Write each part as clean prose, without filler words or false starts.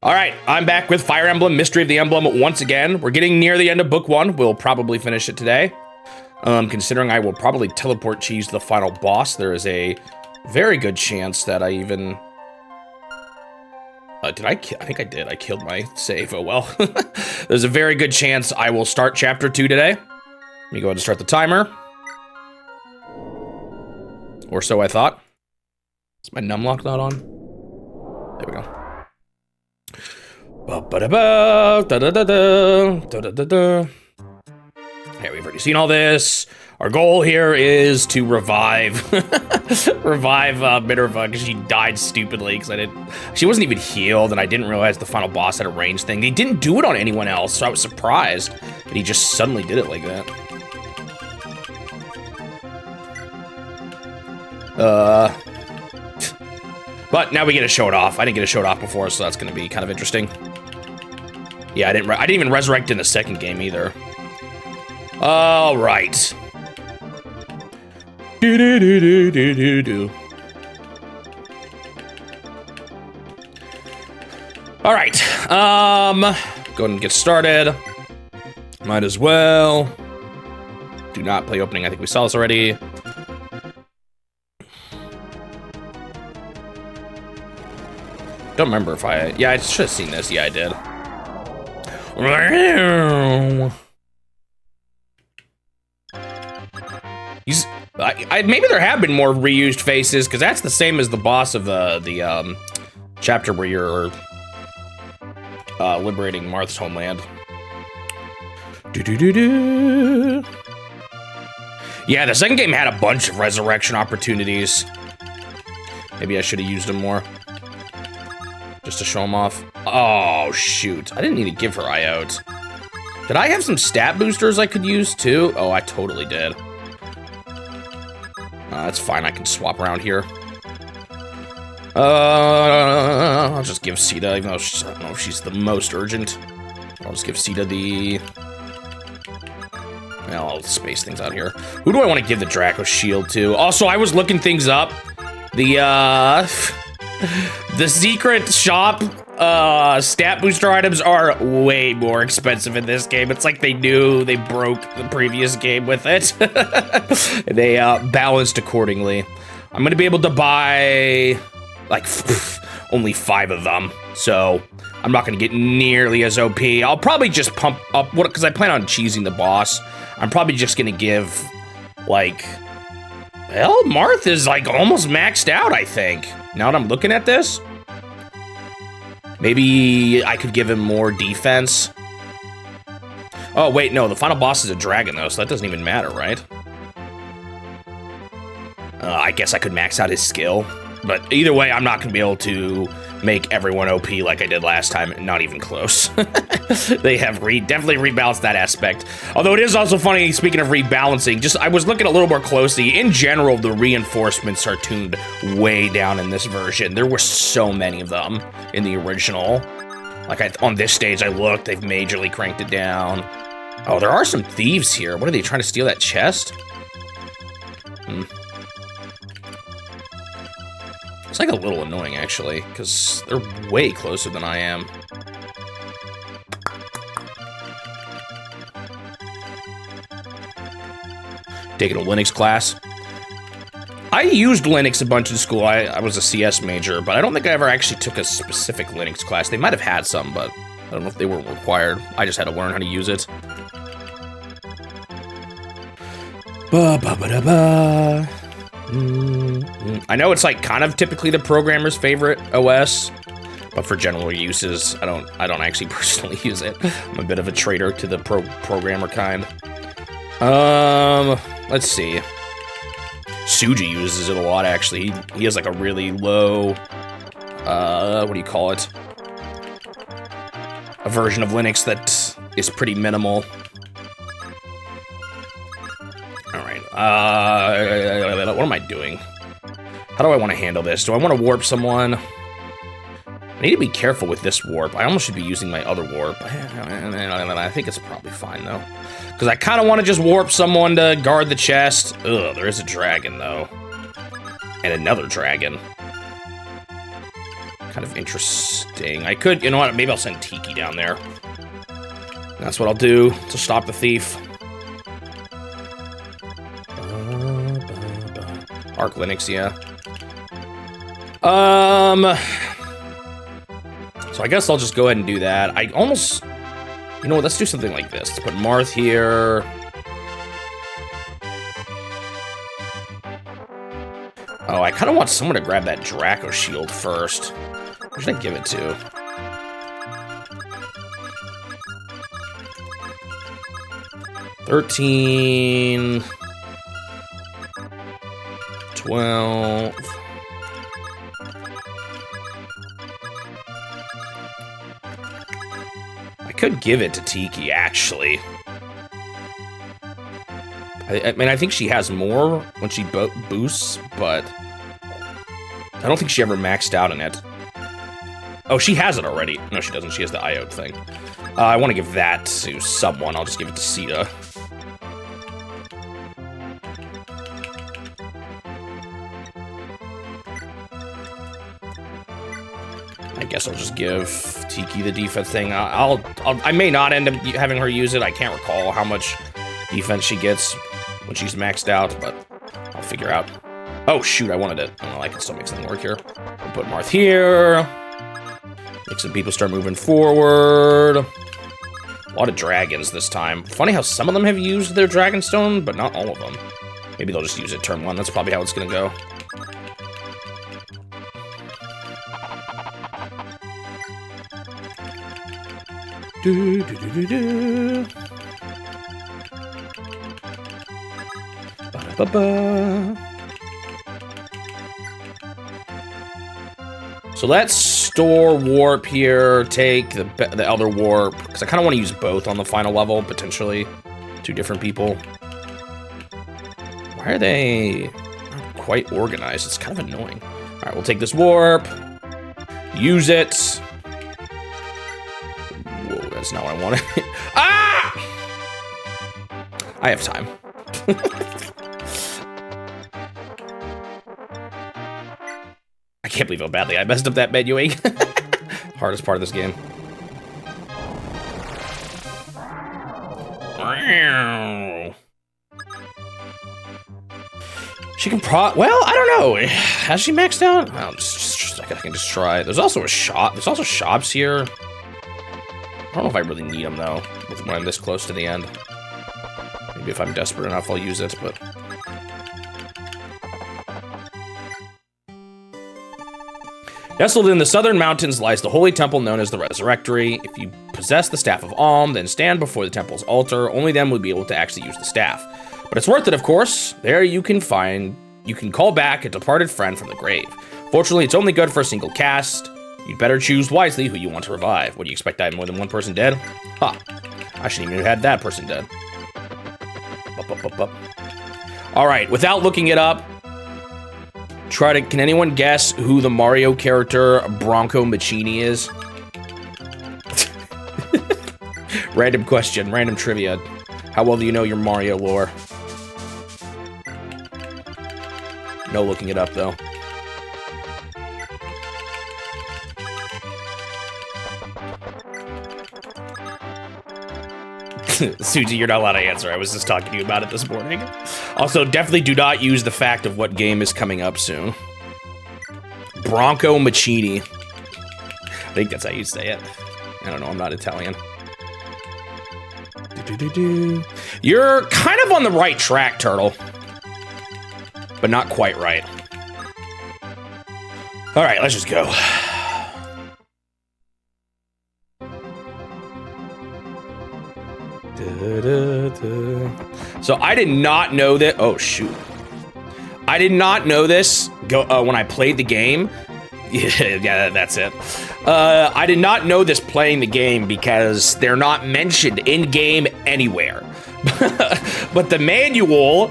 All right, I'm back with Fire Emblem, Mystery of the Emblem once again. We're getting near the end of book 1. We'll probably finish it today. Considering I will probably teleport Cheese to the final boss, there is a very good chance that I even... I think I did. I killed my save. Oh, well. There's a very good chance I will start Chapter 2 today. Let me go ahead and start the timer. Or so I thought. Is my numlock not on? There we go. Okay, we've already seen all this. Our goal here is to revive Minerva because she died stupidly because she wasn't even healed and I didn't realize the final boss had a range thing. They didn't do it on anyone else, so I was surprised that he just suddenly did it like that. But now we get to show it off. I didn't get to show it off before, so that's going to be kind of interesting. Yeah, I didn't even resurrect in the second game either. All right. All right. Go ahead and get started. Might as well. Do not play opening. I think we saw this already. Don't remember if yeah, I should have seen this. Yeah, I did. Maybe there have been more reused faces, because that's the same as the boss of the chapter where you're liberating Marth's homeland. Yeah, the second game had a bunch of resurrection opportunities. Maybe I should have used them more. Just to show them off. Oh, shoot. I didn't need to give her eye out. Did I have some stat boosters I could use, too? Oh, I totally did. That's fine. I can swap around here. I'll just give Sita, even though I don't know if she's the most urgent. I'll just give Sita the... Well, I'll space things out here. Who do I want to give the Draco Shield to? Also, I was looking things up. The secret shop stat booster items are way more expensive in this game. It's like they knew they broke the previous game with it. They balanced accordingly. I'm gonna be able to buy like only 5 of them, so I'm not gonna get nearly as OP. I'll probably just pump up because I plan on cheesing the boss. I'm probably just gonna give like, well, Marth is like almost maxed out, I think. Now that I'm looking at this, maybe I could give him more defense. Oh, wait, no, the final boss is a dragon, though, so that doesn't even matter, right? I guess I could max out his skill, but either way, I'm not going to be able to make everyone OP like I did last time, not even close. They have definitely rebalanced that aspect. Although it is also funny, speaking of rebalancing, I was looking a little more closely. In general, the reinforcements are tuned way down in this version. There were so many of them in the original. Like on this stage, I looked, they've majorly cranked it down. Oh, there are some thieves here. What are they, trying to steal that chest? It's like a little annoying, actually, because they're way closer than I am. Taking a Linux class. I used Linux a bunch in school. I was a CS major, but I don't think I ever actually took a specific Linux class. They might have had some, but I don't know if they were required. I just had to learn how to use it. I know it's like kind of typically the programmer's favorite OS, but for general uses, I don't actually personally use it. I'm a bit of a traitor to the programmer kind. Let's see. Suji uses it a lot, actually. He has like a really low, what do you call it? A version of Linux that is pretty minimal. What am I doing? How do I want to handle this? Do I want to warp someone? I need to be careful with this warp. I almost should be using my other warp. I think it's probably fine, though. Because I kind of want to just warp someone to guard the chest. Ugh, there is a dragon, though. And another dragon. kind of interesting. I could, you know what, maybe I'll send Tiki down there. That's what I'll do to stop the thief. Arc Linux, yeah. So I guess I'll just go ahead and do that. I almost, you know what, let's do something like this. Let's put Marth here. Oh, I kind of want someone to grab that Draco shield first. Who should I give it to? $13, $12. I could give it to Tiki, actually. I mean, I think she has more when she boosts, but I don't think she ever maxed out in it. Oh, she has it already. No, she doesn't. She has the IOT thing. I want to give that to someone. I'll just give it to Sita. I guess I'll just give Tiki the defense thing. I may not end up having her use it. I can't recall how much defense she gets when she's maxed out, but I'll figure out. Oh, shoot, I wanted it. Oh, I can still make something work here. I'll put Marth here. Make some people start moving forward. A lot of dragons this time. Funny how some of them have used their Dragonstone, but not all of them. Maybe they'll just use it turn 1. That's probably how it's gonna go. Do, do, do, do, do. Ba-da-ba-ba. So let's store warp here, take the Elder Warp, because I kind of want to use both on the final level, potentially. 2 different people. Why are they not quite organized? It's kind of annoying. All right, we'll take this warp, use it. Whoa, that's not what I wanted. Ah! I have time. I can't believe how badly I messed up that menuing. Hardest part of this game. She can well, I don't know. Has she maxed out? Well, I can just try. There's also a shop. There's also shops here. I don't know if I really need them though, when I'm this close to the end. Maybe if I'm desperate enough, I'll use it, but. Nestled in the southern mountains lies the holy temple known as the Resurrectory. If you possess the Staff of Alm, then stand before the temple's altar. Only then would be able to actually use the staff. But it's worth it, of course. There you can call back a departed friend from the grave. Fortunately, it's only good for a single cast. You'd better choose wisely who you want to revive. What do you expect to have more than one person dead? Ha! I shouldn't even have had that person dead. All right, without looking it up, can anyone guess who the Mario character Bronco Machini is? Random question, random trivia. How well do you know your Mario lore? No looking it up, though. Suji, you're not allowed to answer. I was just talking to you about it this morning. Also, definitely do not use the fact of what game is coming up soon. Bronco Machini. I think that's how you say it. I don't know, I'm not Italian. You're kind of on the right track, Turtle. But not quite right. All right, let's just go. So I did not know that. Oh shoot! I did not know this. When I played the game. Yeah, that's it. I did not know this playing the game because they're not mentioned in game anywhere. But the manual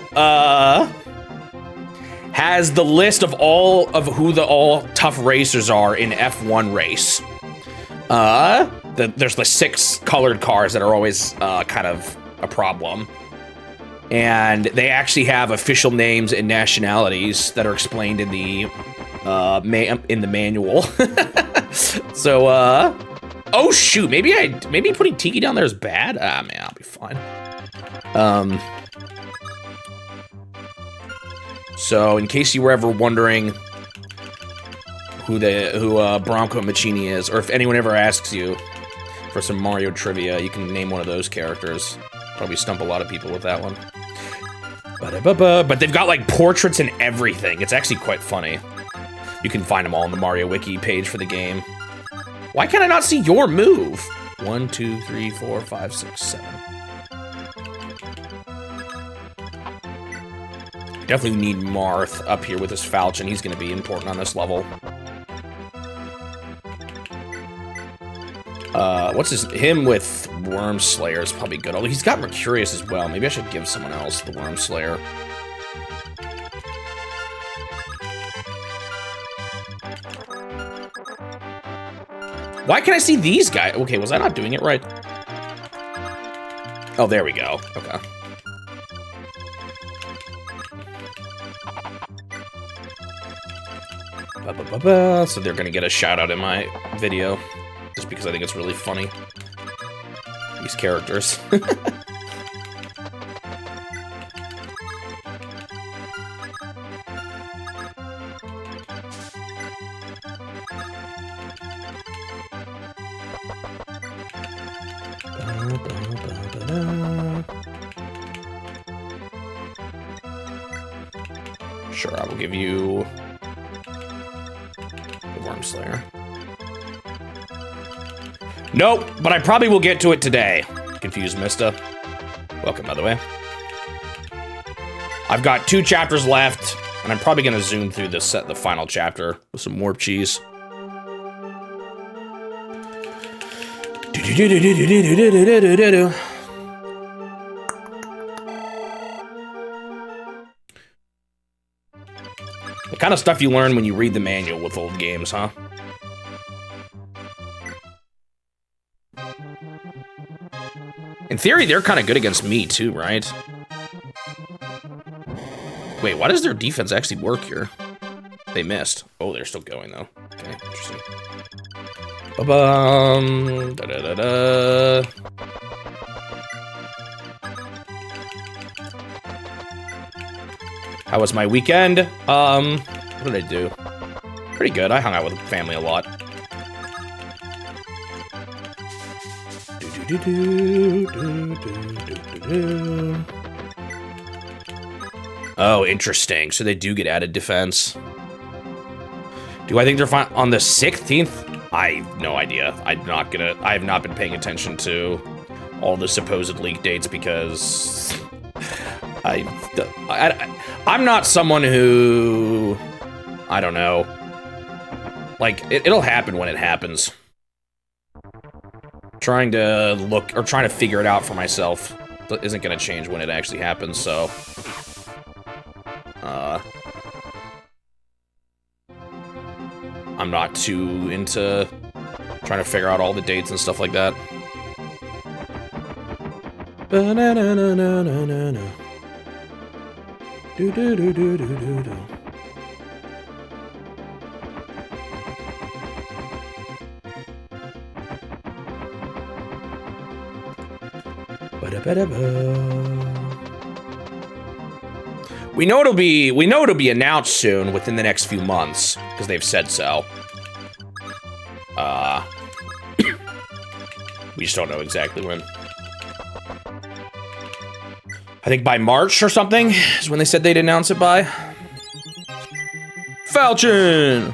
has the list of all of who the all tough racers are in F1 race. There's the 6 colored cars that are always kind of a problem. And they actually have official names and nationalities that are explained in the manual. So, oh shoot, maybe putting Tiki down there is bad? Ah, man, I'll be fine. So, in case you were ever wondering who Bronco Machini is, or if anyone ever asks you for some Mario trivia, you can name one of those characters. Probably stump a lot of people with that one. But they've got like portraits and everything. It's actually quite funny. You can find them all on the Mario Wiki page for the game. Why can't I not see your move? 1, 2, 3, 4, 5, 6, 7. Definitely need Marth up here with his Falchion. He's going to be important on this level. Him with Worm Slayer is probably good. Although he's got Mercurius as well. Maybe I should give someone else the Worm Slayer. Why can't I see these guys? Okay, was I not doing it right? Oh, there we go. Okay. So they're gonna get a shout out in my video. Just because I think it's really funny. These characters. Sure, I will give you the Worm Slayer. Nope, but I probably will get to it today. Confused Mista. Welcome, by the way. I've got 2 chapters left, and I'm probably gonna zoom through the final chapter with some warp cheese. The kind of stuff you learn when you read the manual with old games, huh? In theory, they're kind of good against me, too, right? Wait, why does their defense actually work here? They missed. Oh, they're still going, though. Okay, interesting. Ba-bum. Da-da-da-da. How was my weekend? What did I do? Pretty good. I hung out with family a lot. Oh, interesting. So they do get added defense. Do I think they're fine on the 16th? I have no idea. I have not been paying attention to all the supposed leak dates because I'm not someone who, I don't know. Like, it'll happen when it happens. Trying to figure it out for myself isn't gonna change when it actually happens, so. I'm not too into trying to figure out all the dates and stuff like that. Ba-na-na-na-na-na-na. Do-do-do-do-do-do-do. We know it'll be announced soon within the next few months because they've said so. We just don't know exactly when. I think by March or something is when they said they'd announce it by. Falchion!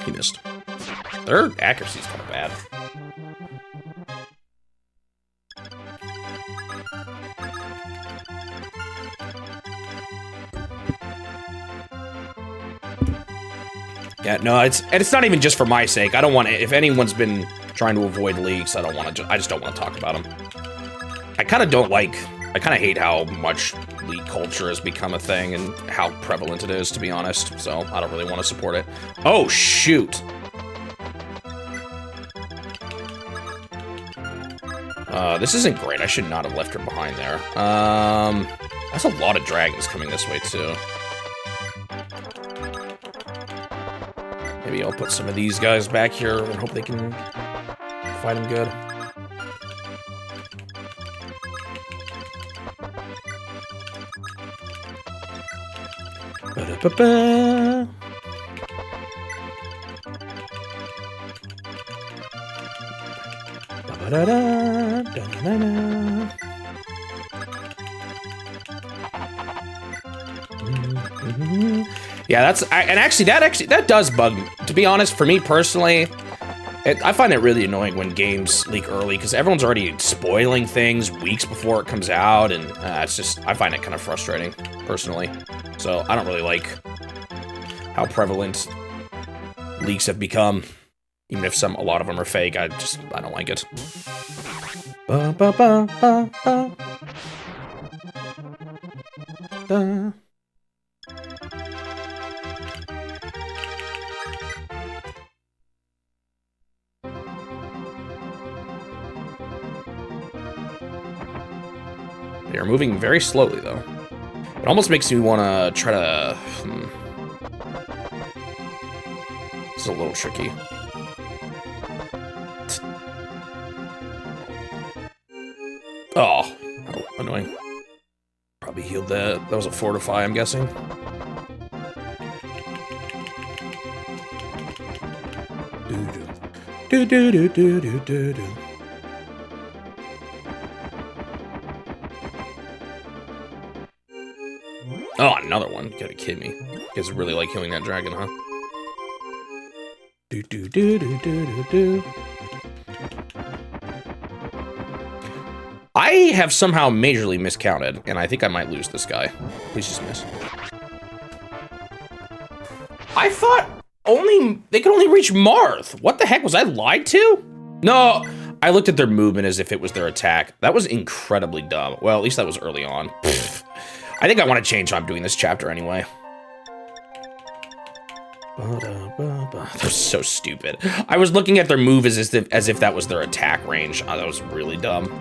He missed. Their accuracy's kind of bad. Yeah, no, it's not even just for my sake. I don't want to, if anyone's been trying to avoid leaks, I just don't want to talk about them. I kind of hate how much leak culture has become a thing and how prevalent it is, to be honest. So I don't really want to support it. Oh, shoot. This isn't great. I should not have left her behind there. That's a lot of dragons coming this way, too. Maybe I'll put some of these guys back here and hope they can fight him good. Ba-da-ba-ba. Ba-da-da, da-da-da-da. Yeah, that does bug me. To be honest, for me personally, I find it really annoying when games leak early because everyone's already spoiling things weeks before it comes out, and it's just, I find it kind of frustrating, personally. So I don't really like how prevalent leaks have become, even if a lot of them are fake. I don't like it. Ba, ba, ba, ba, ba. Da. They are moving very slowly, though. It almost makes me want to try to... It's a little tricky. Oh, annoying. Probably healed that. That was a fortify, I'm guessing. Do-do-do-do-do-do-do. Oh, another one. You gotta kid me. You guys really like killing that dragon, huh? Do-do-do-do-do-do-do. I have somehow majorly miscounted, and I think I might lose this guy. Please just miss. I thought they could only reach Marth. What the heck? Was I lied to? No, I looked at their movement as if it was their attack. That was incredibly dumb. Well, at least that was early on. I think I want to change how I'm doing this chapter anyway. That was so stupid. I was looking at their move as if that was their attack range. Oh, that was really dumb.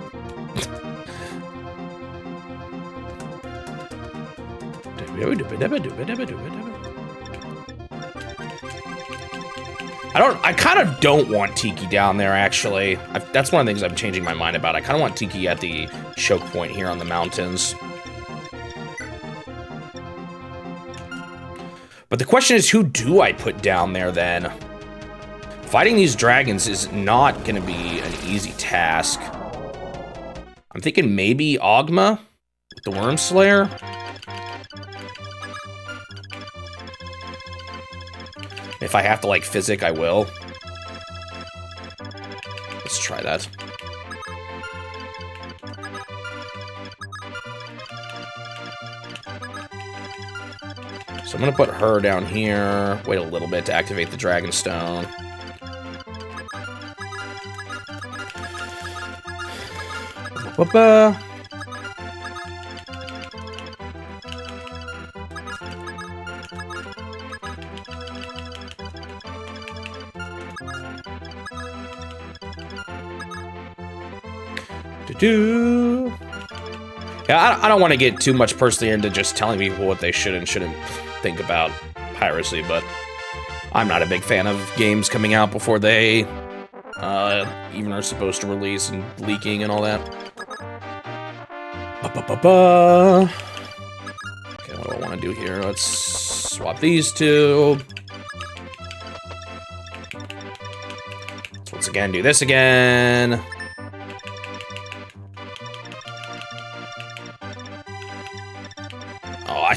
I kind of don't want Tiki down there, actually. That's one of the things I'm changing my mind about. I kind of want Tiki at the choke point here on the mountains. But the question is, who do I put down there, then? Fighting these dragons is not going to be an easy task. I'm thinking maybe Ogma, the Worm Slayer. If I have to, like, physic, I will. Let's try that. So I'm gonna put her down here. Wait a little bit to activate the Dragon Stone. Ba-ba. Yeah, I don't want to get too much personally into just telling people what they should and shouldn't think about piracy, but I'm not a big fan of games coming out before they even are supposed to release and leaking and all that. Ba-ba-ba-ba. Okay, what do I want to do here? Let's swap these two. Let's once again do this again. I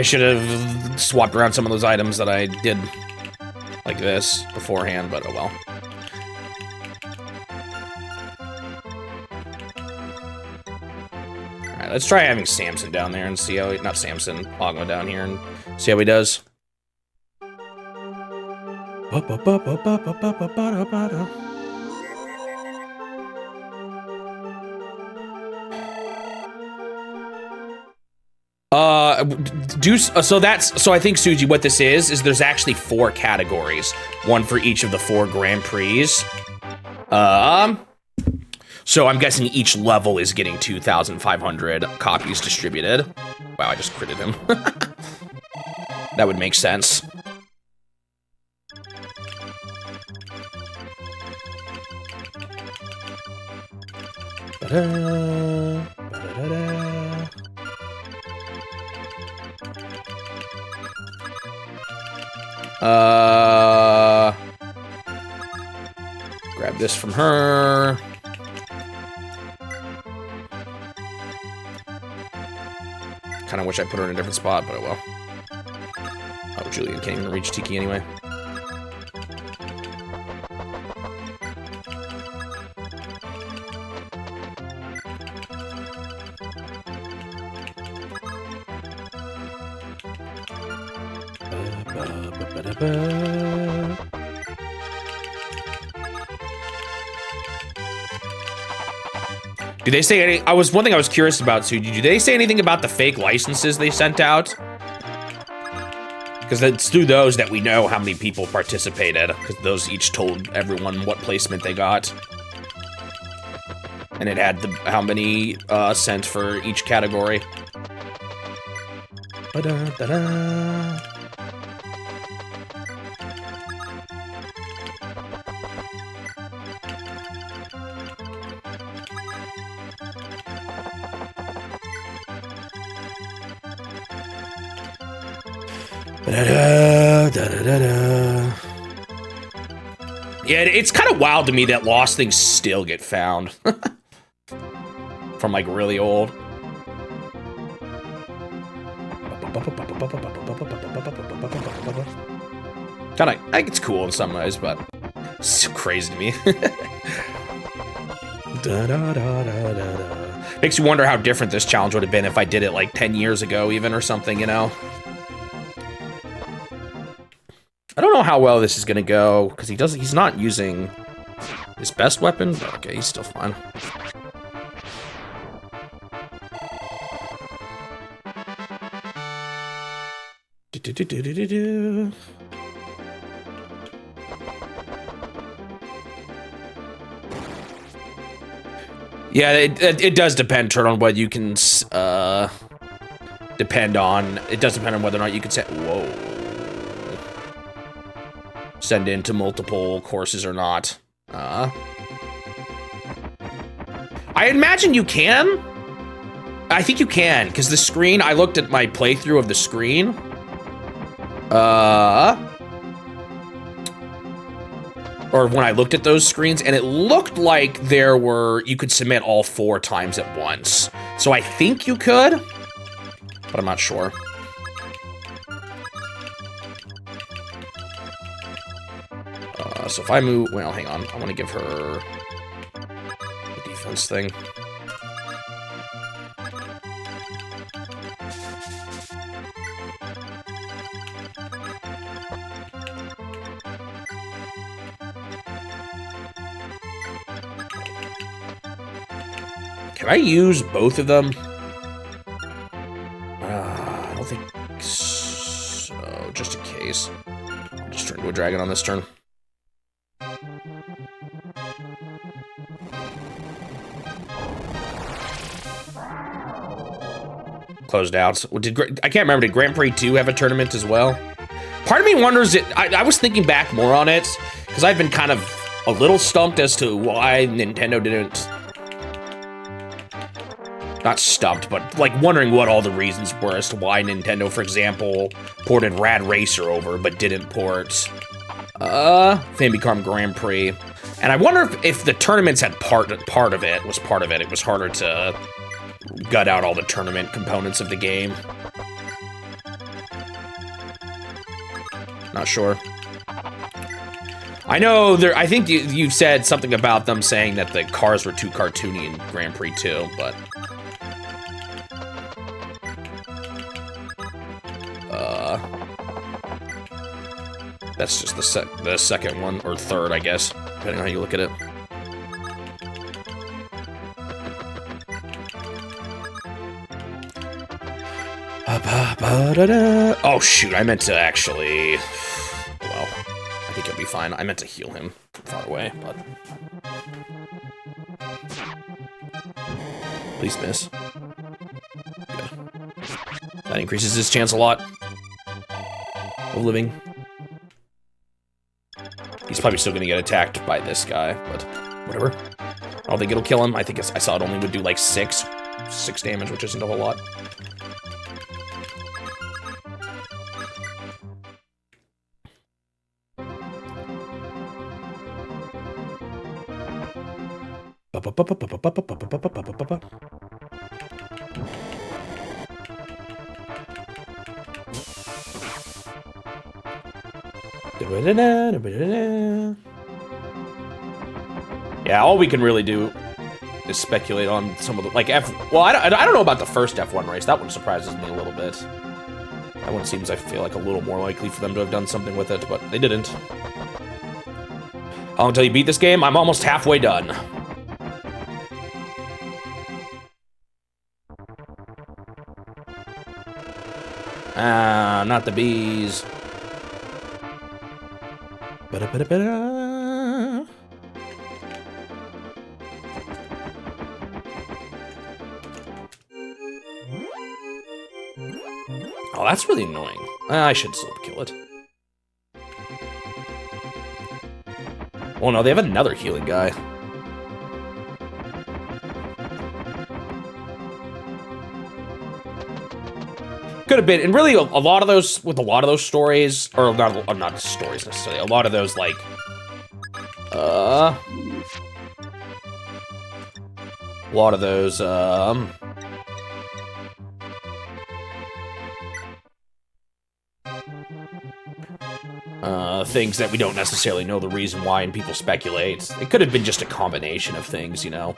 should have swapped around some of those items that I did like this beforehand, but oh well. Alright, let's try having Samson down there and see how not Samson, Ogma down here and see how he does. So I think, Suji, what this is there's actually 4 categories, one for each of the 4 Grand Prix. So I'm guessing each level is getting 2,500 copies distributed. Wow, I just critted him. That would make sense. Ba-da, ba-da-da-da. Grab this from her. Kind of wish I put her in a different spot, but I will. Oh, Julian can't even reach Tiki anyway. Do they say any? One thing I was curious about too. Do they say anything about the fake licenses they sent out? Because it's through those that we know how many people participated. Because those each told everyone what placement they got, and it had how many sent for each category. Ba-da-da-da. Yeah, it's kind of wild to me that lost things still get found. From like really old. Kinda, like, it's cool in some ways, but it's so crazy to me. Makes you wonder how different this challenge would have been if I did it like 10 years ago even or something, you know? I don't know how well this is gonna go, because he's not using his best weapon, but okay, he's still fine. Yeah, it does depend, Turtle, on what you can depend on. It does depend on whether or not you can send into multiple courses or not. I imagine you can. I think you can, because the screen, I looked at my playthrough of the screen. Or when I looked at those screens, and it looked like you could submit all 4 times at once. So I think you could, but I'm not sure. So if I move, well, hang on. I want to give her the defense thing. Can I use both of them? I don't think so. Just in case. I'll just turn into a dragon on this turn. Closed out. I can't remember, did Grand Prix 2 have a tournament as well? Part of me wonders, I was thinking back more on it, because I've been kind of a little stumped as to why Nintendo didn't... Not stumped, but like wondering what all the reasons were as to why Nintendo, for example, ported Rad Racer over, but didn't port Famicom Grand Prix. And I wonder if the tournaments had part of it. It was harder to gut out all the tournament components of the game. Not sure. I know I think you said something about them saying that the cars were too cartoony in Grand Prix 2, but that's just the second one, or third, I guess, depending on how you look at it. Oh shoot, I meant to actually... Well, I think he'll be fine. I meant to heal him from far away, but... Please miss. Good. That increases his chance a lot. of living. He's probably still gonna get attacked by this guy, but whatever. I don't think it'll kill him. I think I saw it only would do like 6 damage, which isn't a whole lot. Yeah, all we can really do is speculate on some of the, like, well, I don't know about the first F1 race. That one surprises me a little bit. That one seems, I feel like, a little more likely for them to have done something with it, but they didn't. How long until you beat this game? I'm almost halfway done. Ah, not the bees. Ba-da-ba-da-ba-da. Oh, that's really annoying. I should still kill it. Oh no, they have another healing guy. Could have been, and really a lot of those, with a lot of those stories, or not stories necessarily, a lot of those, like, a lot of those, things that we don't necessarily know the reason why, and people speculate. It could have been just a combination of things, you know?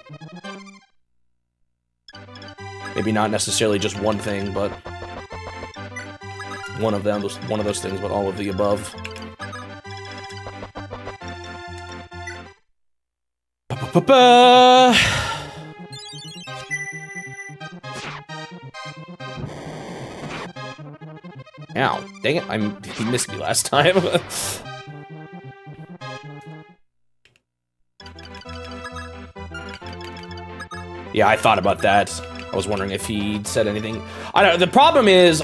Maybe not necessarily just one thing, but one of those things, but all of the above. Ow, dang it, he missed me last time. Yeah, I thought about that. I was wondering if he'd said anything. I don't know, the problem is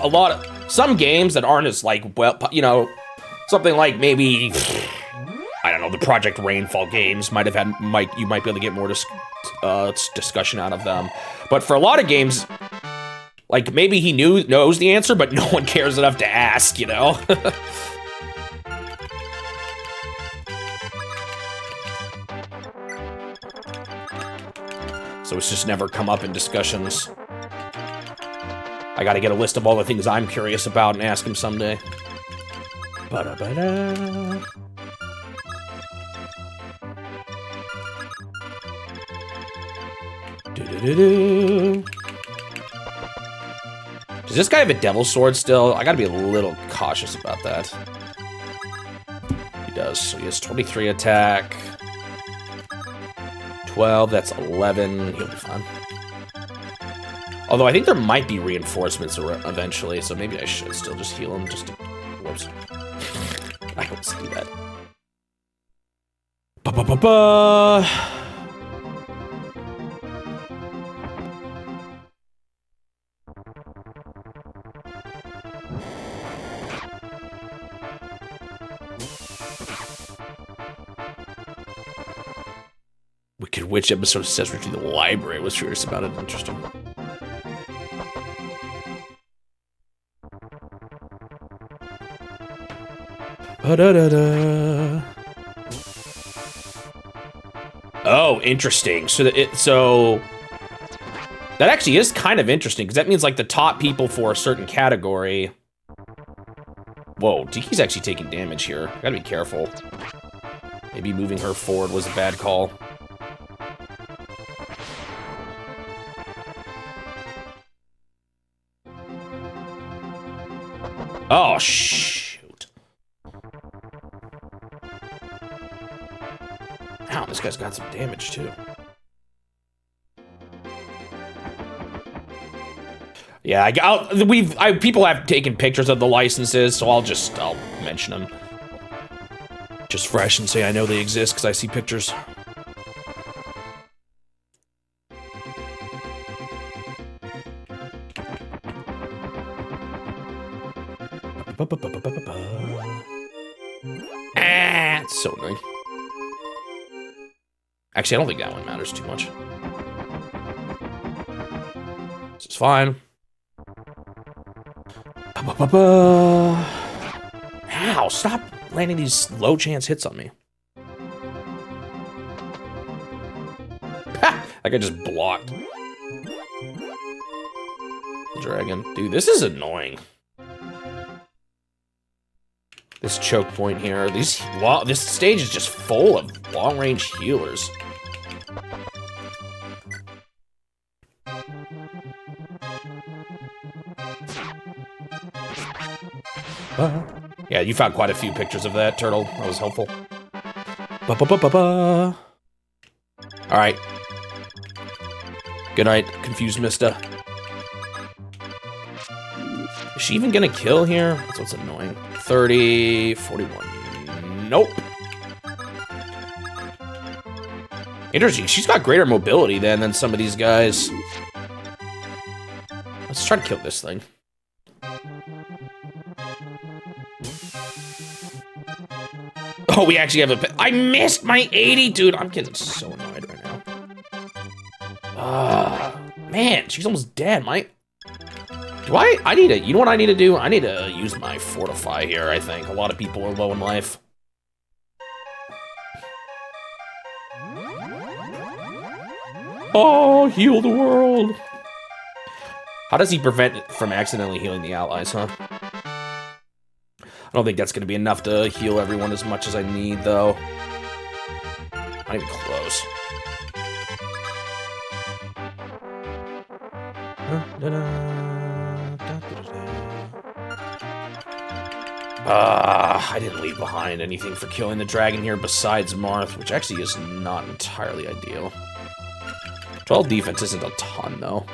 some games that aren't as, like, well, you know, something like maybe, I don't know, the Project Rainfall games might have had, you might be able to get more discussion out of them. But for a lot of games, like, maybe he knows the answer, but no one cares enough to ask, you know? So it's just never come up in discussions. I gotta get a list of all the things I'm curious about and ask him someday. Ba-da-ba-da. Do-do-do-do. Does this guy have a devil's sword still? I gotta be a little cautious about that. He does. So he has 23 attack. 12, that's 11. He'll be fine. Although I think there might be reinforcements eventually, so maybe I should still just heal him just to... Whoops. I don't see that. Ba-ba-ba-ba! Wicked Witch episode says we're to the library. I was curious about it. Interesting. Ba-da-da-da. Oh, interesting. So that actually is kind of interesting, because that means, like, the top people for a certain category. Whoa, Tiki's actually taking damage here. Gotta be careful. Maybe moving her forward was a bad call. Oh, shoot. Ow, this guy's got some damage, too. Yeah, people have taken pictures of the licenses, so I'll mention them. Just fresh and say I know they exist, because I see pictures. Ah, it's so annoying. Actually, I don't think that one matters too much. This is fine. Ow, stop landing these low chance hits on me. Ha! Like I just blocked. Dragon. Dude, this is annoying. This choke point here. This stage is just full of long-range healers. Yeah, you found quite a few pictures of that, Turtle. That was helpful. Alright. Good night, confused mister. Is she even gonna kill here? That's what's annoying. 30, 41. Nope. Interesting. She's got greater mobility than some of these guys. Let's try to kill this thing. Oh, we actually have a... I missed my 80, dude. I'm getting so annoyed right now. Man, she's almost dead. I need to... You know what I need to do? I need to use my Fortify here, I think. A lot of people are low in life. Oh, heal the world. How does he prevent it from accidentally healing the allies, huh? I don't think that's going to be enough to heal everyone as much as I need, though. Not even close. I didn't leave behind anything for killing the dragon here besides Marth, which actually is not entirely ideal. 12 defense isn't a ton, though.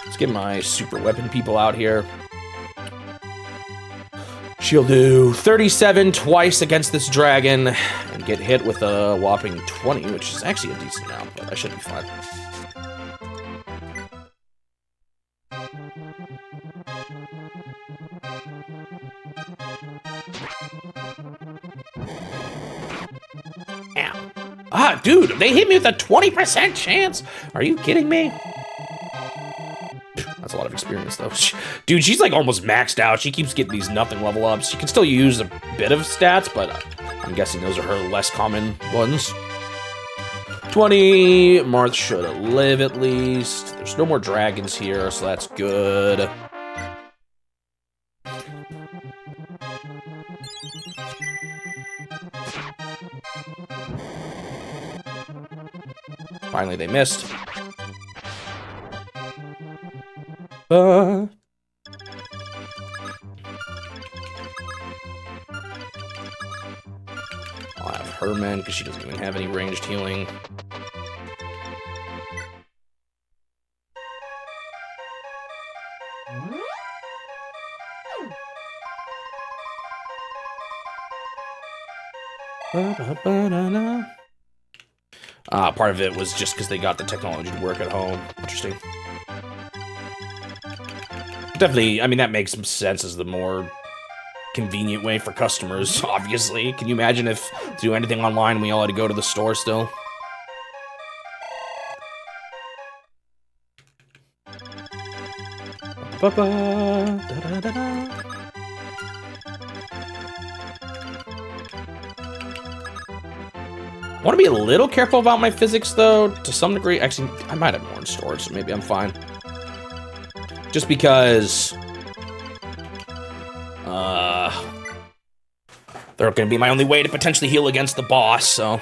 Let's get my super weapon people out here. She'll do 37 twice against this dragon and get hit with a whopping 20, which is actually a decent amount, but I should be fine. Ow. Ah, dude, they hit me with a 20% chance? Are you kidding me? That's a lot of experience, though. Dude, she's like almost maxed out. She keeps getting these nothing level ups. She can still use a bit of stats, but I'm guessing those are her less common ones. 20. Marth should live at least. There's no more dragons here, so that's good. Finally, they missed. I'll have her men because she doesn't even have any ranged healing. Part of it was just because they got the technology to work at home. Interesting. Definitely, I mean, that makes some sense as the more convenient way for customers, obviously. Can you imagine if to do anything online, we all had to go to the store still? I want to be a little careful about my physics, though, to some degree. Actually, I might have more in storage, so maybe I'm fine. Just because... they're going to be my only way to potentially heal against the boss, so...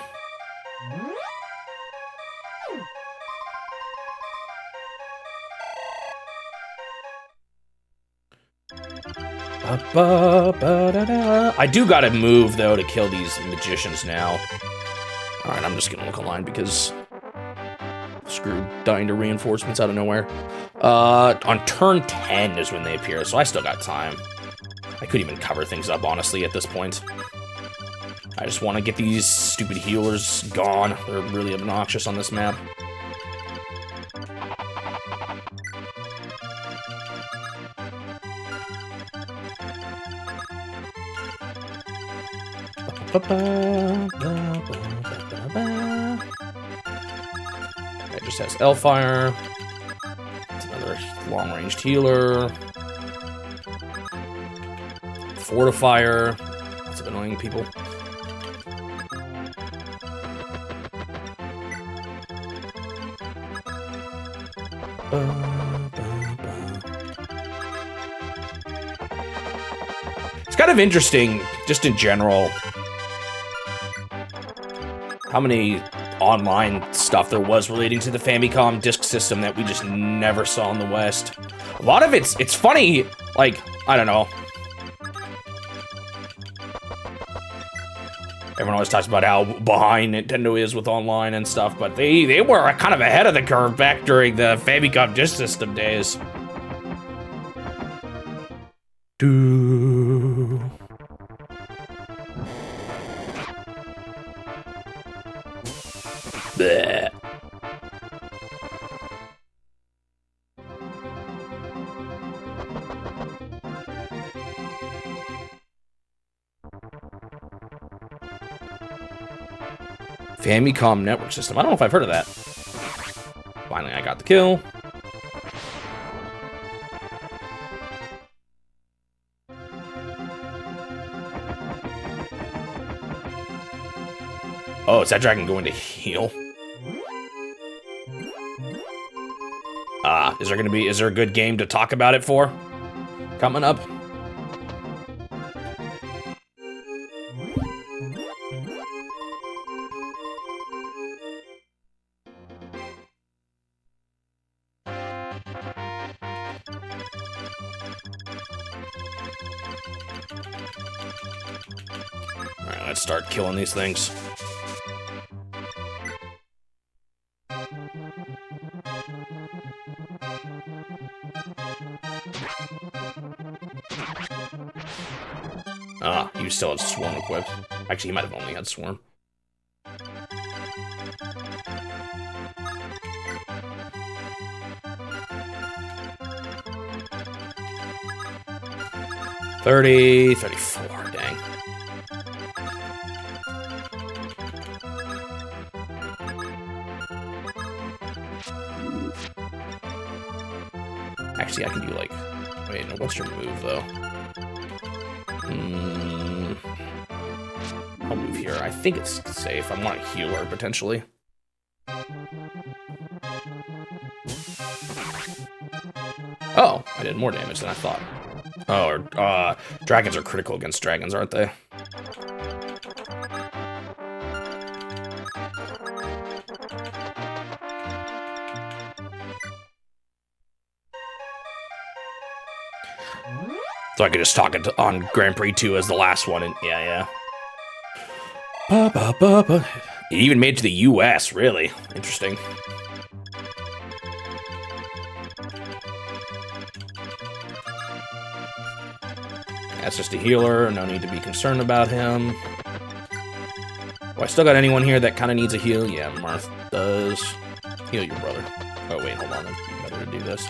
I do gotta move, though, to kill these magicians now. Alright, I'm just gonna look online because... Screw dying to reinforcements out of nowhere. On turn 10 is when they appear, so I still got time. I could even cover things up, honestly, at this point. I just want to get these stupid healers gone. They're really obnoxious on this map. It just has L-Fire. It's another long-range healer. Fortifier. Lots of annoying people. It's kind of interesting, just in general, how many online stuff there was relating to the Famicom disk system that we just never saw in the West. A lot of it's funny, like, I don't know. Everyone always talks about how behind Nintendo is with online and stuff, but they were kind of ahead of the curve back during the Famicom disk system days. Bleh. Famicom network system. I don't know if I've heard of that. Finally, I got the kill. Oh, is that dragon going to heal? Is there a good game to talk about it for? Coming up. Alright, let's start killing these things. Ah, you still have Swarm equipped. Actually, he might have only had Swarm. $30, $34, dang. Actually, I can do like... Wait, no, what's your move, though? I'll move here. I think it's safe. I want a healer, potentially. Oh, I did more damage than I thought. Oh, dragons are critical against dragons, aren't they? So I could just talk it on Grand Prix 2 as the last one, and yeah. It even made it to the US, really. Interesting. That's just a healer, no need to be concerned about him. Oh, I still got anyone here that kind of needs a heal? Yeah, Marth does. Heal your brother. Oh, wait, hold on. It'd be better to do this.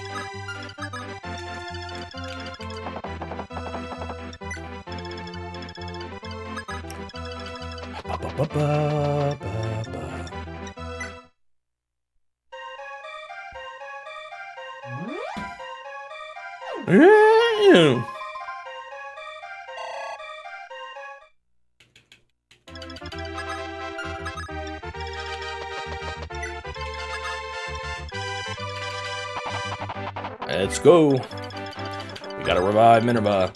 Let's go. We gotta revive Minerva.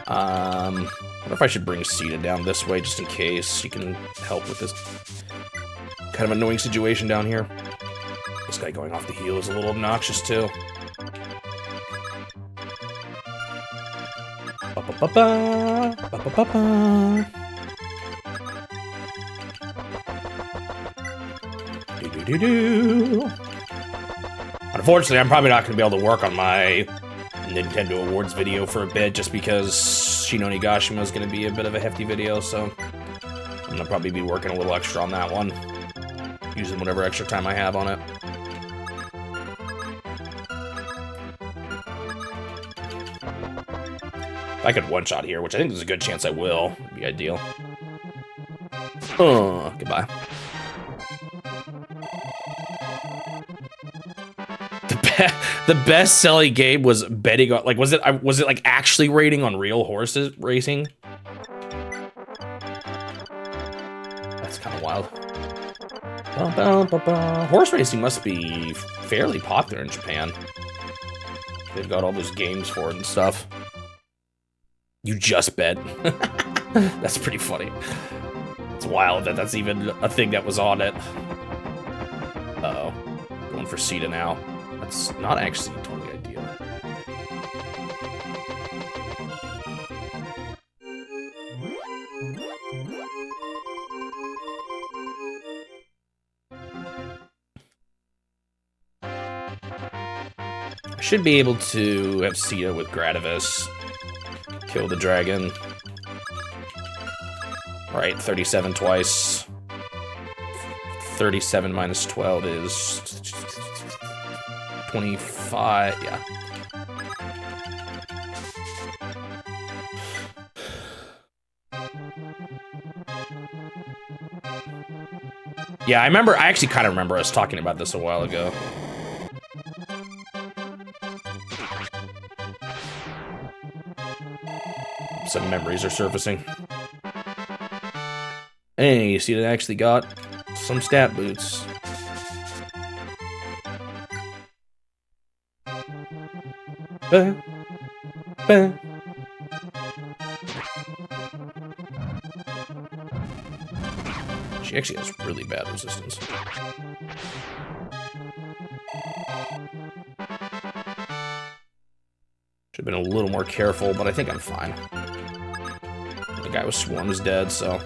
I wonder if I should bring Sita down this way just in case she can help with this kind of annoying situation down here. This guy going off the heel is a little obnoxious too. Unfortunately, I'm probably not going to be able to work on my Nintendo Awards video for a bit, just because Shinoni Gashima is going to be a bit of a hefty video, so I'm going to probably be working a little extra on that one, using whatever extra time I have on it. If I could one-shot here, which I think there's a good chance I will, would be ideal. Goodbye. The best-selling game was betting on, like, was it like actually rating on real horses racing? That's kind of wild. Horse racing must be fairly popular in Japan. They've got all those games for it and stuff. You just bet. That's pretty funny. It's wild that that's even a thing that was on it. Uh-oh. Going for Sita now. That's not actually totally ideal. I should be able to have Sita with Gradivis. Kill the dragon. Right, 37 twice. 37 minus 12 is 25, yeah. Yeah, I actually kind of remember us talking about this a while ago. Some memories are surfacing. Hey, you see that I actually got some stat boots. She actually has really bad resistance. Should have been a little more careful, but I think I'm fine. The guy with Swarm is dead, so...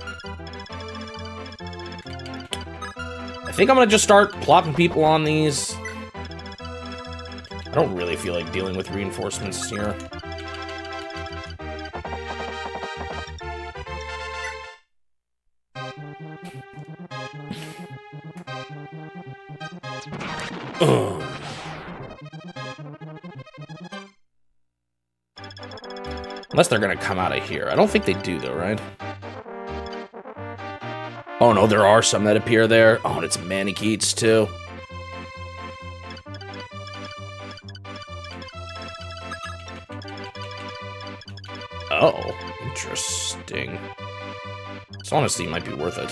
I think I'm gonna just start plopping people on these. I don't really feel like dealing with reinforcements here. Ugh. Unless they're gonna come out of here. I don't think they do though, right? Oh no, there are some that appear there. Oh, and it's Manicheets too. Oh, interesting. This honestly might be worth it.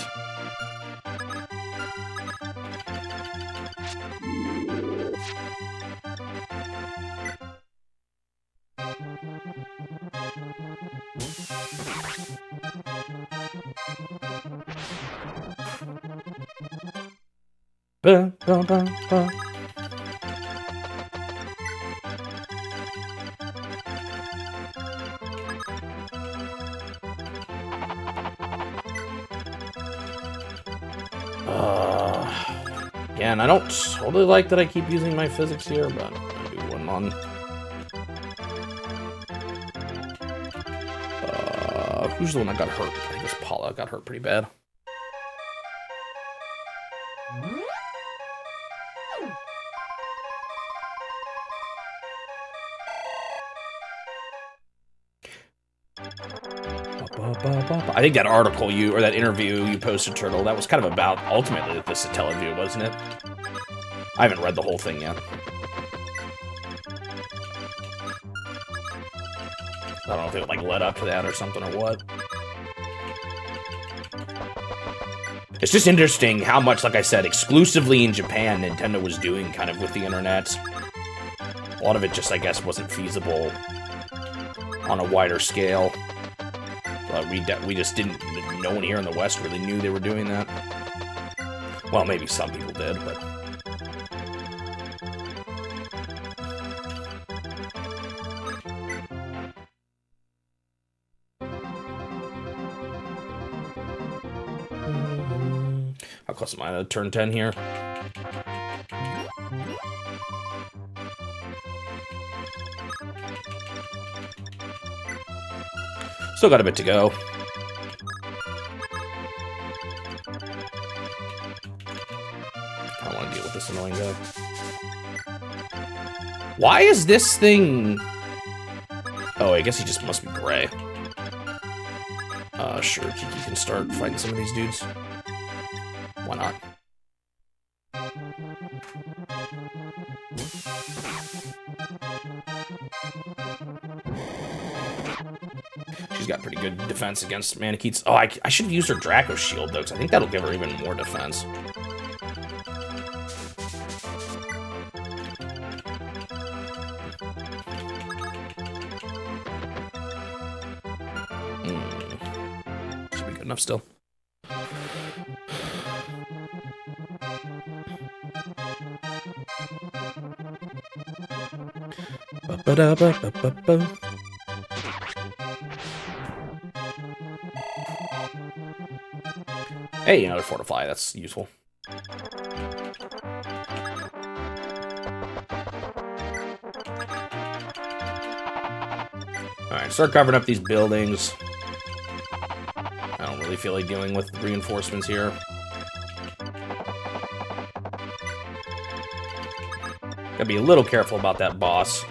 Ba, ba, ba, ba. Yeah, and I don't totally like that I keep using my physics here, but I'm gonna do one on. Who's the one that got hurt? I think it was Paula got hurt pretty bad. I think that article or that interview you posted, Turtle, that was kind of about ultimately the Satella view, wasn't it? I haven't read the whole thing yet. I don't know if it like led up to that or something or what. It's just interesting how much, like I said, exclusively in Japan, Nintendo was doing kind of with the internet. A lot of it just, I guess, wasn't feasible on a wider scale. But we just didn't, no one here in the West really knew they were doing that. Well, maybe some people did, but... How close am I to turn 10 here? Still got a bit to go. I don't want to deal with this annoying guy. Why is this thing... Oh, I guess he just must be gray. Sure, Kiki can start fighting some of these dudes. Why not? She's got pretty good defense against Manakets. Oh, I should have used her Draco Shield, though, because I think that'll give her even more defense. Should be good enough still. Hey, another Fortify. That's useful. Alright, start covering up these buildings. I don't really feel like dealing with reinforcements here. Gotta be a little careful about that boss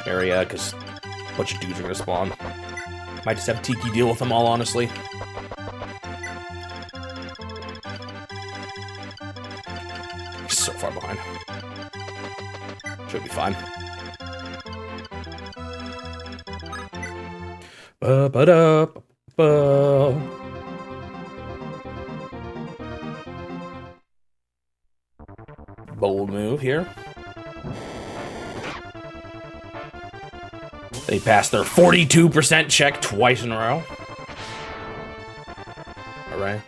area, because a bunch of dudes are gonna spawn. Might just have Tiki deal with them all, honestly. He's so far behind. Should be fine. Bold move here. They passed their 42% check twice in a row. Alright.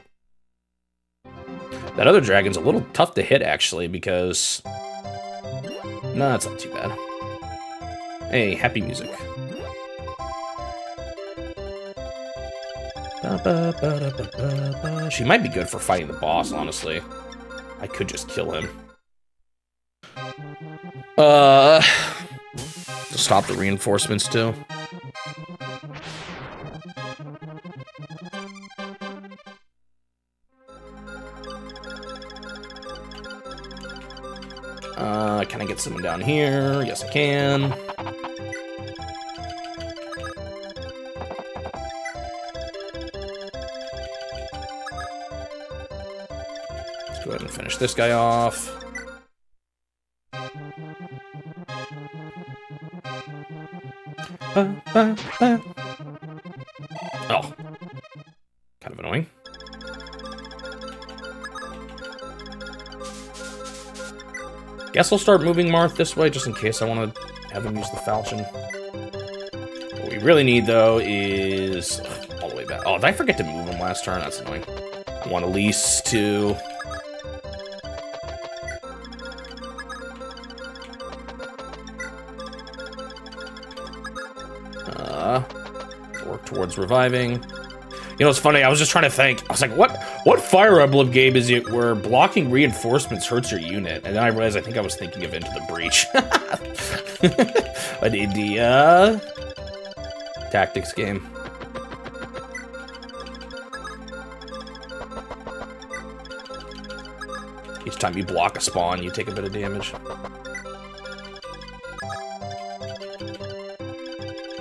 That other dragon's a little tough to hit, actually, because... No, it's not too bad. Hey, happy music. She might be good for fighting the boss, honestly. I could just kill him. To stop the reinforcements, too. Can I get someone down here? Yes, I can. Let's go ahead and finish this guy off. Oh. Kind of annoying. Guess I'll start moving Marth this way, just in case I want to have him use the falchion. What we really need, though, is... all the way back. Oh, did I forget to move him last turn? That's annoying. I want Elise to... work towards reviving. You know, it's funny, I was just trying to think. I was like, what Fire Emblem game is it where blocking reinforcements hurts your unit? And then I realized I think I was thinking of Into the Breach. An India tactics game. Each time you block a spawn, you take a bit of damage.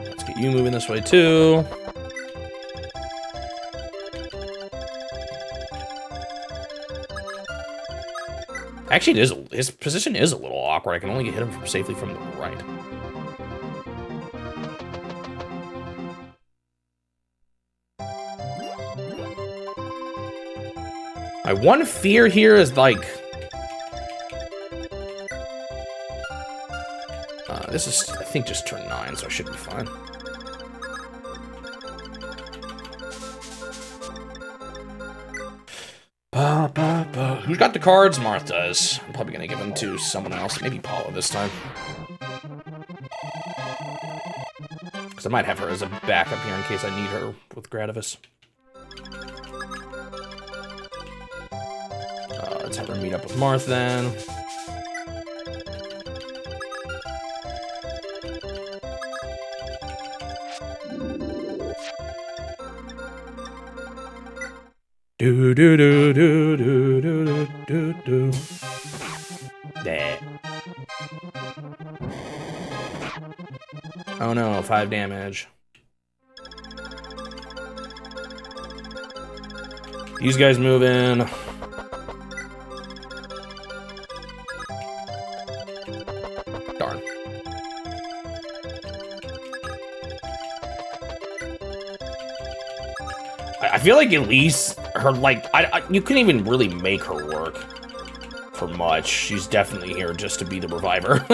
Let's get you moving this way too. Actually, his position is a little awkward. I can only hit him safely from the right. My one fear here is, like... this is, I think, just turn 9, so I should be fine. Who's got the cards? Marth does. I'm probably going to give them to someone else. Maybe Paula this time. Because I might have her as a backup here in case I need her with Gradivis. Let's have her meet up with Marth then. Do do do do do do do do. There. Oh no, 5 damage. These guys move in. Darn. I feel like at least her, like, you couldn't even really make her work for much. She's definitely here just to be the reviver.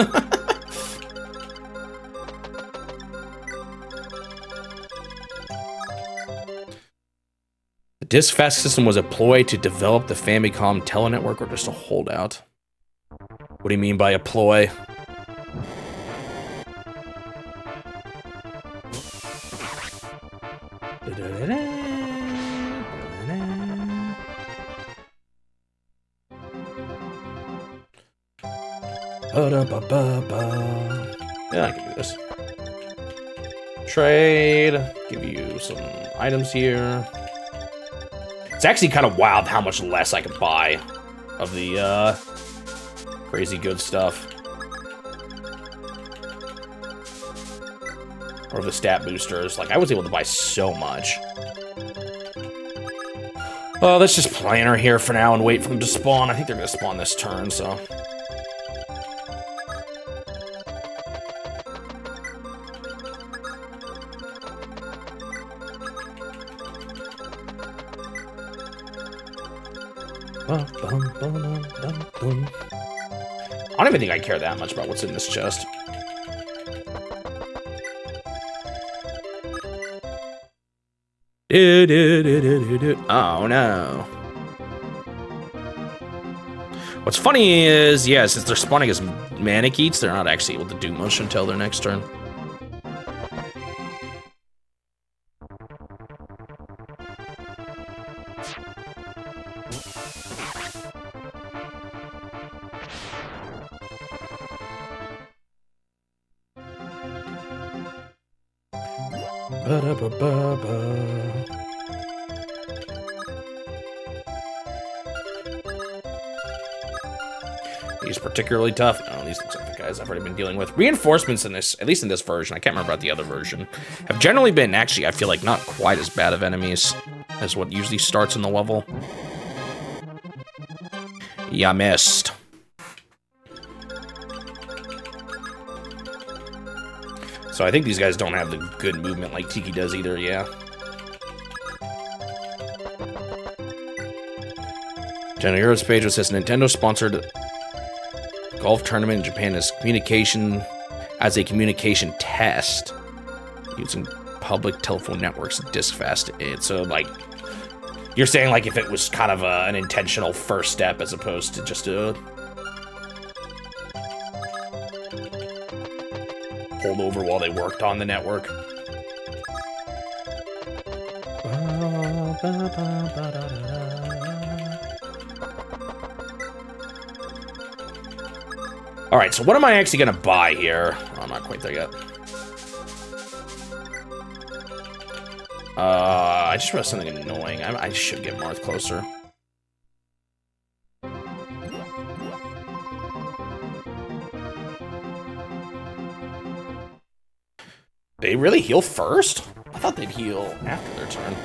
The disk fast system was a ploy to develop the Famicom telenetwork or just a holdout? What do you mean by a ploy? Yeah, I can do this. Trade. Give you some items here. It's actually kind of wild how much less I can buy of the crazy good stuff. Or the stat boosters. Like, I was able to buy so much. Well, let's just plan her here for now and wait for them to spawn. I think they're going to spawn this turn, so... I don't even think I care that much about what's in this chest. Oh no. What's funny is, yeah, since they're spawning as Manikeets, they're not actually able to do much until their next turn. These particularly tough. Oh, these looks like the guys I've already been dealing with. Reinforcements in this, at least in this version, I can't remember about the other version, have generally been, actually, I feel like not quite as bad of enemies as what usually starts in the level. Yeah, missed. So I think these guys don't have the good movement like Tiki does either, yeah. General Heroes page says Nintendo sponsored golf tournament in Japan as a communication test using public telephone networks disk fast. So like, you're saying like if it was kind of an intentional first step as opposed to just a holdover while they worked on the network. All right, so what am I actually gonna buy here? Oh, I'm not quite there yet. I just realized something annoying. I should get Marth closer. They really heal first? I thought they'd heal after their turn.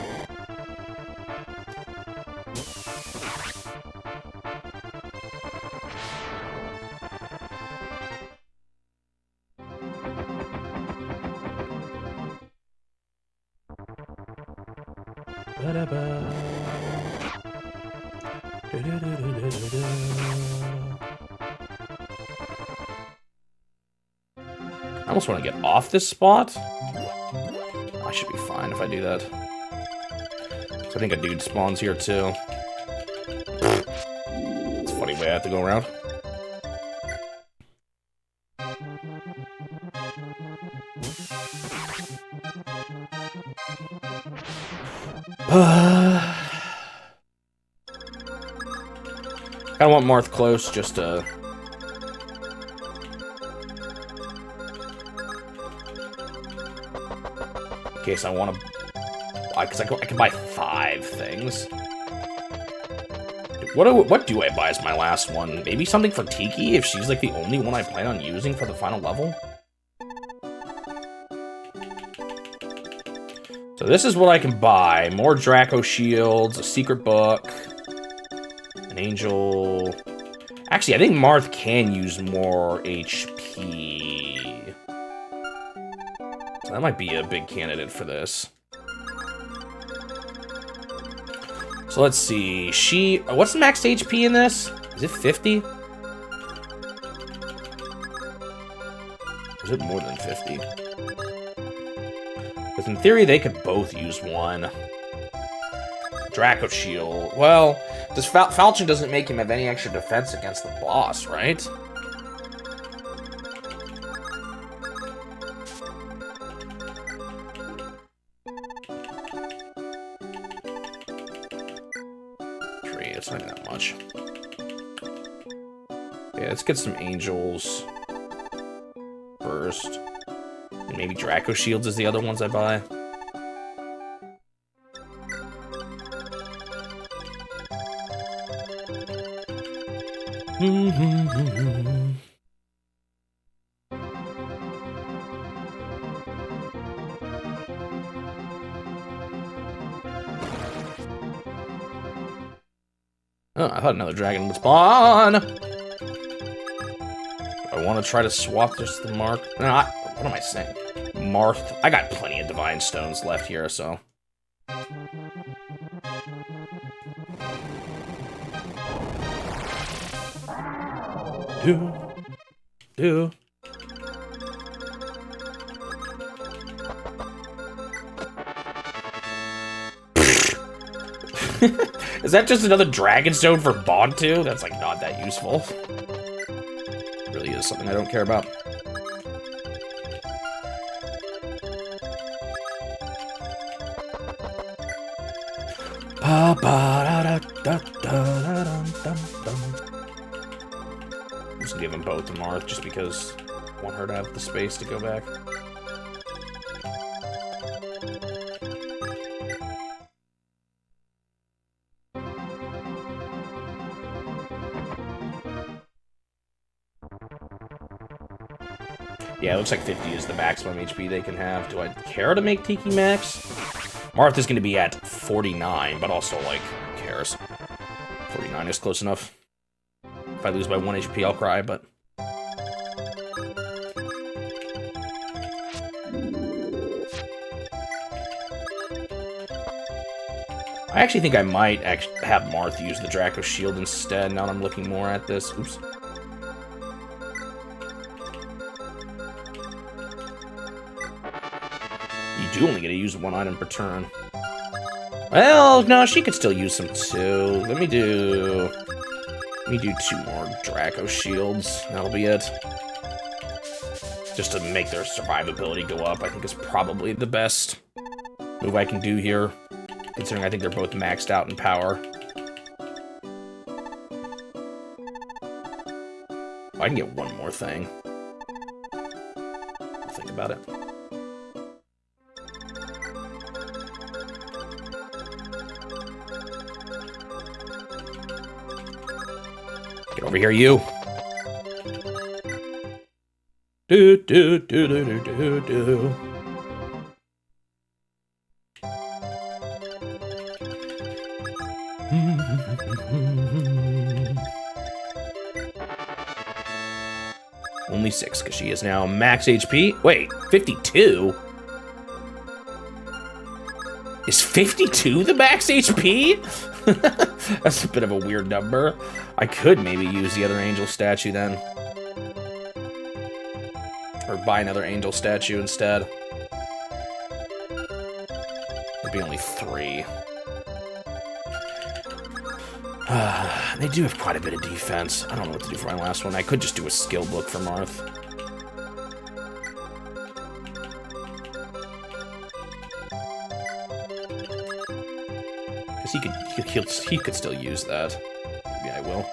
I almost want to get off this spot. I should be fine if I do that. So I think a dude spawns here too. It's a funny way I have to go around. I want Marth close just to... in case I want to... Because I can buy 5 things. What do I buy as my last one? Maybe something for Tiki if she's like the only one I plan on using for the final level? So this is what I can buy. More Draco shields, a secret book, an angel. Actually, I think Marth can use more HP. So that might be a big candidate for this. So let's see. What's the max HP in this? Is it 50? Or is it more than 50? Because in theory, they could both use one. Draco Shield. Well, Falchion doesn't make him have any extra defense against the boss, right? It's not that much. Yeah, let's get some angels first. And maybe Draco Shields is the other ones I buy. Oh, I thought another dragon would spawn. I want to try to swap just the mark. No, what am I saying? Marth. I got plenty of divine stones left here, so. Do. Is that just another dragon stone for Bontu? That's like not that useful. Really is something I don't care about. I'm just gonna give them both to Marth just because I want her to have the space to go back. Yeah, it looks like 50 is the maximum HP they can have. Do I care to make Tiki max? Marth is going to be at 49, but also, like, who cares? 49 is close enough. If I lose by 1 HP, I'll cry, but... I actually think I might have Marth use the Draco Shield instead, now that I'm looking more at this. Oops. You do only get to use 1 item per turn. Well, no, she could still use some too. Let me do 2 more Draco Shields. That'll be it. Just to make their survivability go up, I think is probably the best move I can do here, considering I think they're both maxed out in power. I can get one more thing. I'll think about it. Get over here, you. Do. Only 6, because she is now max HP. Wait, 52? Is 52 the max HP? That's a bit of a weird number. I could maybe use the other angel statue then. Or buy another angel statue instead. It'd be only 3. They do have quite a bit of defense. I don't know what to do for my last one. I could just do a skill book for Marth. Because he could still use that. Maybe I will.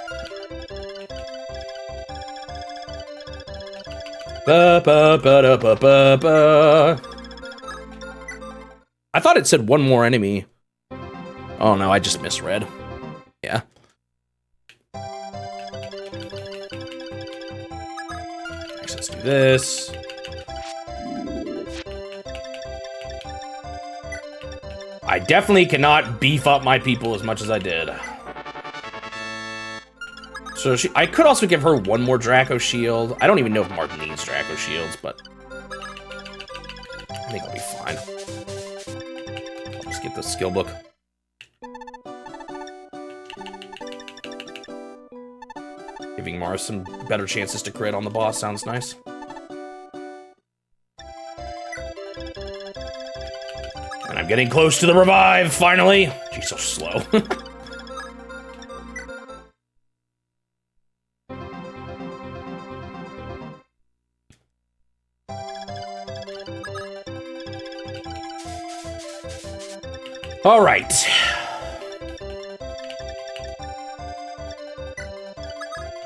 I thought it said 1 more enemy. Oh no, I just misread. Yeah. Let's do this. I definitely cannot beef up my people as much as I did. So I could also give her one more Draco Shield. I don't even know if Mark needs Draco Shields, but I think I'll be fine. I'll just get the skill book. Giving Mars some better chances to crit on the boss sounds nice. And I'm getting close to the revive, finally. She's so slow. All right.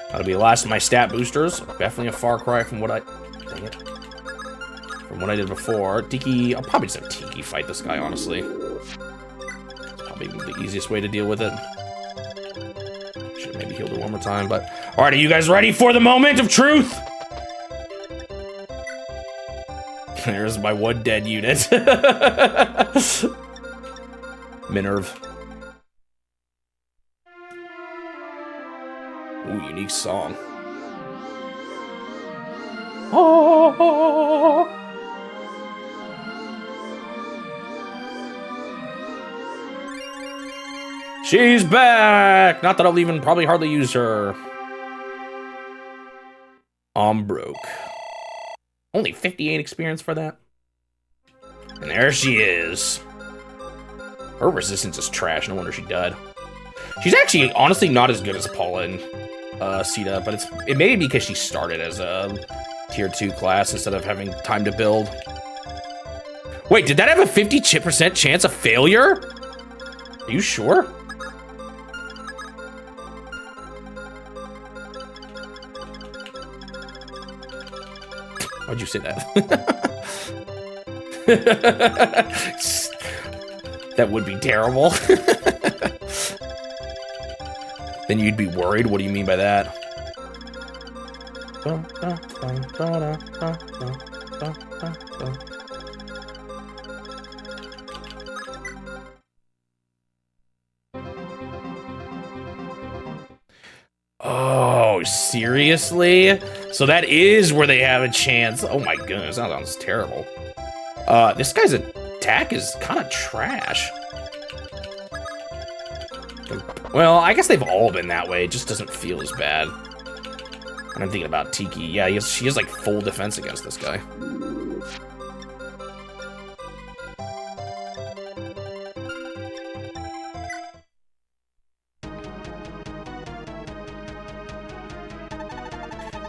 That'll be the last of my stat boosters. Definitely a far cry from what I... Dang it. From what I did before. Tiki... I'll probably just have Tiki fight this guy, honestly. It's probably the easiest way to deal with it. Should maybe heal it one more time, but... Alright, are you guys ready for the moment of truth? There's my one dead unit. Minerve. Ooh, unique song. Oh. She's back! Not that I'll even probably hardly use her. I'm broke. Only 58 experience for that. And there she is. Her resistance is trash, no wonder she died. She's actually, honestly, not as good as Paula and Sita, but it may be because she started as a tier 2 class instead of having time to build. Wait, did that have a 50% chance of failure? Are you sure? Why'd you say that? That would be terrible. Then you'd be worried? What do you mean by that? Oh, seriously? So that is where they have a chance. Oh my goodness, that sounds terrible. This guy's attack is kind of trash. Well, I guess they've all been that way. It just doesn't feel as bad. And I'm thinking about Tiki. Yeah, she has like full defense against this guy.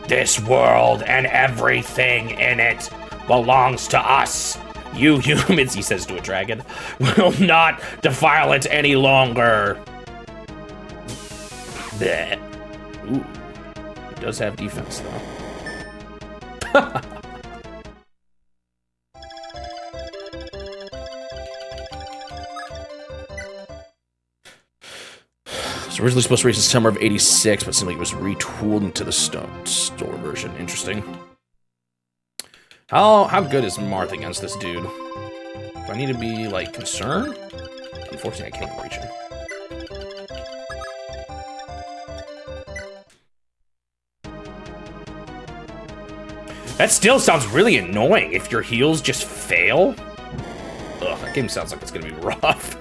This world and everything in it belongs to us. You humans, he says to a dragon, will not defile it any longer. Blech. Ooh, it does have defense though. It's originally supposed to release in summer of '86, but it seemed like it was retooled into the store version. Interesting. How good is Marth against this dude? Do I need to be, like, concerned? Unfortunately, I can't even reach him. That still sounds really annoying if your heals just fail. Ugh, that game sounds like it's gonna be rough.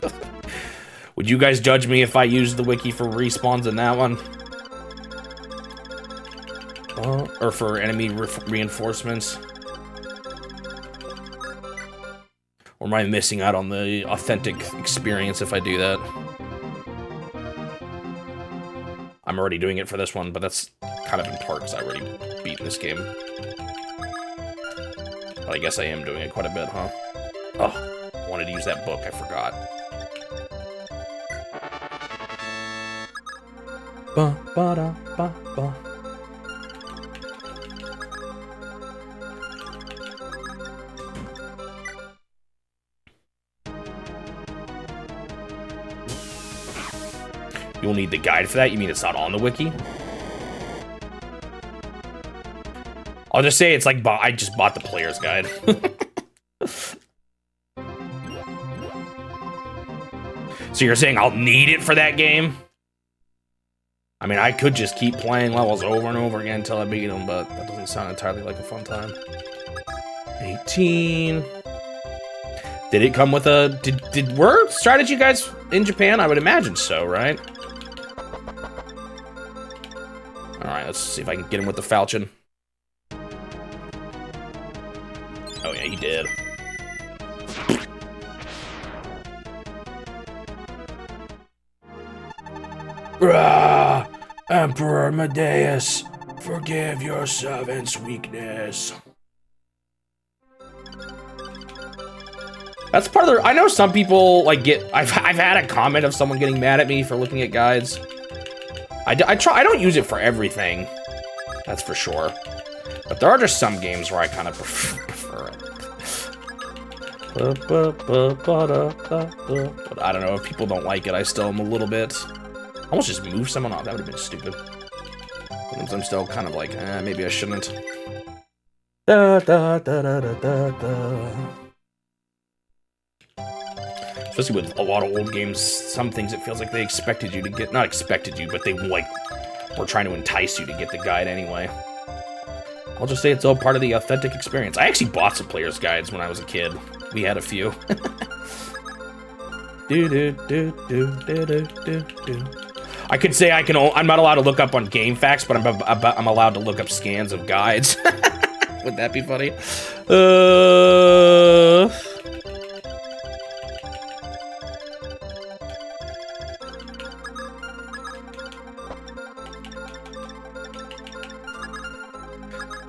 Would you guys judge me if I used the wiki for respawns in that one? Or for enemy reinforcements? Or am I missing out on the authentic experience if I do that? I'm already doing it for this one, but that's kind of in part because I already beat this game. But I guess I am doing it quite a bit, huh? Oh, I wanted to use that book, I forgot. Ba ba da ba ba. You'll need the guide for that? You mean it's not on the wiki? I'll just say it's like I just bought the player's guide. So you're saying I'll need it for that game? I mean, I could just keep playing levels over and over again until I beat them, but that doesn't sound entirely like a fun time. 18. Did it come with a... Were strategy guides in Japan? I would imagine so, right? Alright, let's see if I can get him with the falchion. Oh yeah, he did. Rah! Emperor Medeus, forgive your servant's weakness. That's part of the... I know some people, like, get... I've had a comment of someone getting mad at me for looking at guides. I don't use it for everything. That's for sure. But there are just some games where I kind of prefer it. But I don't know, if people don't like it, I still am a little bit... Almost just move someone off. That would have been stupid. But I'm still kind of like, maybe I shouldn't. Especially with a lot of old games, some things it feels like they expected you to get, not expected you, but they like were trying to entice you to get the guide anyway. I'll just say it's all part of the authentic experience. I actually bought some players' guides when I was a kid. We had a few. I could say I'm not allowed to look up on game facts, but I'm allowed to look up scans of guides. Would that be funny?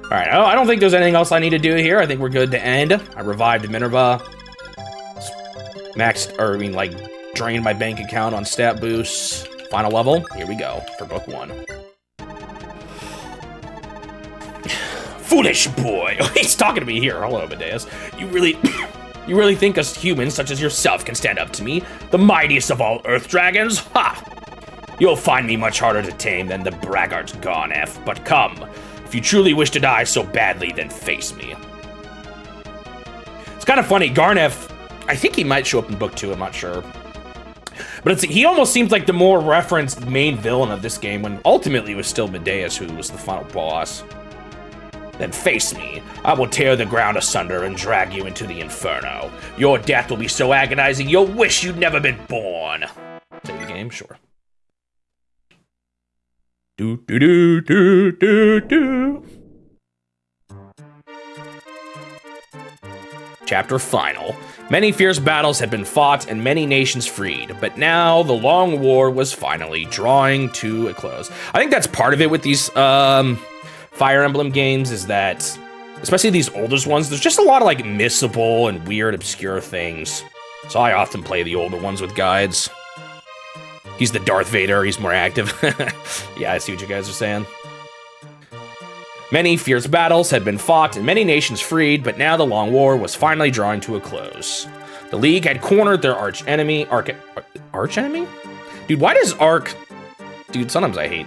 Alright, I don't think there's anything else I need to do here. I think we're good to end. I revived Minerva. Drained my bank account on stat boosts. Final level, here we go, for book 1. Foolish boy! He's talking to me here. Hello, Medeus. You really think us humans, such as yourself, can stand up to me? The mightiest of all Earth Dragons? Ha! You'll find me much harder to tame than the braggart Garnef, but come. If you truly wish to die so badly, then face me. It's kind of funny, Garnef, I think he might show up in book 2, I'm not sure. But he almost seems like the more referenced main villain of this game, when ultimately it was still Medeus who was the final boss. Then face me. I will tear the ground asunder and drag you into the inferno. Your death will be so agonizing you'll wish you'd never been born. Save the game? Sure. Chapter final. Many fierce battles had been fought and many nations freed, but now the long war was finally drawing to a close. I think that's part of it with these Fire Emblem games, is that, especially these oldest ones, there's just a lot of like missable and weird, obscure things. So I often play the older ones with guides. He's the Darth Vader, he's more active. Yeah, I see what you guys are saying. Many fierce battles had been fought and many nations freed, but now the long war was finally drawing to a close. The League had cornered their arch enemy. Dude, why does Dude, sometimes I hate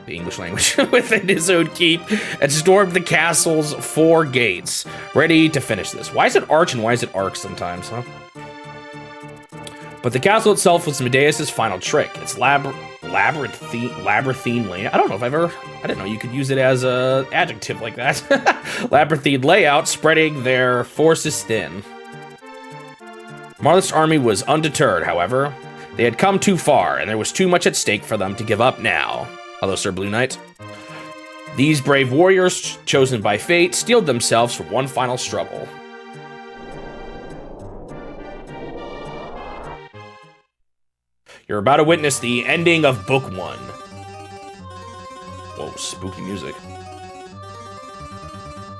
the English language. Within his own keep, and stormed the castle's 4 gates, ready to finish this. Why is it arch and why is it arc sometimes, huh? But the castle itself was Medeus' final trick. Its labyrinthine lane. I don't know if I didn't know you could use it as an adjective like that. Labyrinthine layout, spreading their forces thin. Marth's army was undeterred, however. They had come too far, and there was too much at stake for them to give up now. Hello, Sir Blue Knight. These brave warriors, chosen by fate, steeled themselves for one final struggle. You're about to witness the ending of Book 1. Whoa, spooky music.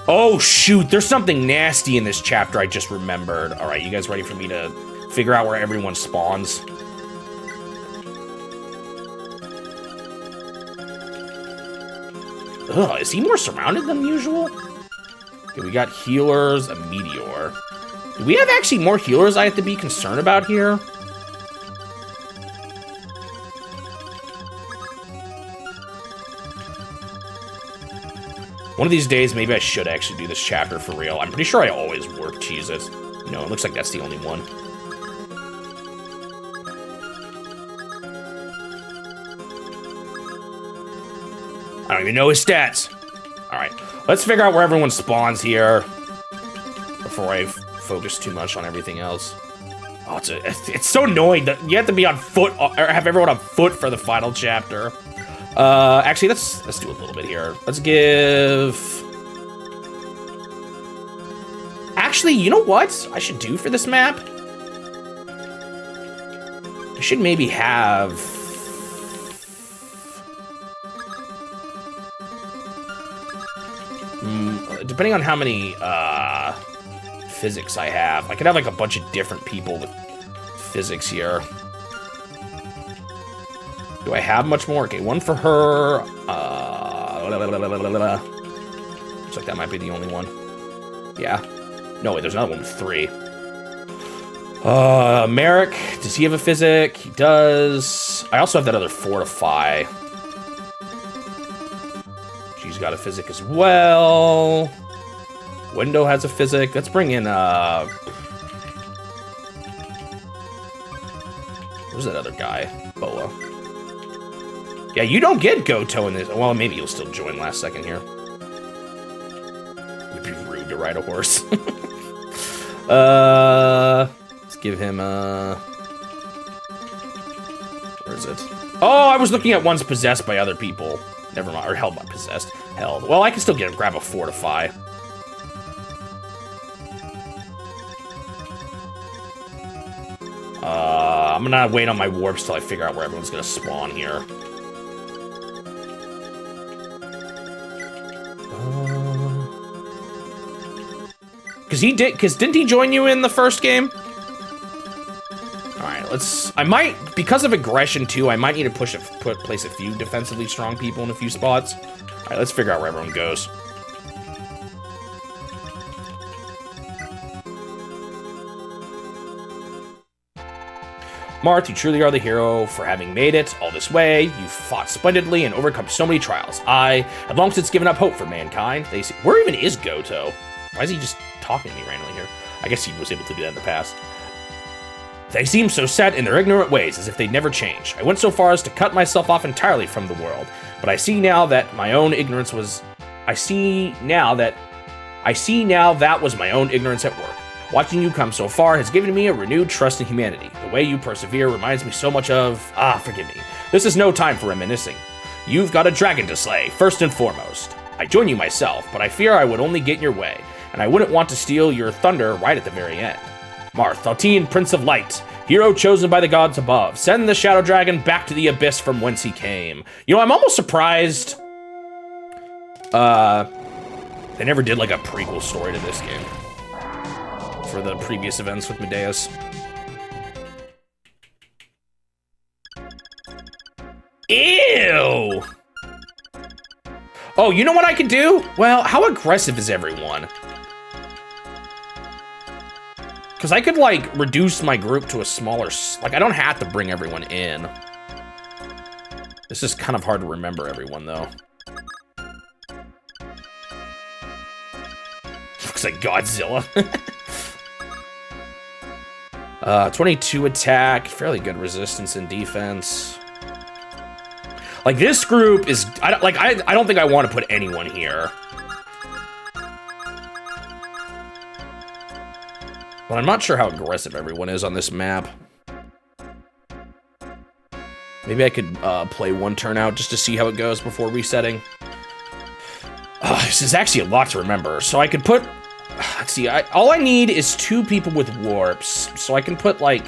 Oh, shoot, there's something nasty in this chapter I just remembered. All right, you guys ready for me to figure out where everyone spawns? Ugh, is he more surrounded than usual? Okay, we got healers, a meteor. Do we have actually more healers I have to be concerned about here? One of these days, maybe I should actually do this chapter for real. I'm pretty sure I always work Cheez-It. No, it looks like that's the only one. I don't even know his stats. All right, let's figure out where everyone spawns here before I focus too much on everything else. Oh, it's so annoying that you have to be on foot or have everyone on foot for the final chapter. Actually, let's do a little bit here. Let's give. Actually, you know what I should do for this map? I should maybe have. Depending on how many physics I have, I could have like a bunch of different people with physics here. Do I have much more? Okay, one for her. Looks like that might be the only one. Yeah. No, wait, there's another one with 3. Merrick, does he have a physic? He does. I also have that other fortify. She's got a physic as well. Window has a physic. Let's bring in, where's that other guy? Boa. Yeah, you don't get Goto in this. Well, maybe you'll still join last second here. It'd be rude to ride a horse. Let's give him, where is it? Oh, I was looking at ones possessed by other people. Never mind, or held by possessed. Held. Well, I can still grab a fortify. I'm gonna wait on my warps till I figure out where everyone's gonna spawn here. Didn't he join you in the first game? All right, I might, because of aggression too, I might need to place a few defensively strong people in a few spots. All right, let's figure out where everyone goes. Marth, you truly are the hero for having made it all this way. You've fought splendidly and overcome so many trials. I have long since given up hope for mankind. Where even is Goto? Why is he just talking to me randomly here? I guess he was able to do that in the past. They seem so set in their ignorant ways, as if they'd never change. I went so far as to cut myself off entirely from the world, but I see now that my own ignorance was. I see now that was my own ignorance at work. Watching you come so far has given me a renewed trust in humanity. The way you persevere reminds me so much of. Forgive me. This is no time for reminiscing. You've got a dragon to slay, first and foremost. I join you myself, but I fear I would only get in your way, and I wouldn't want to steal your thunder right at the very end. Marth, Thaltine, Prince of Light, hero chosen by the gods above, send the Shadow Dragon back to the abyss from whence he came. You know, I'm almost surprised they never did like a prequel story to this game for the previous events with Medeus. Ew! Oh, you know what I could do? Well, how aggressive is everyone? Because I could, like, reduce my group to a smaller... Like, I don't have to bring everyone in. This is kind of hard to remember everyone, though. Looks like Godzilla. 22 attack, fairly good resistance and defense. Like, this group is... I don't think I want to put anyone here. But I'm not sure how aggressive everyone is on this map. Maybe I could play one turn out just to see how it goes before resetting. This is actually a lot to remember. So I could put... Let's see, all I need is 2 people with warps. So I can put, like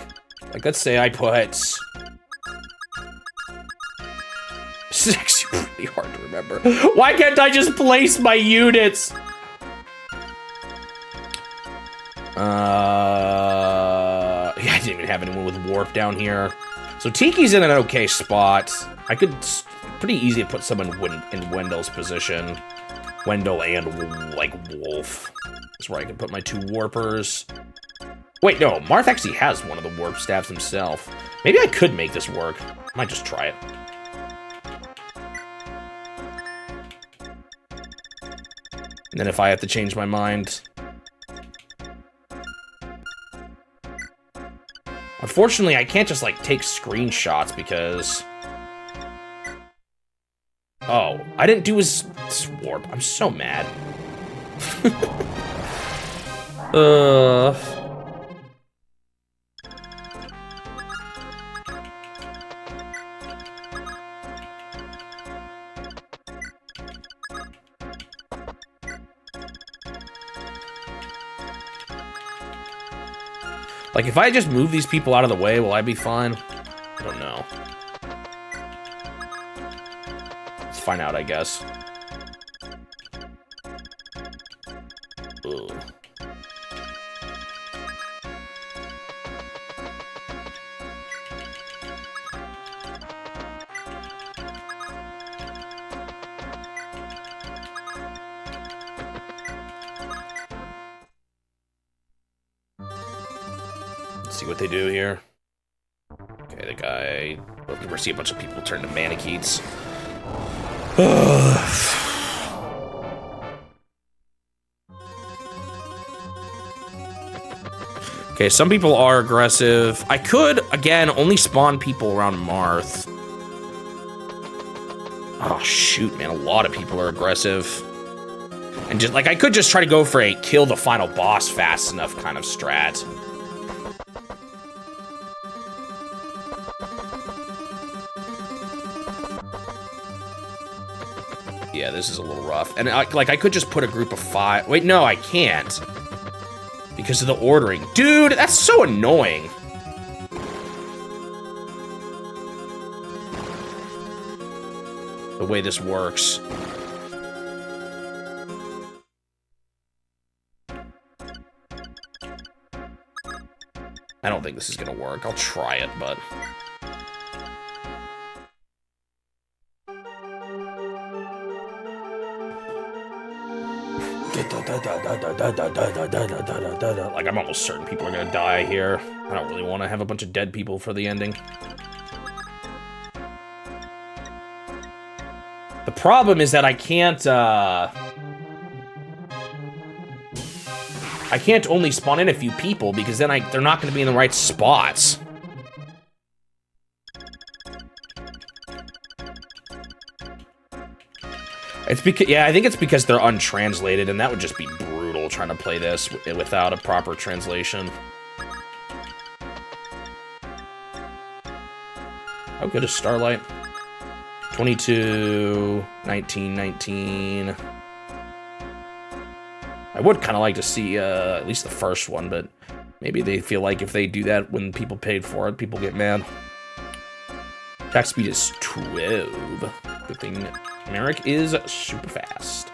let's say I put... This is actually really hard to remember. Why can't I just place my units? Yeah, I didn't even have anyone with warp down here. So Tiki's in an okay spot. I could pretty easy put someone in Wendell's position. Wendell and, like, Wolf. That's where I can put my 2 warpers. Wait, no, Marth actually has one of the warp staffs himself. Maybe I could make this work. I might just try it. And then if I have to change my mind... Unfortunately, I can't just, like, take screenshots because... Oh, I didn't do his warp. I'm so mad. Like, if I just move these people out of the way, will I be fine? I don't know. Let's find out, I guess. Ugh. See what they do here. Okay, the guy... We're seeing a bunch of people turn to mannequins. Okay, some people are aggressive. I could, again, only spawn people around Marth. Oh, shoot, man. A lot of people are aggressive. And just, like, I could just try to go for a kill the final boss fast enough kind of strat. Yeah, this is a little rough. And, like, I could just put a group of 5. Wait, no, I can't. Because of the ordering. Dude, that's so annoying. The way this works. I don't think this is gonna work. I'll try it, but... Like, I'm almost certain people are gonna die here. I don't really want to have a bunch of dead people for the ending. The problem is that I can't only spawn in a few people because then they're not gonna be in the right spots. It's because, yeah, I think it's because they're untranslated, and that would just be brutal trying to play this without a proper translation. How good is Starlight? 22, 19, 19. I would kind of like to see at least the first one, but maybe they feel like if they do that when people paid for it, people get mad. Attack speed is 12. Good thing Merrick is super fast.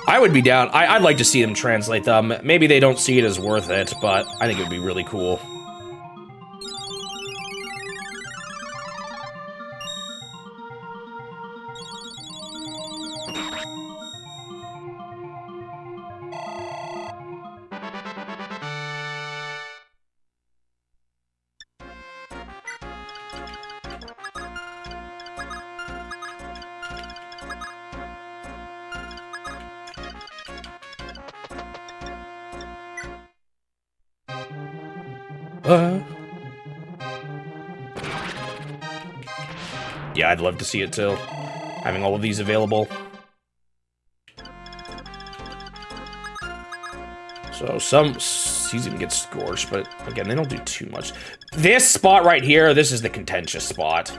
I would be down. I'd like to see them translate them. Maybe they don't see it as worth it, but I think it would be really cool. Yeah, I'd love to see it too. Having all of these available. So he's gonna get scorched, but again, they don't do too much. This spot right here, this is the contentious spot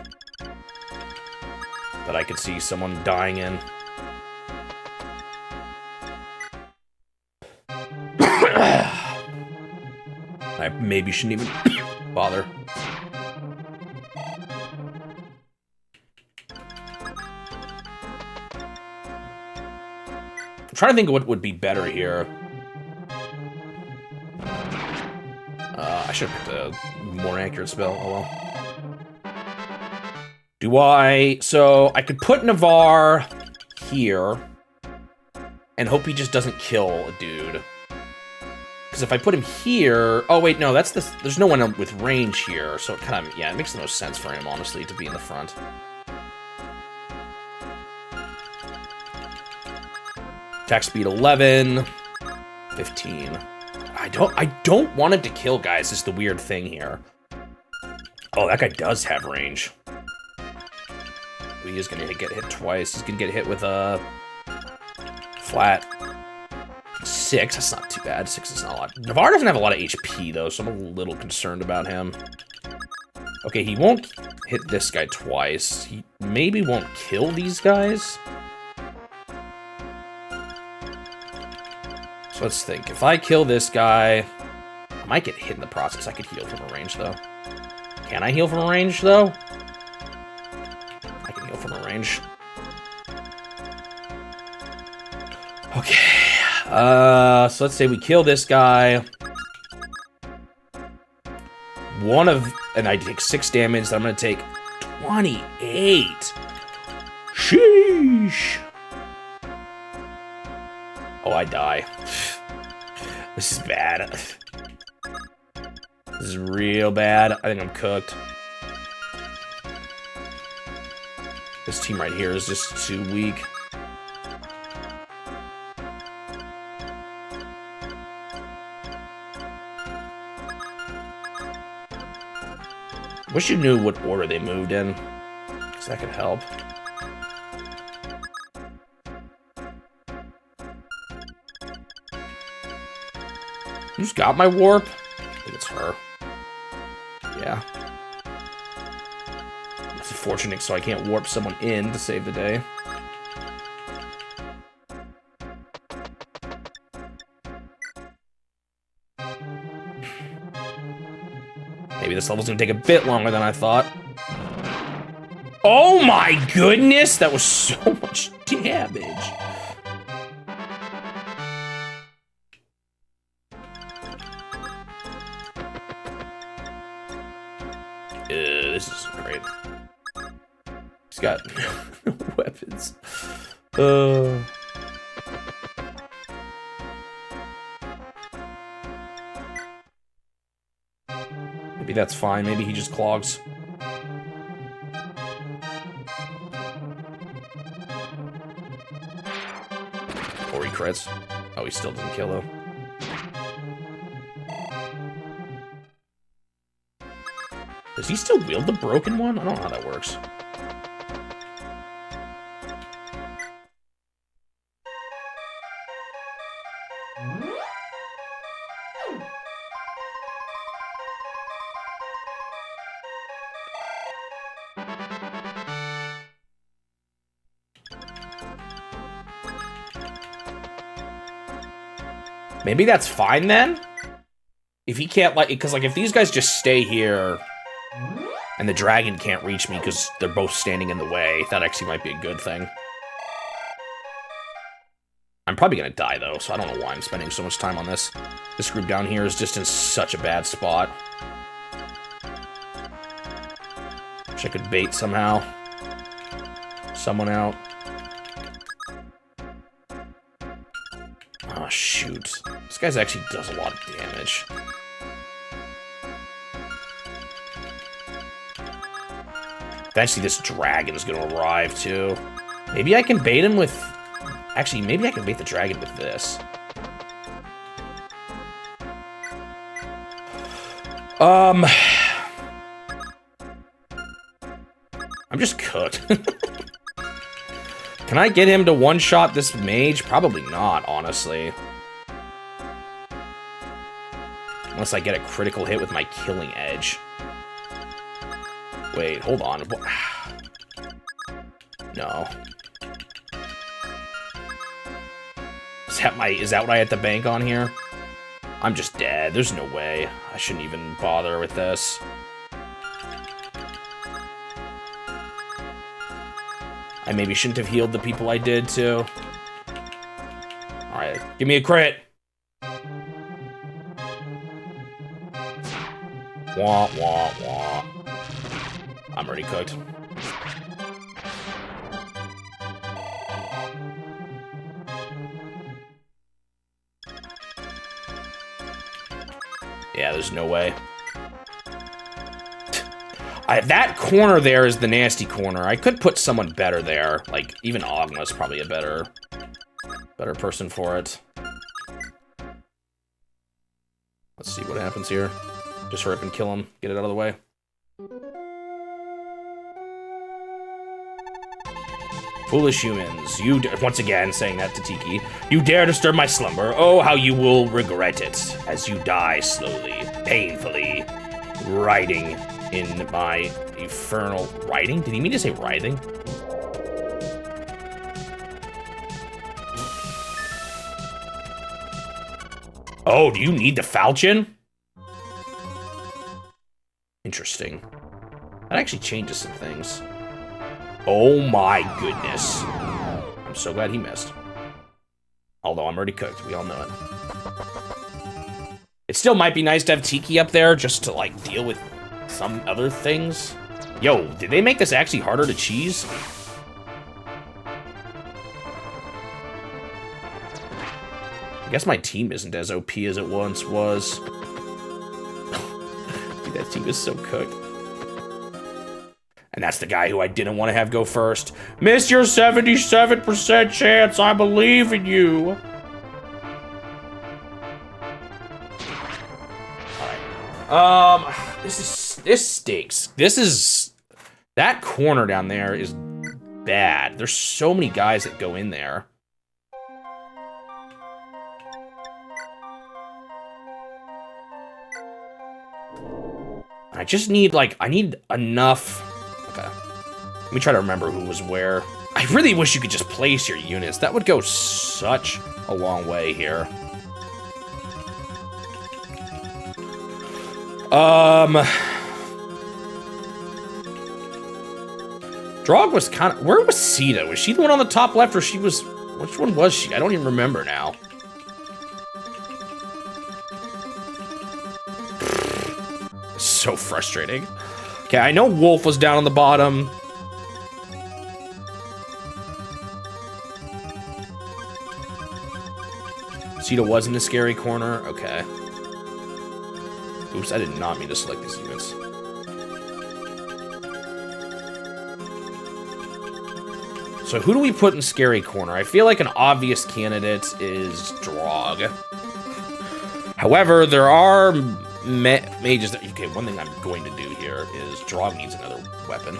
that I could see someone dying in. I maybe shouldn't even bother. I'm trying to think of what would be better here. I should have picked a more accurate spell. Oh well. So I could put Navarre here and hope he just doesn't kill a dude. Because if I put him here... Oh, wait, no, there's no one with range here, so it kind of... Yeah, it makes the most sense for him, honestly, to be in the front. Attack speed 11. 15. I don't want him to kill guys is the weird thing here. Oh, that guy does have range. He is gonna get hit twice. He's gonna get hit with a flat 6. That's not too bad. 6 is not a lot. Navarre doesn't have a lot of HP though, so I'm a little concerned about him. Okay, he won't hit this guy twice. He maybe won't kill these guys. So let's think. If I kill this guy, I might get hit in the process. I could heal from a range, though. Can I heal from a range, though? I can heal from a range. Okay. So let's say we kill this guy. And I take 6 damage, so I'm gonna take 28. Sheesh. Oh, I die. This is bad. This is real bad. I think I'm cooked. This team right here is just too weak. Wish you knew what order they moved in, because that could help. Who's got my warp? I think it's her. Yeah. It's unfortunate, so I can't warp someone in to save the day. Maybe this level's gonna take a bit longer than I thought. Oh my goodness! That was so much damage. This isn't great. He's got no weapons. Maybe that's fine. Maybe he just clogs. Or he crits. Oh, he still didn't kill though. Does he still wield the broken one? I don't know how that works. Maybe that's fine then? If he can't, like, because, like, if these guys just stay here and the dragon can't reach me because they're both standing in the way, that actually might be a good thing. I'm probably gonna die, though, so I don't know why I'm spending so much time on this. This group down here is just in such a bad spot. Wish I could bait somehow. Someone out. Oh, shoot. This guy's actually does a lot of damage. Eventually, this dragon is going to arrive, too. Maybe I can bait him with... Actually, maybe I can bait the dragon with this. I'm just cooked. Can I get him to one-shot this mage? Probably not, honestly. Unless I get a critical hit with my killing edge. Wait, hold on. No. Is that what I had to bank on here? I'm just dead. There's no way. I shouldn't even bother with this. I maybe shouldn't have healed the people I did, too. Alright, give me a crit! Wah, wah, wah. I'm already cooked. Yeah, there's no way. That corner there is the nasty corner. I could put someone better there. Like, even Ogma's probably a better person for it. Let's see what happens here. Just hurry up and kill him. Get it out of the way. Foolish humans, you once again saying that to Tiki. You dare disturb my slumber. Oh, how you will regret it as you die slowly, painfully, writhing in my infernal writhing. Did he mean to say writhing? Oh, do you need the falchion? Interesting. That actually changes some things. Oh my goodness. I'm so glad he missed. Although I'm already cooked, we all know it. It still might be nice to have Tiki up there just to like deal with some other things. Yo, did they make this actually harder to cheese? I guess my team isn't as OP as it once was. Dude, that team is so cooked. And that's the guy who I didn't want to have go first. Miss your 77% chance. I believe in you. All right. This stinks. That corner down there is bad. There's so many guys that go in there. I just need, like, I need enough. Okay. Let me try to remember who was where. I really wish you could just place your units. That would go such a long way here. Drog was kind of... Where was Sita? Was she the one on the top left, or she was... Which one was she? I don't even remember now. So frustrating. Okay, I know Wolf was down on the bottom. Sita was in the scary corner. Okay. Oops, I did not mean to select these units. So who do we put in scary corner? I feel like an obvious candidate is Drog. However, there are mages that... Okay, one thing I'm going to do here is Drog needs another weapon.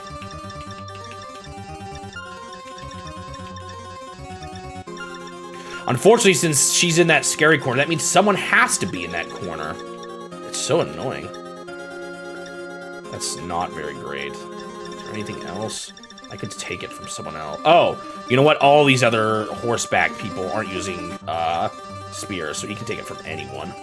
Unfortunately, since she's in that scary corner, that means someone has to be in that corner. It's so annoying. That's not very great. Is there anything else? I could take it from someone else. Oh, you know what? All these other horseback people aren't using spears, so you can take it from anyone.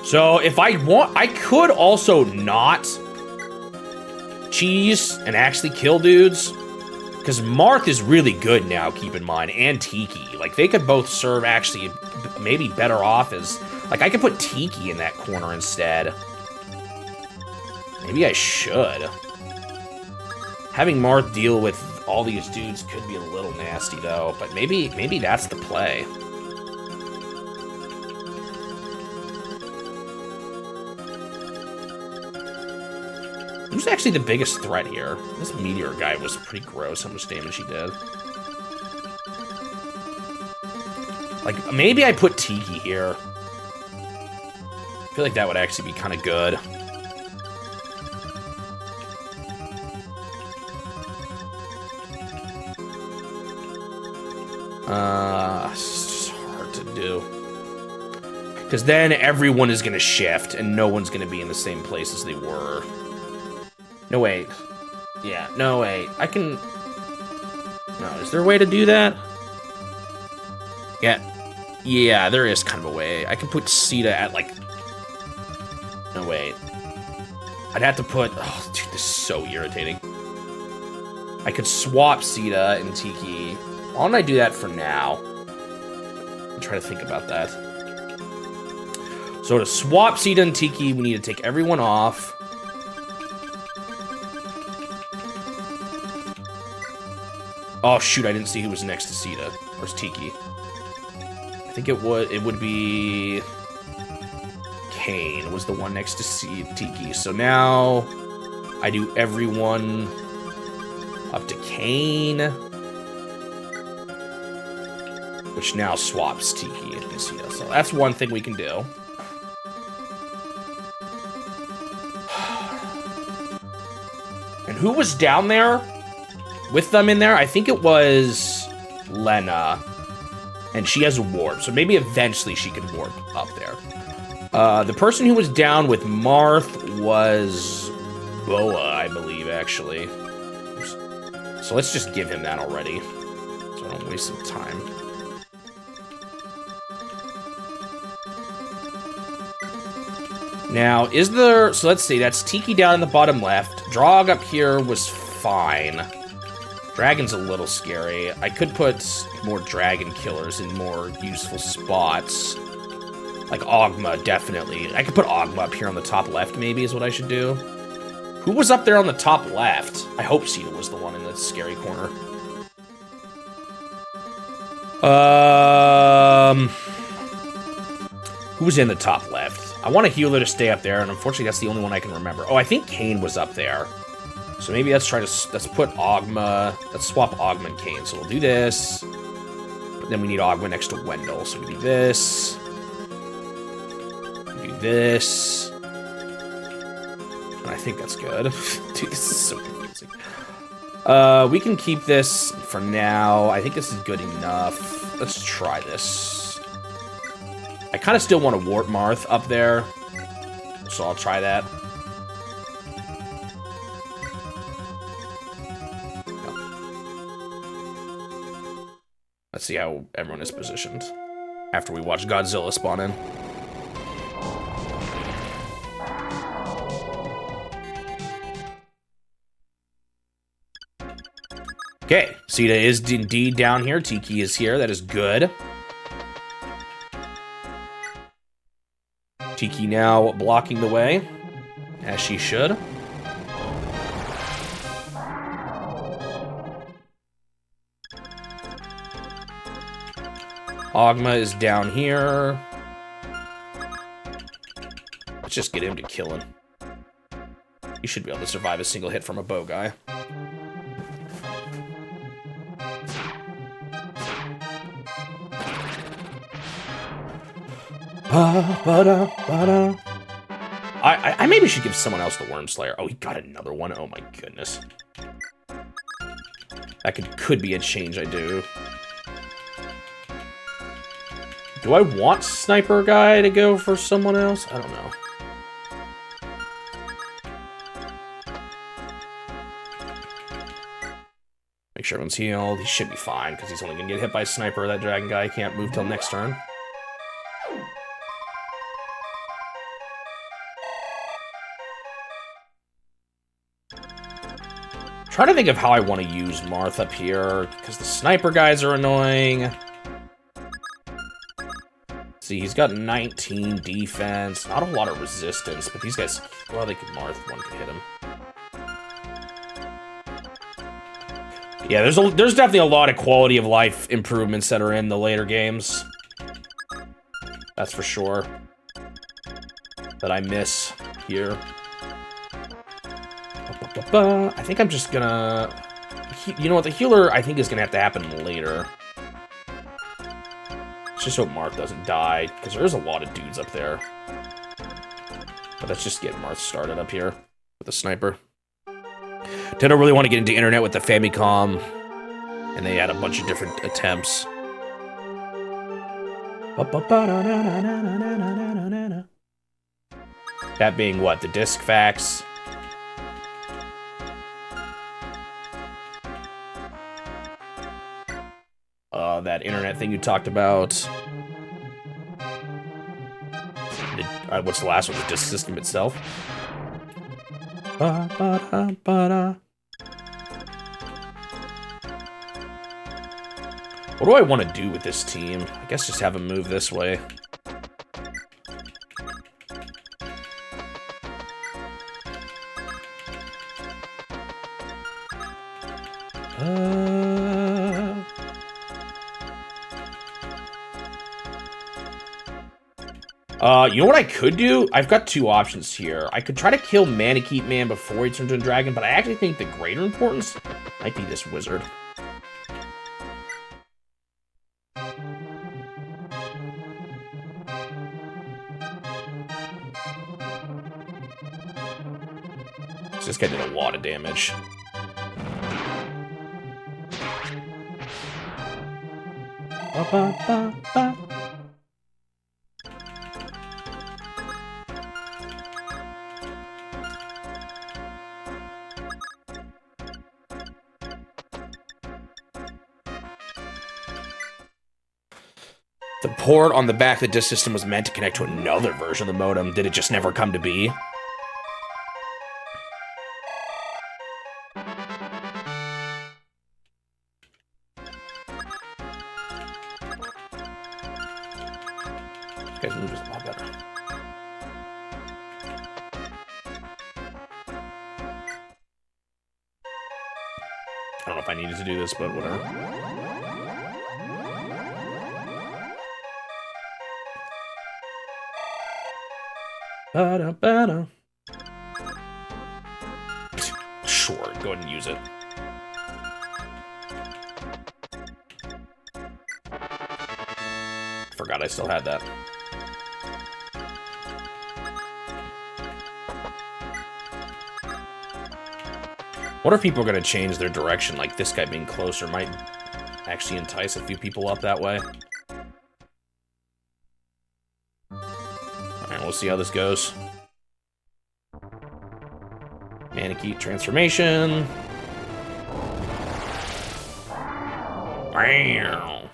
So if I want, I could also not cheese and actually kill dudes. Because Marth is really good now, keep in mind, and Tiki. Like, they could both serve actually maybe better off as... Like, I could put Tiki in that corner instead. Maybe I should. Having Marth deal with all these dudes could be a little nasty, though. But maybe that's the play. Who's actually the biggest threat here? This meteor guy was pretty gross how much damage he did. Like, maybe I put Tiki here. I feel like that would actually be kind of good. It's just hard to do. Because then everyone is going to shift, and no one's going to be in the same place as they were. No, wait. Yeah, no, wait. I can... No, is there a way to do that? Yeah, there is kind of a way. I can put Sita at, like... No, wait. I'd have to put... Oh, dude, this is so irritating. I could swap Sita and Tiki. Why don't I do that for now? I'm trying to think about that. So to swap Sita and Tiki, we need to take everyone off. Oh shoot, I didn't see who was next to Sita. Where's Tiki? I think it would be... Kane was the one next to Tiki. So now I do everyone Up to Kane. Which now swaps Tiki and Nisita. So that's one thing we can do. And who was down there with them in there? I think it was Lena. And she has a warp, so maybe eventually she can warp up there. The person who was down with Marth was Boa, I believe, actually. So let's just give him that already, so I don't waste some time. Now, is there... So let's see, that's Tiki down in the bottom left. Drog up here was fine. Dragon's a little scary. I could put more dragon killers in more useful spots. Like Ogma, definitely. I could put Ogma up here on the top left, maybe, is what I should do. Who was up there on the top left? I hope Sita was the one in the scary corner. Who was in the top left? I want a healer to stay up there, and unfortunately that's the only one I can remember. Oh, I think Kane was up there. So maybe let's try to, let's put Ogma, let's swap Ogma and Kane. So we'll do this, but then we need Ogma next to Wendell. So we do this, we do this, and I think that's good. Dude, this is so confusing. We can keep this for now. I think this is good enough. Let's try this. I kind of still want to warp Marth up there, so I'll try that. Let's see how everyone is positioned after we watch Godzilla spawn in. Okay, Sita is indeed down here. Tiki is here. That is good. Tiki now blocking the way, as she should. Ogma is down here. Let's just get him to kill him. He should be able to survive a single hit from a bow guy. I maybe should give someone else the Worm Slayer. Oh, he got another one. Oh my goodness. That could be a change I do. Do I want Sniper Guy to go for someone else? I don't know. Make sure everyone's healed. He should be fine, because he's only going to get hit by a Sniper. That Dragon Guy can't move till next turn. Trying to think of how I want to use Marth up here, because the Sniper guys are annoying. See, he's got 19 defense, not a lot of resistance, but these guys, well, they could Marth, one could hit him. Yeah, there's definitely a lot of quality of life improvements that are in the later games. That's for sure. That I miss here. I think I'm just gonna... You know what, the healer I think is gonna have to happen later. Let's just hope Marth doesn't die, because there is a lot of dudes up there. But let's just get Marth started up here with a sniper. Nintendo really want to get into internet with the Famicom, and they had a bunch of different attempts. That being what, the disc fax? That internet thing you talked about. What's the last one? The disc system itself? What do I want to do with this team? I guess just have them move this way. You know what I could do? I've got two options here. I could try to kill Manikeep Man before he turns into a dragon, but I actually think the greater importance, I Might be this wizard. This guy did a lot of damage. Ba, ba, ba, ba. The port on the back of the disk system was meant to connect to another version of the modem. Did it just never come to be? This guy's move is a lot better. I don't know if I needed to do this, but whatever. Ba-da-ba-da. Sure, go ahead and use it. Forgot I still had that. What if people are going to change their direction? Like this guy being closer might actually entice a few people up that way. Alright, we'll see how this goes. Manakite transformation. Wow.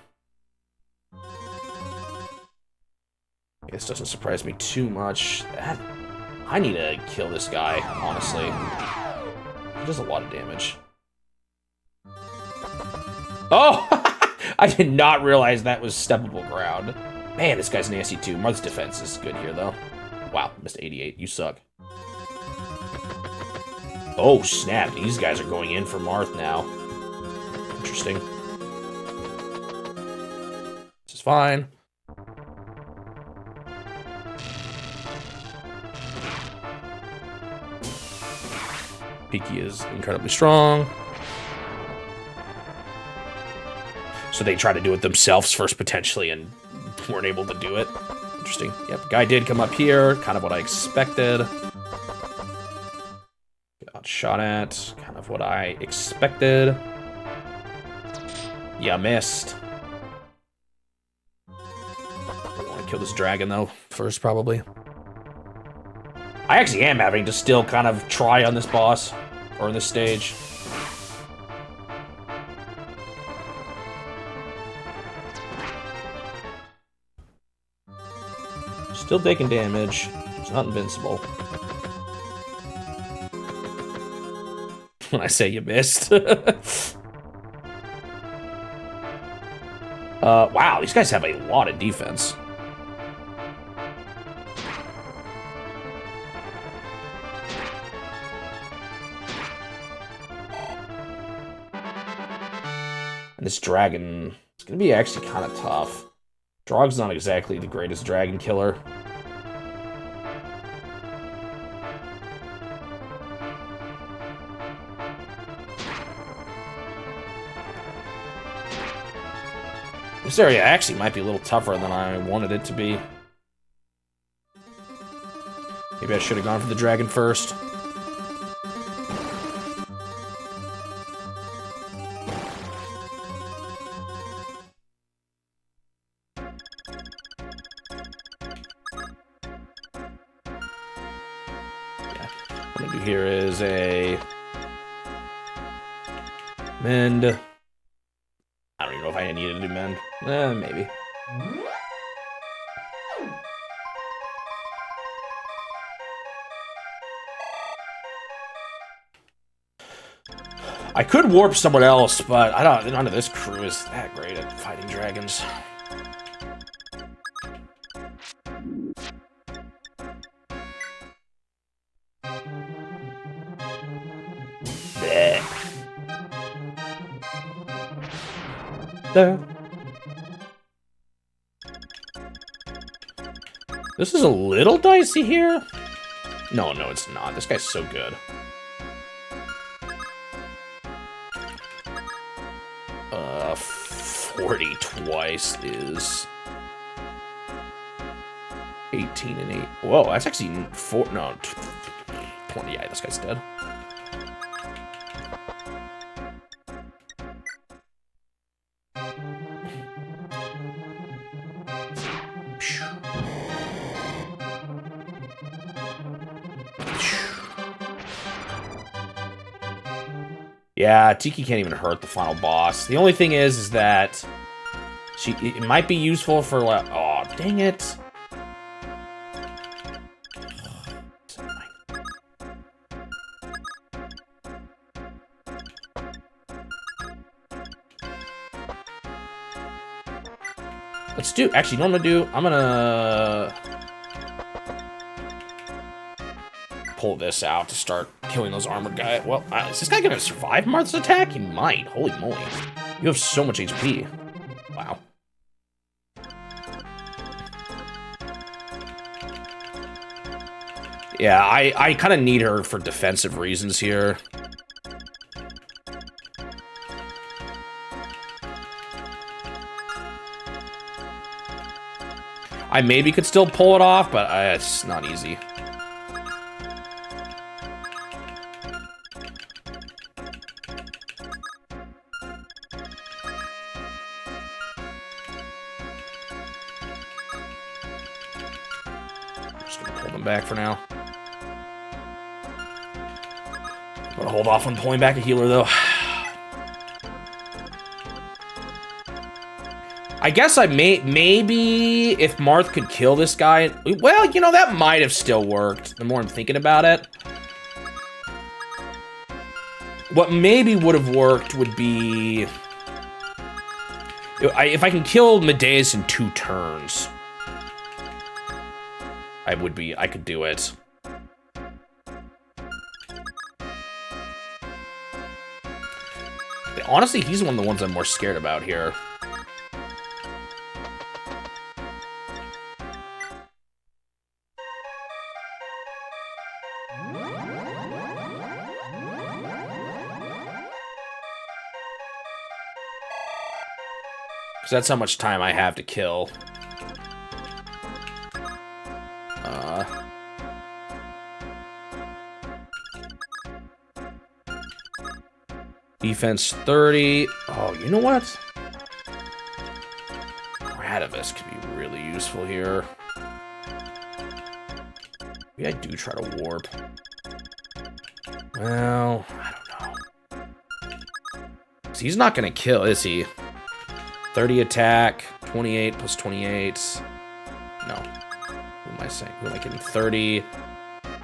This doesn't surprise me too much. I need to kill this guy, honestly. He does a lot of damage. Oh! I did not realize that was steppable ground. Man, this guy's nasty too. Marth's defense is good here, though. Wow, missed 88. You suck. Oh, snap. These guys are going in for Marth now. Interesting. This is fine. Piki is incredibly strong. So they try to do it themselves first, potentially, and weren't able to do it. Interesting. Yep, guy did come up here. Kind of what I expected. Got shot at. Kind of what I expected. Yeah, missed. I want to kill this dragon, though, first, probably. I actually am having to still kind of try on this boss. Or in this stage. Still taking damage. It's not invincible. When I say you missed. Wow, these guys have a lot of defense. This dragon is going to be actually kind of tough. Drog's not exactly the greatest dragon killer. This area actually might be a little tougher than I wanted it to be. Maybe I should have gone for the dragon first. What I'm gonna do here is a mend. I don't even know if I needed to do mend. Maybe. I could warp someone else, but I don't. None of this crew is that great at fighting dragons. There. This is a little dicey here. No, it's not. This guy's so good. 40 twice is 18 and 8. Whoa, that's actually 4. No, 20. Yeah, this guy's dead. Yeah, Tiki can't even hurt the final boss. The only thing is that it might be useful for like, oh, dang it. Let's do, actually, you know what I'm gonna pull this out to start killing those armored guys. Well, is this guy gonna survive Marth's attack? He might. Holy moly. You have so much HP. Wow. Yeah, I kind of need her for defensive reasons here. I maybe could still pull it off, but it's not easy. Just gonna pull them back for now. I'm gonna hold off on pulling back a healer, though. I guess maybe if Marth could kill this guy, well, you know, that might have still worked, the more I'm thinking about it. What maybe would have worked would be if I can kill Medeus in 2 turns. I could do it. Honestly, he's one of the ones I'm more scared about here. Because that's how much time I have to kill. Defense 30. Oh, you know what? Gradavis could be really useful here. Maybe I do try to warp. Well, I don't know. So he's not going to kill, is he? 30 attack, 28 plus 28. No. Who am I saying? Who am I getting? 30,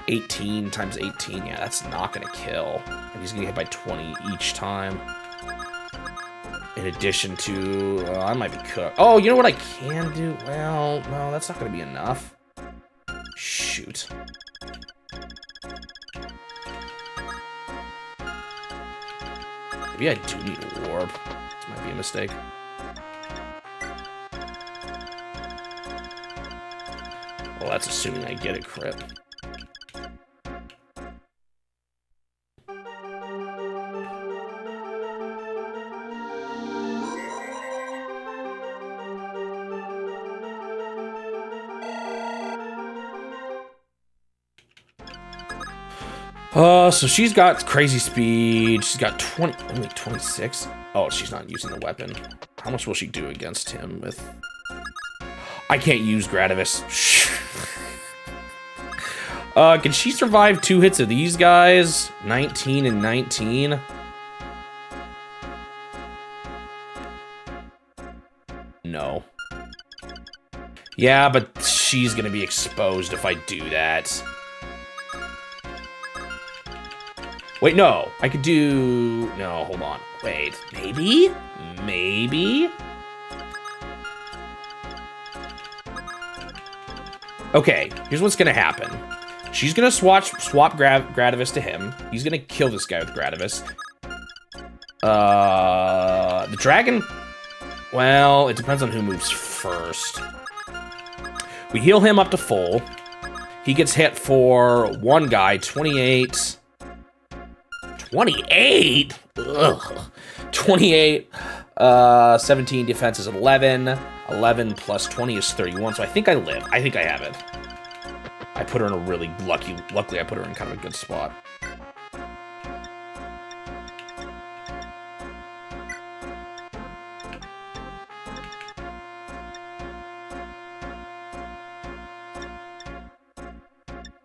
18 times 18. Yeah, that's not going to kill. And he's going to hit by 20 each time. In addition to... I might be cooked. Oh, you know what I can do? Well, no, that's not going to be enough. Shoot. Maybe I do need a warp. This might be a mistake. Well, that's assuming I get a crit. So she's got crazy speed. She's got only 26. Oh, she's not using the weapon. How much will she do against him with... I can't use Gradavis. Can she survive 2 hits of these guys? 19 and 19? No. Yeah, but she's gonna be exposed if I do that. Wait, no. I could do... No, hold on. Wait, maybe? Maybe? Okay, here's what's gonna happen. She's gonna swap Gradavis to him. He's gonna kill this guy with Gradavis. The dragon... Well, it depends on who moves first. We heal him up to full. He gets hit for one guy, 28... 28? Ugh. 28. 17 defense is 11. 11 plus 20 is 31, so I think I live. I think I have it. I put her in a really luckily I put her in kind of a good spot.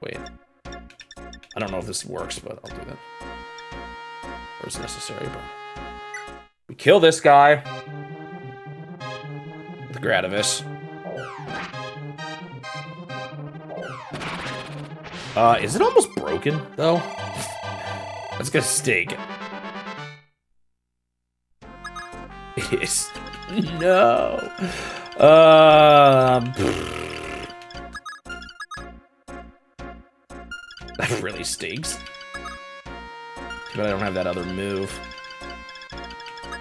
Wait. I don't know if this works, but I'll do that. Or it's necessary, but... We kill this guy. With Gradivis. Is it almost broken, though? That's gonna stink. It is. No. That really stinks. Too bad I don't have that other move.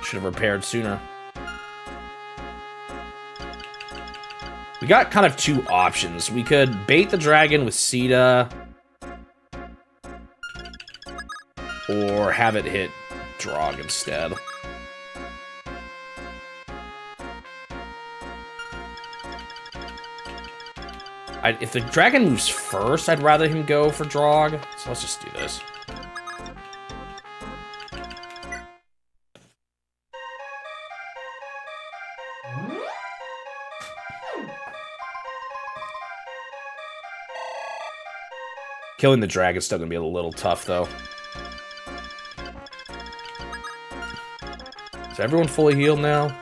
Should have repaired sooner. We got kind of two options. We could bait the dragon with Sita, or have it hit Drog instead. If the dragon moves first, I'd rather him go for Drog. So let's just do this. Killing the dragon's still gonna be a little tough, though. Is everyone fully healed now? I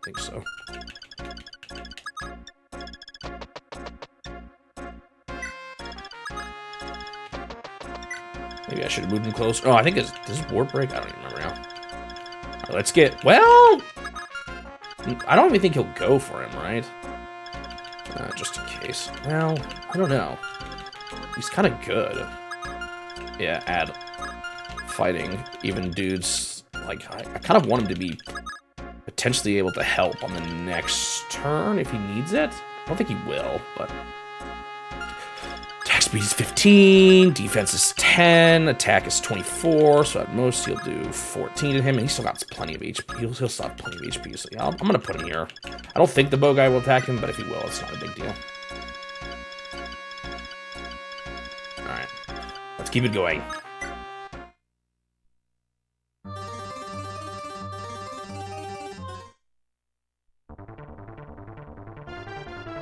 think so. Maybe I should have moved him closer. Oh, I think does this warp break? I don't even remember now. All right, let's get, well, I don't even think he'll go for him, right? Just in case. Well, I don't know. He's kind of good. Yeah, add fighting. Even dudes, like, I kind of want him to be potentially able to help on the next turn if he needs it. I don't think he will, but... Attack speed is 15, defense is 10, attack is 24, so at most he'll do 14 to him, and he's still got plenty of HP. He'll still have plenty of HP, so yeah, I'm gonna put him here. I don't think the bow guy will attack him, but if he will, it's not a big deal. Alright, let's keep it going.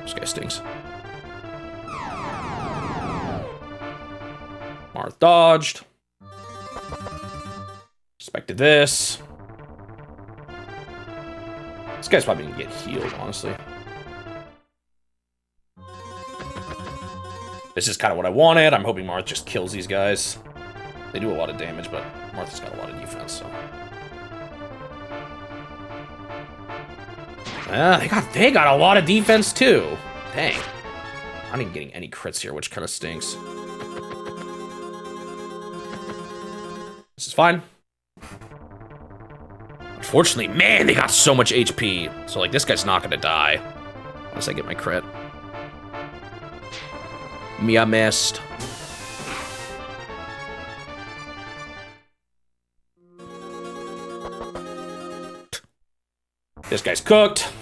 This guy stinks. Marth dodged. Expected this. This guy's probably gonna get healed, honestly. This is kind of what I wanted. I'm hoping Marth just kills these guys. They do a lot of damage, but Marth has got a lot of defense, so. They got a lot of defense too. Dang. I'm not even getting any crits here, which kind of stinks. This is fine. Unfortunately, man, they got so much HP. So, like, this guy's not gonna die. Unless I get my crit. Mia missed. This guy's cooked.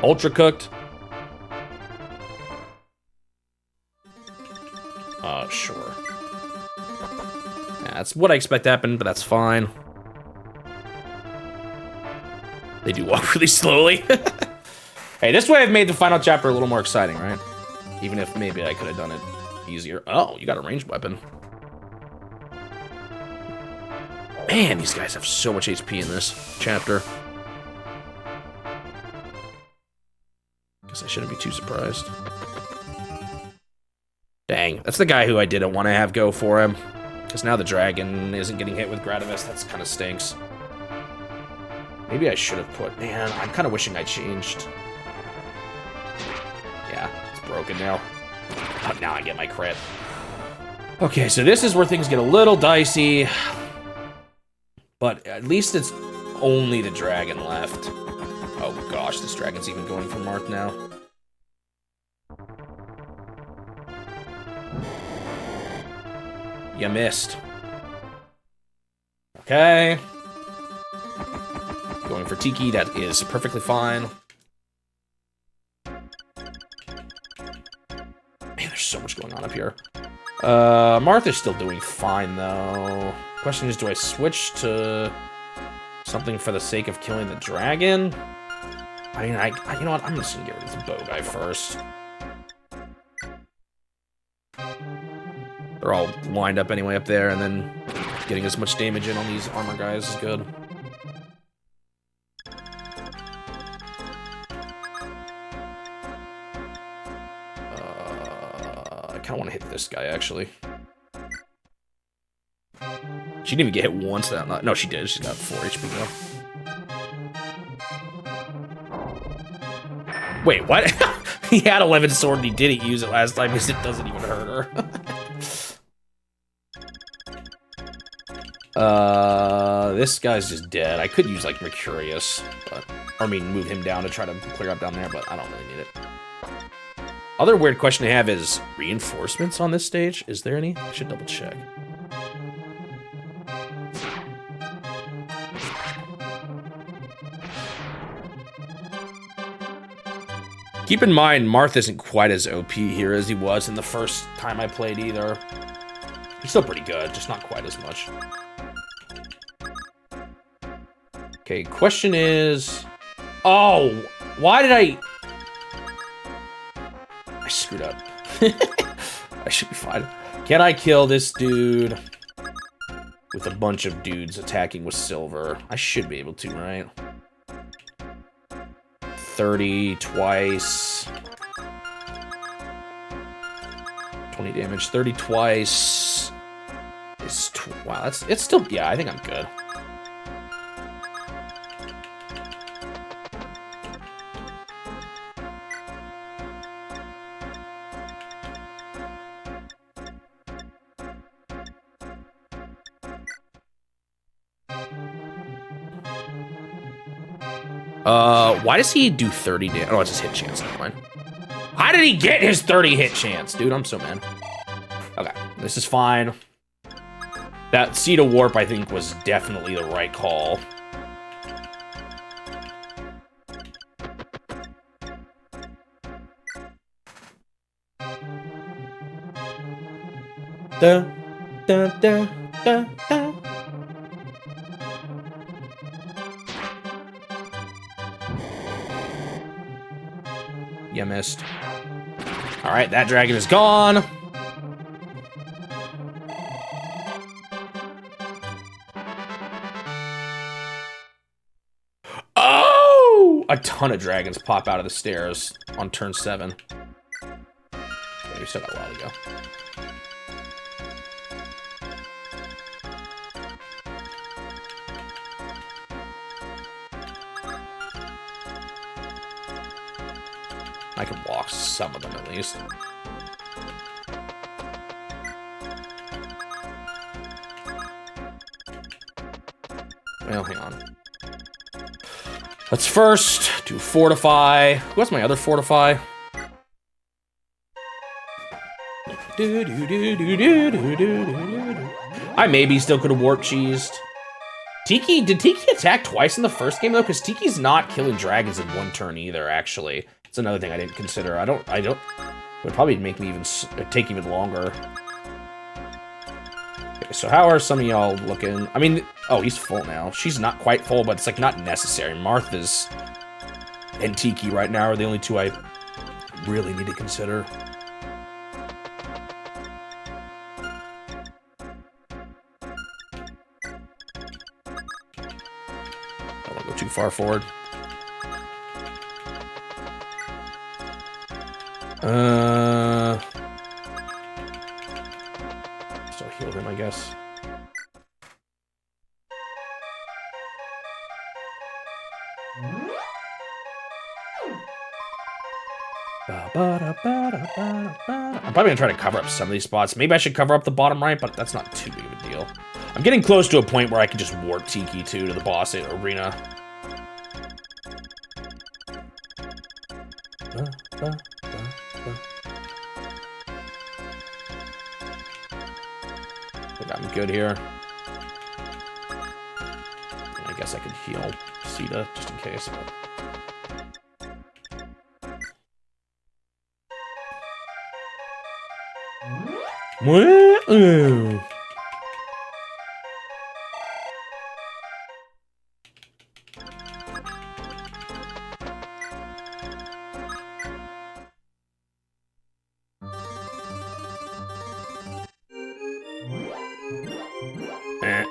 Ultra cooked. Sure. Yeah, that's what I expect to happen, but that's fine. They do walk really slowly. Hey, this way I've made the final chapter a little more exciting, right? Even if maybe I could have done it easier. Oh, you got a ranged weapon. Man, these guys have so much HP in this chapter. Guess I shouldn't be too surprised. Dang, that's the guy who I didn't want to have go for him. Because now the dragon isn't getting hit with Gradivis. That's kind of stinks. Maybe I should have put... Man, I'm kind of wishing I changed. Yeah, it's broken now. Oh, now I get my crit. Okay, so this is where things get a little dicey. But at least it's only the dragon left. Oh gosh, this dragon's even going for Marth now. You missed. Okay. Going for Tiki, that is perfectly fine. Man, there's so much going on up here. Martha's still doing fine, though. Question is, do I switch to something for the sake of killing the dragon? I mean, you know what? I'm just gonna get rid of the bow guy first. They're all lined up anyway up there, and then getting as much damage in on these armor guys is good. I kind of want to hit this guy, actually. She didn't even get hit once that night. No, she did. She got 4 HP though. Wait, what? He had 11 sword and he didn't use it last time because it doesn't even hurt her. This guy's just dead. I could use, like, Mercurius, but... Or, I mean, move him down to try to clear up down there, but I don't really need it. Other weird question I have is reinforcements on this stage. Is there any? I should double check. Keep in mind, Marth isn't quite as OP here as he was in the first time I played either. He's still pretty good, just not quite as much. Okay, question is... Oh, why did I screwed up. I should be fine. Can I kill this dude with a bunch of dudes attacking with silver? I should be able to, right? 30 twice. 20 damage. 30 twice. Wow, it's still, yeah, I think I'm good. Why does he do 30 damage? Oh, it's his hit chance, never mind. How did he get his 30 hit chance? Dude, I'm so mad. Okay, this is fine. That Seed of Warp, I think, was definitely the right call. Da, da, da, da, da. You missed. All right, that dragon is gone. Oh! A ton of dragons pop out of the stairs on turn 7. Okay, we still got a while to go. I can block some of them at least. Well, hang on. Let's first do Fortify. Who has my other Fortify? I maybe still could have Warp Cheesed. Tiki, did Tiki attack twice in the first game though? Because Tiki's not killing dragons in one turn either, actually. It's another thing I didn't consider. I don't, it would probably make me take even longer. Okay, so how are some of y'all looking? I mean, oh, he's full now. She's not quite full, but it's like not necessary. Martha's and Tiki right now are the only two I really need to consider. I don't want to go too far forward. Still heal him, I guess. I'm probably gonna try to cover up some of these spots. Maybe I should cover up the bottom right, but that's not too big of a deal. I'm getting close to a point where I can just warp Tiki to the boss arena. think I'm good here. I guess I could heal Sita just in case. But... Woo!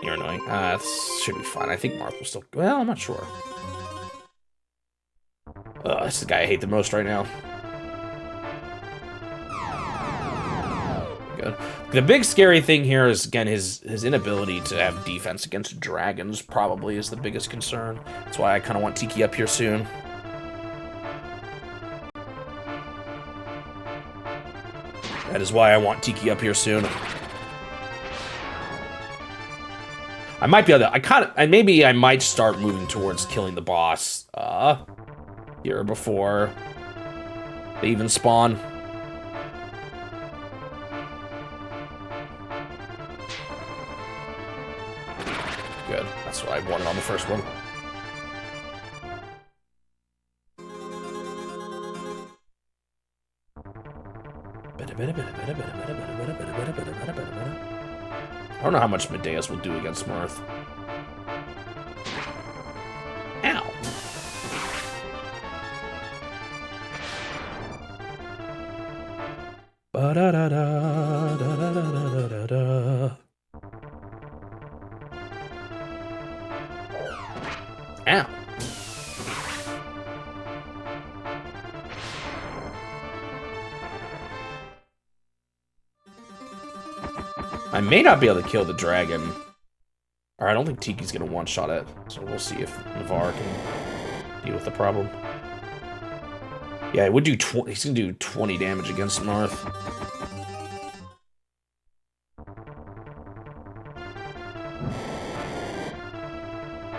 You're annoying. This should be fine. I think Marth will still... Well, I'm not sure. This is the guy I hate the most right now. Good. The big scary thing here is, again, his inability to have defense against dragons probably is the biggest concern. That's why I kind of want Tiki up here soon. That is why I want Tiki up here soon. I might be able to, maybe I might start moving towards killing the boss, here before they even spawn. Good, that's what I wanted on the first one. I don't know how much Medeus will do against Marth. Ow. Ow. I may not be able to kill the dragon. Or I don't think Tiki's gonna one-shot it. So we'll see if Navarre can deal with the problem. Yeah, it would do he's gonna do 20 damage against Marth.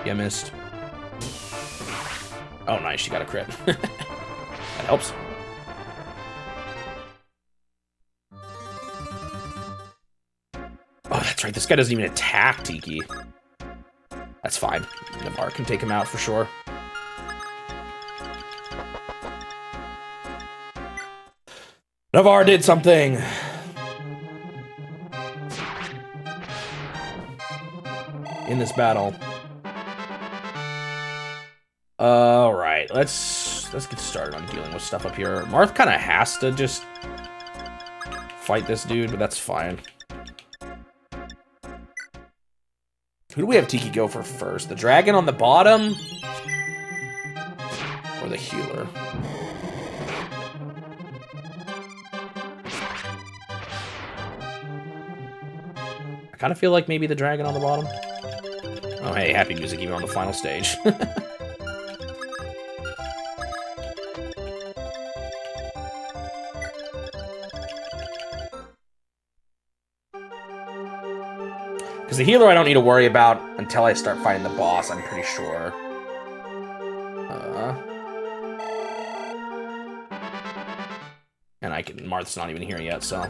Yeah, missed. Oh, nice, she got a crit. That helps. Oh, that's right. This guy doesn't even attack Tiki. That's fine. Navarre can take him out for sure. Navarre did something. In this battle. All right, let's get started on dealing with stuff up here. Marth kind of has to just fight this dude, but that's fine. Who do we have Tiki go for first? The dragon on the bottom? Or the healer? I kind of feel like maybe the dragon on the bottom. Oh, hey, happy music even on the final stage. Because the healer I don't need to worry about until I start fighting the boss, I'm pretty sure. And Marth's not even here yet, so.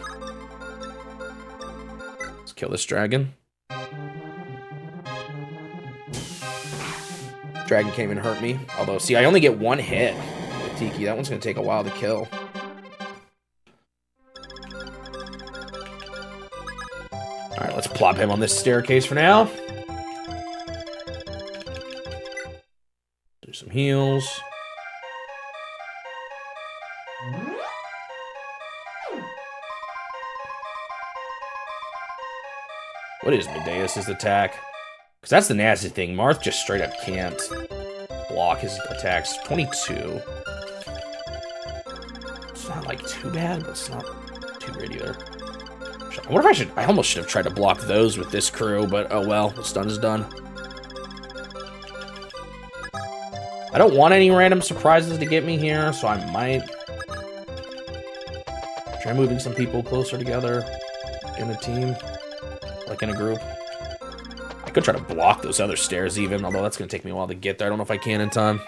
Let's kill this dragon. Dragon can't even hurt me. Although, see, I only get one hit with Tiki. That one's going to take a while to kill. Alright, let's plop him on this staircase for now. Do some heals. What is Medeus' attack? Because that's the nasty thing. Marth just straight up can't block his attacks. 22. It's not, like, too bad, but it's not too great either. I wonder if I almost should have tried to block those with this crew, but oh well, what's done is done. I don't want any random surprises to get me here, so I might try moving some people closer together in a team, like in a group. I could try to block those other stairs even, although that's going to take me a while to get there. I don't know if I can in time.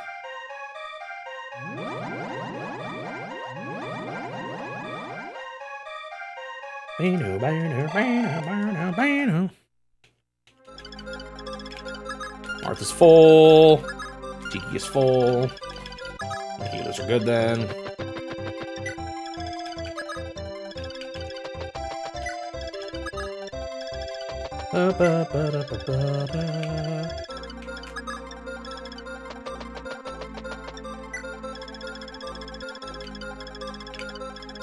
Martha's full. Tiki is full. My healers are good then.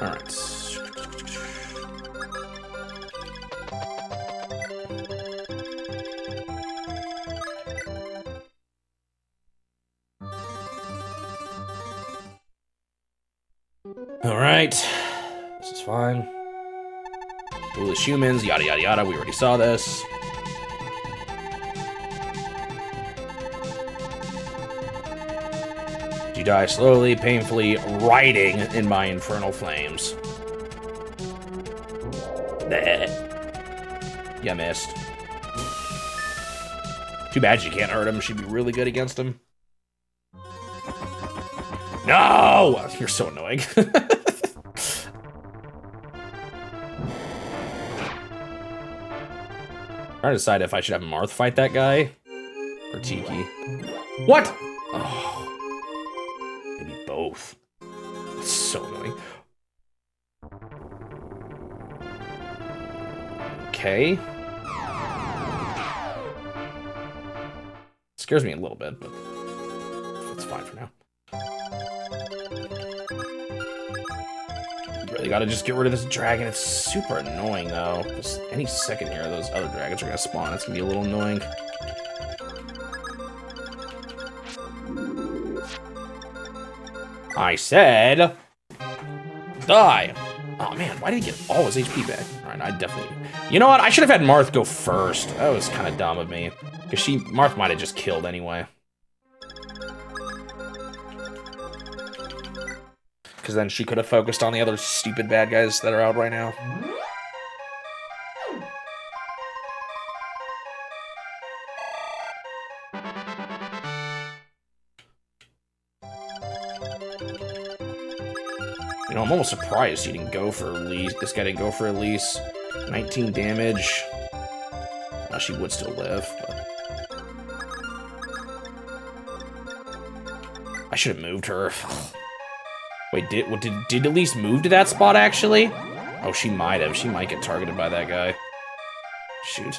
Alright. Alright. This is fine. Foolish humans, yada yada yada. We already saw this. You die slowly, painfully, writing in my infernal flames. You missed. Too bad you can't hurt him. She'd be really good against him. No! You're so annoying. Trying to decide if I should have Marth fight that guy or Tiki. What? Oh, maybe both. It's so annoying. Okay. Scares me a little bit, but it's fine for now. Really gotta just get rid of this dragon. It's super annoying though, because any second here those other dragons are gonna spawn. It's gonna be a little annoying. I said die. Oh man, why did he get all his HP back? Alright, I definitely... You know what? I should have had Marth go first. That was kind of dumb of me. Because Marth might have just killed anyway. Because then she could have focused on the other stupid bad guys that are out right now. You know, I'm almost surprised he didn't go for Elise. This guy didn't go for Elise. 19 damage. She would still live, but... I should have moved her. Wait, did Elise move to that spot, actually? Oh, she might have. She might get targeted by that guy. Shoot.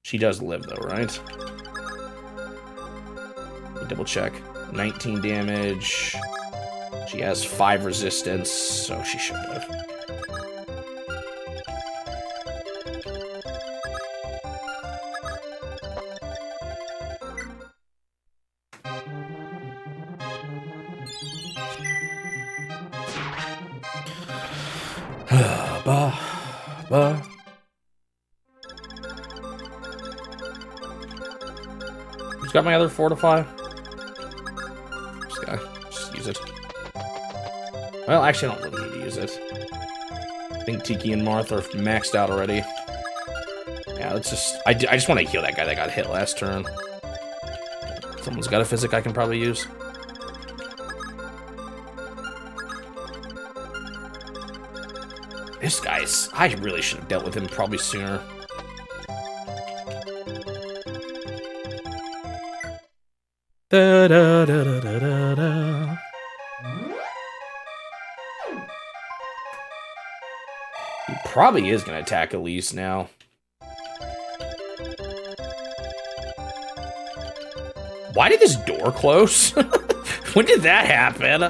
She does live, though, right? Let me double check. 19 damage. She has 5 resistance, so she should live. Who's got my other fortify? This guy. Just use it. Well, actually, I don't really need to use it. I think Tiki and Marth are maxed out already. Yeah, let's just... I just want to heal that guy that got hit last turn. Someone's got a physic I can probably use. This guy's... I really should have dealt with him probably sooner. Da, da, da, da, da, da, da. He probably is going to attack Elise now. Why did this door close? When did that happen?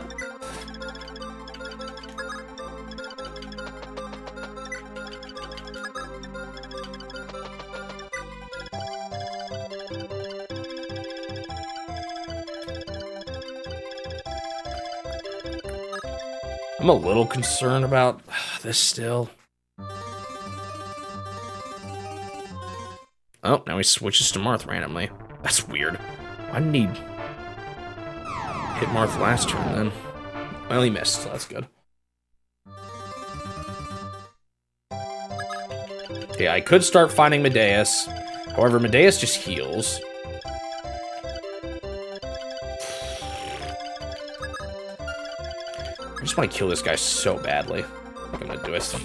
I'm a little concerned about this still. Oh, now he switches to Marth randomly. That's weird. I need hit Marth last turn then. Well, he missed, so that's good. Okay, I could start finding Medeus. However, Medeus just heals. I just want to kill this guy so badly. I'm gonna do it.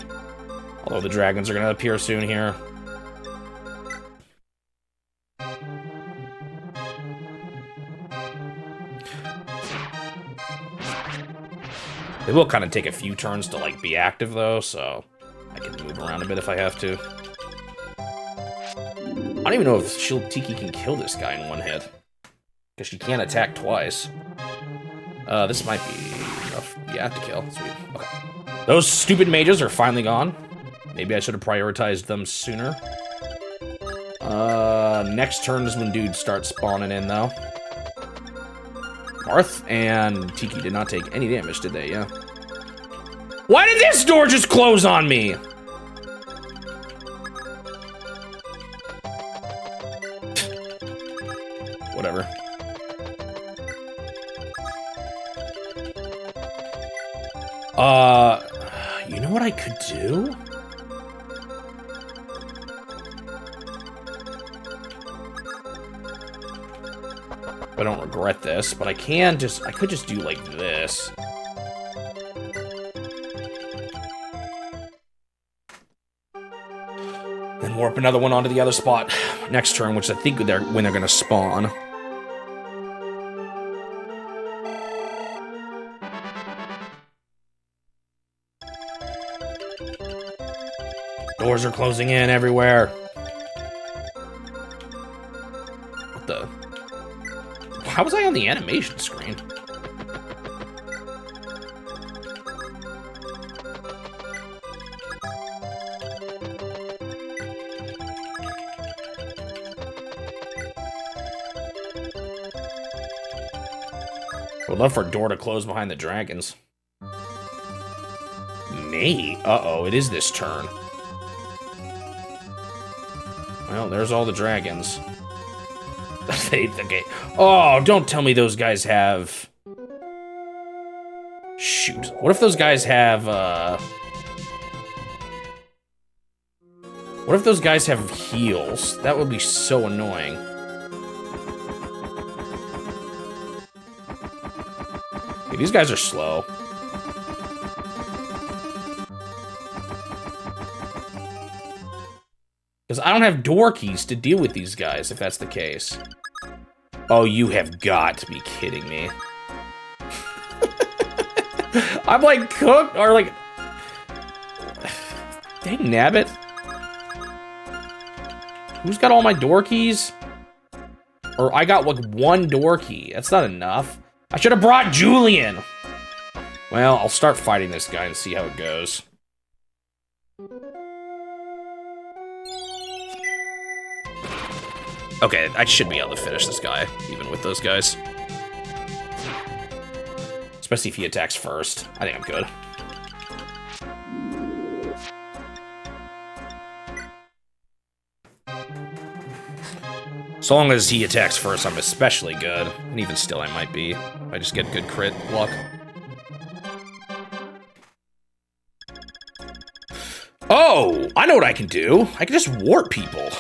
Although the dragons are gonna appear soon here. It will kind of take a few turns to, like, be active, though, so I can move around a bit if I have to. I don't even know if Shield Tiki can kill this guy in one hit. Because she can't attack twice. This might be enough. Yeah, to kill. Sweet. Okay. Those stupid mages are finally gone. Maybe I should have prioritized them sooner. Next turn is when dudes start spawning in, though. Marth and Tiki did not take any damage, did they? Yeah. Why did this door just close on me? Whatever. You know what I could do? I don't regret this, but I could just do like this. Then warp another one onto the other spot next turn, which I think when they're gonna spawn. Doors are closing in everywhere. What the? How was I on the animation screen? I would love for a door to close behind the dragons. Me? Uh-oh, it is this turn. Well, there's all the dragons. Okay. Oh, don't tell me those guys have... Shoot. What if those guys have, What if those guys have heals? That would be so annoying. Okay, these guys are slow. Because I don't have door keys to deal with these guys, if that's the case. Oh, you have got to be kidding me. I'm like cooked, or like... Dang nabbit. Who's got all my door keys? Or I got like one door key. That's not enough. I should have brought Julian. Well, I'll start fighting this guy and see how it goes. Okay, I should be able to finish this guy, even with those guys. Especially if he attacks first. I think I'm good. So long as he attacks first, I'm especially good. And even still, I might be. If I just get good crit luck. Oh, I know what I can do. I can just warp people.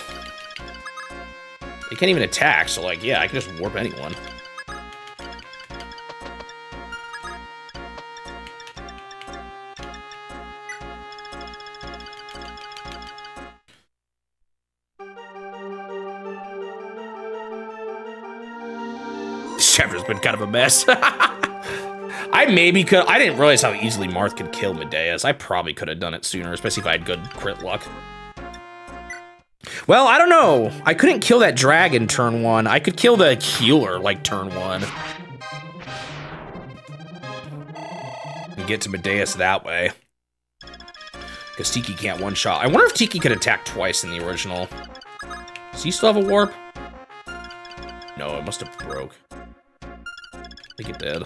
They can't even attack, so like, yeah, I can just warp anyone. This chapter's been kind of a mess. I didn't realize how easily Marth could kill Medeas. I probably could have done it sooner, especially if I had good crit luck. Well, I don't know. I couldn't kill that dragon turn 1. I could kill the healer, like, turn 1. And get to Medeas that way. Because Tiki can't one-shot. I wonder if Tiki could attack twice in the original. Does he still have a warp? No, it must have broke. I think it did.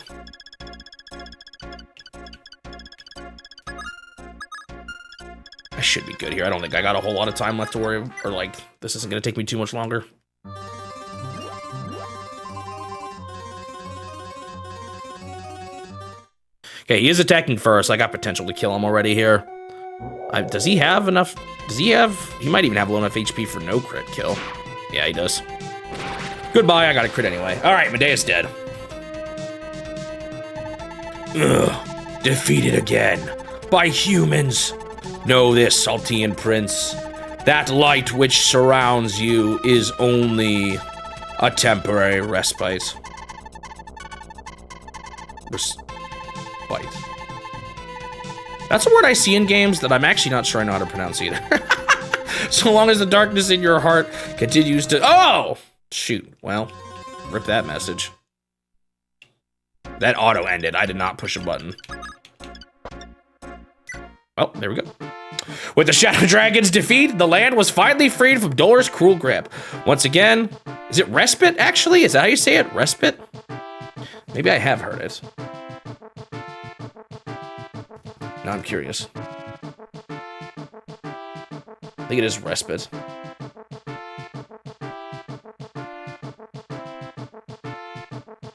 I should be good here. I don't think I got a whole lot of time left to worry, or like, this isn't gonna take me too much longer. Okay, he is attacking first. I got potential to kill him already here. Does he have enough? He might even have low enough HP for no crit kill. Yeah, he does. Goodbye, I got a crit anyway. All right, Medea's dead. Ugh. defeated again by humans. Know this, Saltian Prince. That light which surrounds you is only a temporary respite. Respite. That's a word I see in games that I'm actually not sure I know how to pronounce either. So long as the darkness in your heart continues to... Oh! Shoot. Well, rip that message. That auto ended. I did not push a button. Oh, there we go. With the Shadow Dragon's defeat, the land was finally freed from Dolor's cruel grip. Once again, is it respite, actually? Is that how you say it? Respite? Maybe I have heard it. Now I'm curious. I think it is respite.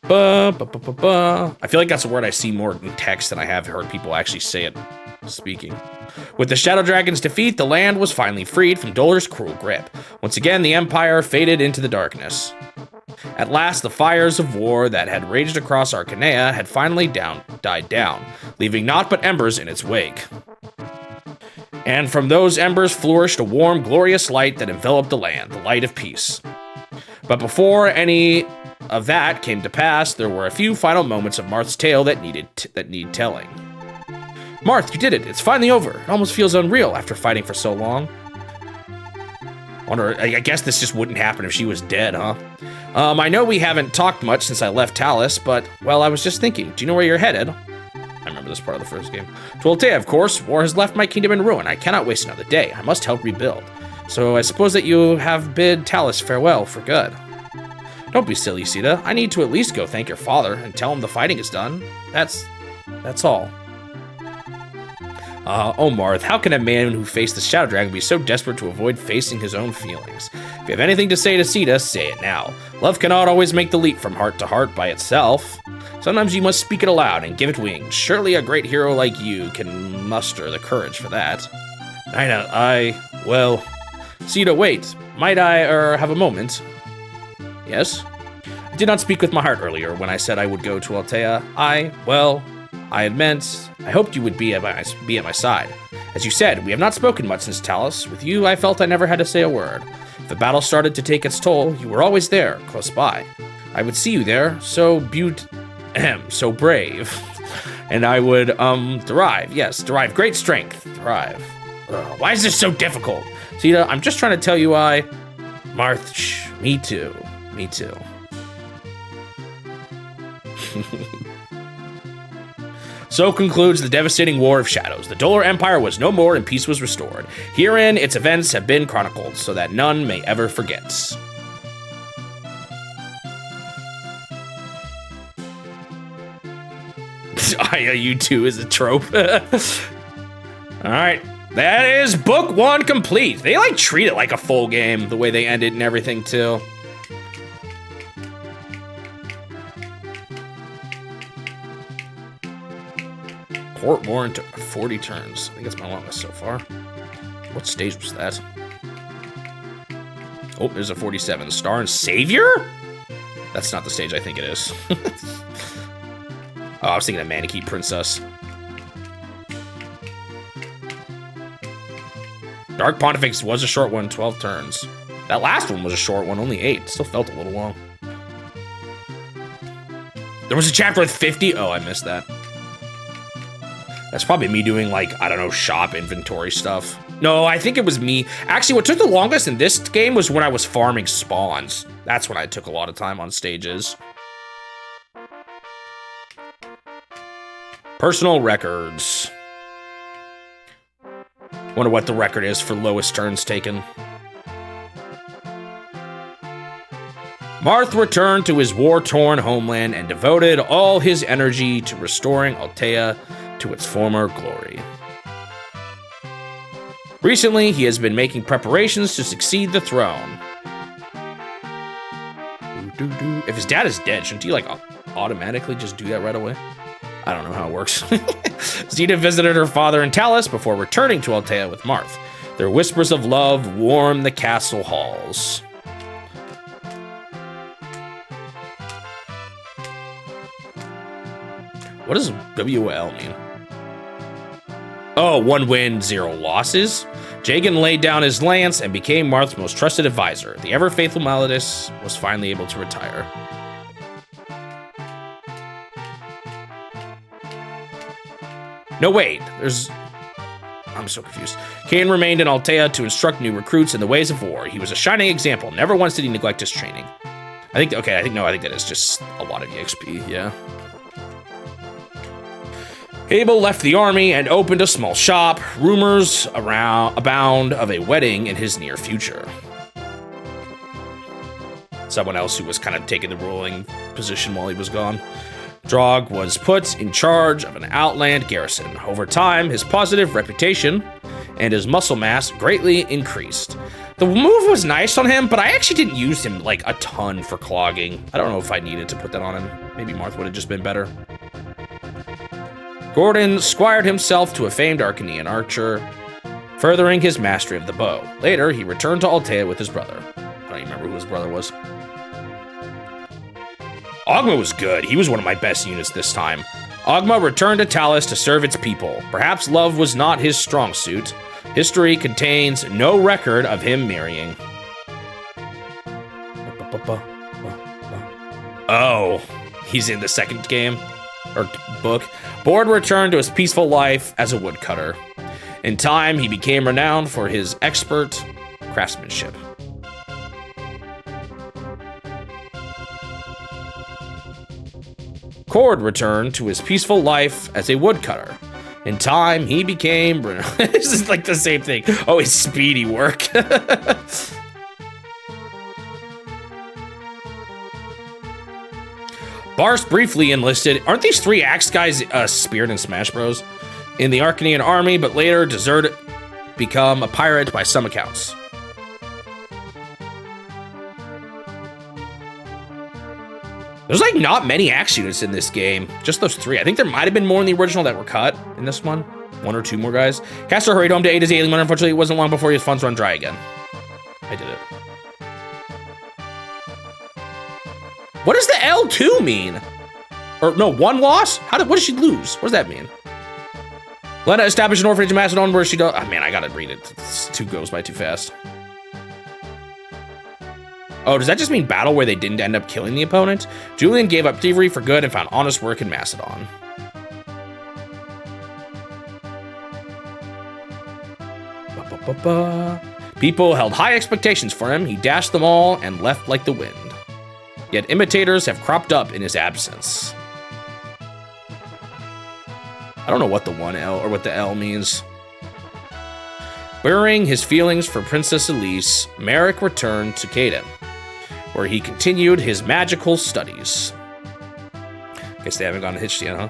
I feel like that's a word I see more in text than I have heard people actually say it speaking. With the Shadow Dragon's defeat, the land was finally freed from Dolor's cruel grip. Once again, the Empire faded into the darkness. At last, the fires of war that had raged across Arcanea had finally died down, leaving naught but embers in its wake. And from those embers flourished a warm, glorious light that enveloped the land, the light of peace. But before any of that came to pass, there were a few final moments of Marth's tale that need telling. Marth, you did it. It's finally over. It almost feels unreal after fighting for so long. I guess this just wouldn't happen if she was dead, huh? I know we haven't talked much since I left Talus, but, well, I was just thinking. Do you know where you're headed? I remember this part of the first game. To Altea, of course. War has left my kingdom in ruin. I cannot waste another day. I must help rebuild. So I suppose that you have bid Talus farewell for good. Don't be silly, Sita. I need to at least go thank your father and tell him the fighting is done. That's all. Oh, Marth, how can a man who faced the Shadow Dragon be so desperate to avoid facing his own feelings? If you have anything to say to Sita, say it now. Love cannot always make the leap from heart to heart by itself. Sometimes you must speak it aloud and give it wings. Surely a great hero like you can muster the courage for that. Well, Sita, wait. Might I, have a moment? Yes? I did not speak with my heart earlier when I said I would go to Altea. I had meant I hoped you would be at my side. As you said, we have not spoken much since Talus. With you, I felt I never had to say a word. If the battle started to take its toll, you were always there, close by. I would see you there, so brave. And I would, derive great strength. Thrive. Why is this so difficult? Sita, I'm just trying to tell you Marth, me too. So concludes the devastating War of Shadows. The Dolor Empire was no more and peace was restored. Herein, its events have been chronicled so that none may ever forget. You too is a trope. Alright, that is book 1 complete. They treat it like a full game, the way they end it and everything too. Port Warren took 40 turns. I think that's my longest so far. What stage was that? Oh, there's a 47. Star and Savior? That's not the stage I think it is. Oh, I was thinking of Maneki Princess. Dark Pontifex was a short one, 12 turns. That last one was a short one, only 8. Still felt a little long. There was a chapter with 50? Oh, I missed that. That's probably me doing, shop inventory stuff. No, I think it was me. Actually, what took the longest in this game was when I was farming spawns. That's when I took a lot of time on stages. Personal records. Wonder what the record is for lowest turns taken. Marth returned to his war-torn homeland and devoted all his energy to restoring Altea to its former glory. Recently, he has been making preparations to succeed the throne. If his dad is dead, shouldn't he automatically just do that right away? I don't know how it works. Zeta visited her father in Talus before returning to Altea with Marth. Their whispers of love warmed the castle halls. What does WL mean? Oh, 1 win, 0 losses. Jagan laid down his lance and became Marth's most trusted advisor. The ever-faithful Malladus was finally able to retire. No, wait, I'm so confused. Cain remained in Altea to instruct new recruits in the ways of war. He was a shining example. Never once did he neglect his training. I think that is just a lot of EXP, yeah. Abel left the army and opened a small shop. Rumors abound of a wedding in his near future. Someone else who was kind of taking the ruling position while he was gone. Drog was put in charge of an outland garrison. Over time, his positive reputation and his muscle mass greatly increased. The move was nice on him, but I actually didn't use him like a ton for clogging. I don't know if I needed to put that on him. Maybe Marth would have just been better. Gordon squired himself to a famed Arcanian archer, furthering his mastery of the bow. Later, he returned to Altea with his brother. I don't even remember who his brother was. Ogma was good. He was one of my best units this time. Ogma returned to Talis to serve its people. Perhaps love was not his strong suit. History contains no record of him marrying. Oh, he's in the second game, or book. Bord returned to his peaceful life as a woodcutter. In time, he became renowned for his expert craftsmanship. Cord returned to his peaceful life as a woodcutter. In time, he became... This is like the same thing. Oh, his speedy work. Bars briefly enlisted. Aren't these 3 axe guys speared in Smash Bros? In the Arcanian army, but later deserted, become a pirate by some accounts. There's like not many axe units in this game. Just those 3. I think there might have been more in the original that were cut in this one. 1 or 2 more guys. Castor hurried home to aid his alien, but unfortunately it wasn't long before his funds run dry again. I did it. What does the L2 mean? Or no, 1 loss? What did she lose? What does that mean? Lena established an orphanage in Macedon where she does... Oh man, I gotta read it. This 2 goes by too fast. Oh, does that just mean battle where they didn't end up killing the opponent? Julian gave up thievery for good and found honest work in Macedon. People held high expectations for him. He dashed them all and left like the wind. Yet imitators have cropped up in his absence. I don't know what the 1L or what the L means. Burying his feelings for Princess Elise, Merrick returned to Caden, where he continued his magical studies. Guess they haven't gone to Hitch yet, huh?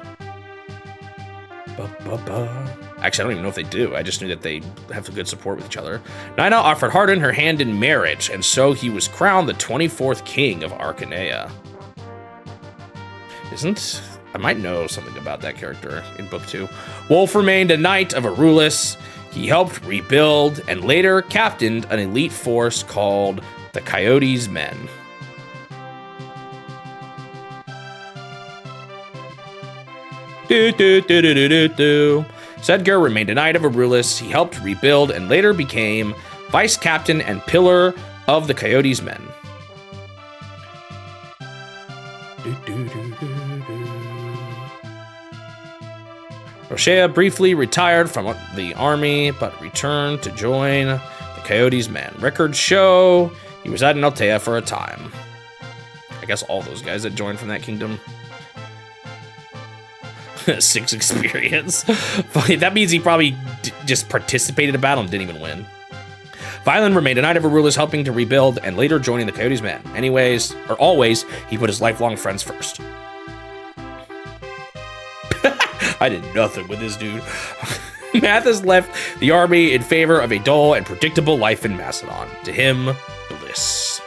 Actually, I don't even know if they do. I just knew that they have good support with each other. Nina offered Hardin her hand in marriage, and so he was crowned the 24th king of Arcanea. I might know something about that character in Book 2. Wolf remained a knight of Arulis. He helped rebuild and later captained an elite force called the Coyotes' Men. Sedgar remained a knight of Arulis. He helped rebuild and later became vice captain and pillar of the Coyotes' Men. Roshea briefly retired from the army, but returned to join the Coyotes' Men. Records show he was at Altea for a time. I guess all those guys that joined from that kingdom. 6 experience. That means he probably just participated in a battle and didn't even win. Violin remained a knight of Arulis, helping to rebuild and later joining the Coyotes' Men. Always, he put his lifelong friends first. I did nothing with this dude. Mathis left the army in favor of a dull and predictable life in Macedon. To him, bliss.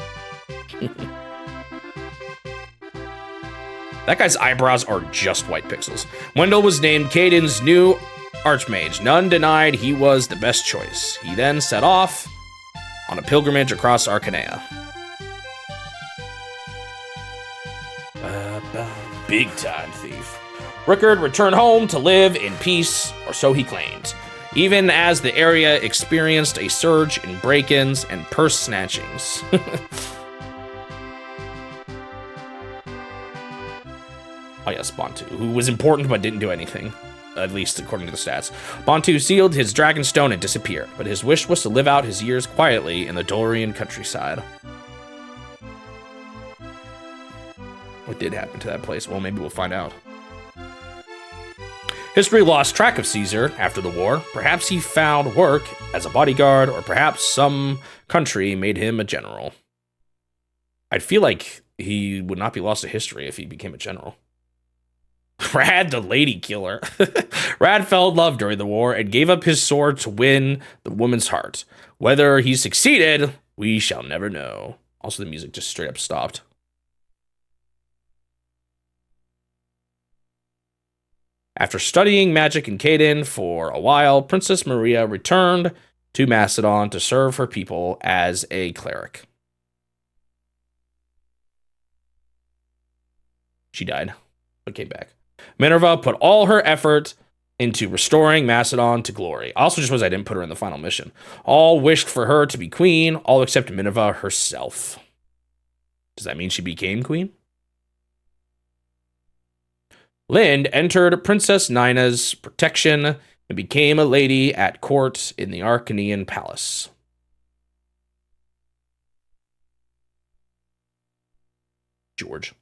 That guy's eyebrows are just white pixels. Wendell was named Caden's new archmage. None denied he was the best choice. He then set off on a pilgrimage across Arcanea. Big time thief. Rickard returned home to live in peace, or so he claimed. even as the area experienced a surge in break-ins and purse snatchings. Oh yes, Bantu, who was important but didn't do anything, at least according to the stats. Bantu sealed his Dragonstone and disappeared, but his wish was to live out his years quietly in the Dorian countryside. What did happen to that place? Well, maybe we'll find out. History lost track of Caesar after the war. Perhaps he found work as a bodyguard, or perhaps some country made him a general. I'd feel like he would not be lost to history if he became a general. Rad, the lady killer. Rad fell in love during the war and gave up his sword to win the woman's heart. Whether he succeeded, we shall never know. Also, the music just straight up stopped. After studying magic in Caden for a while, Princess Maria returned to Macedon to serve her people as a cleric. She died, but came back. Minerva put all her effort into restoring Macedon to glory. I also just was I didn't put her in the final mission. All wished for her to be queen, all except Minerva herself. Does that mean she became queen? Lind entered Princess Nina's protection and became a lady at court in the Arcanian palace. George.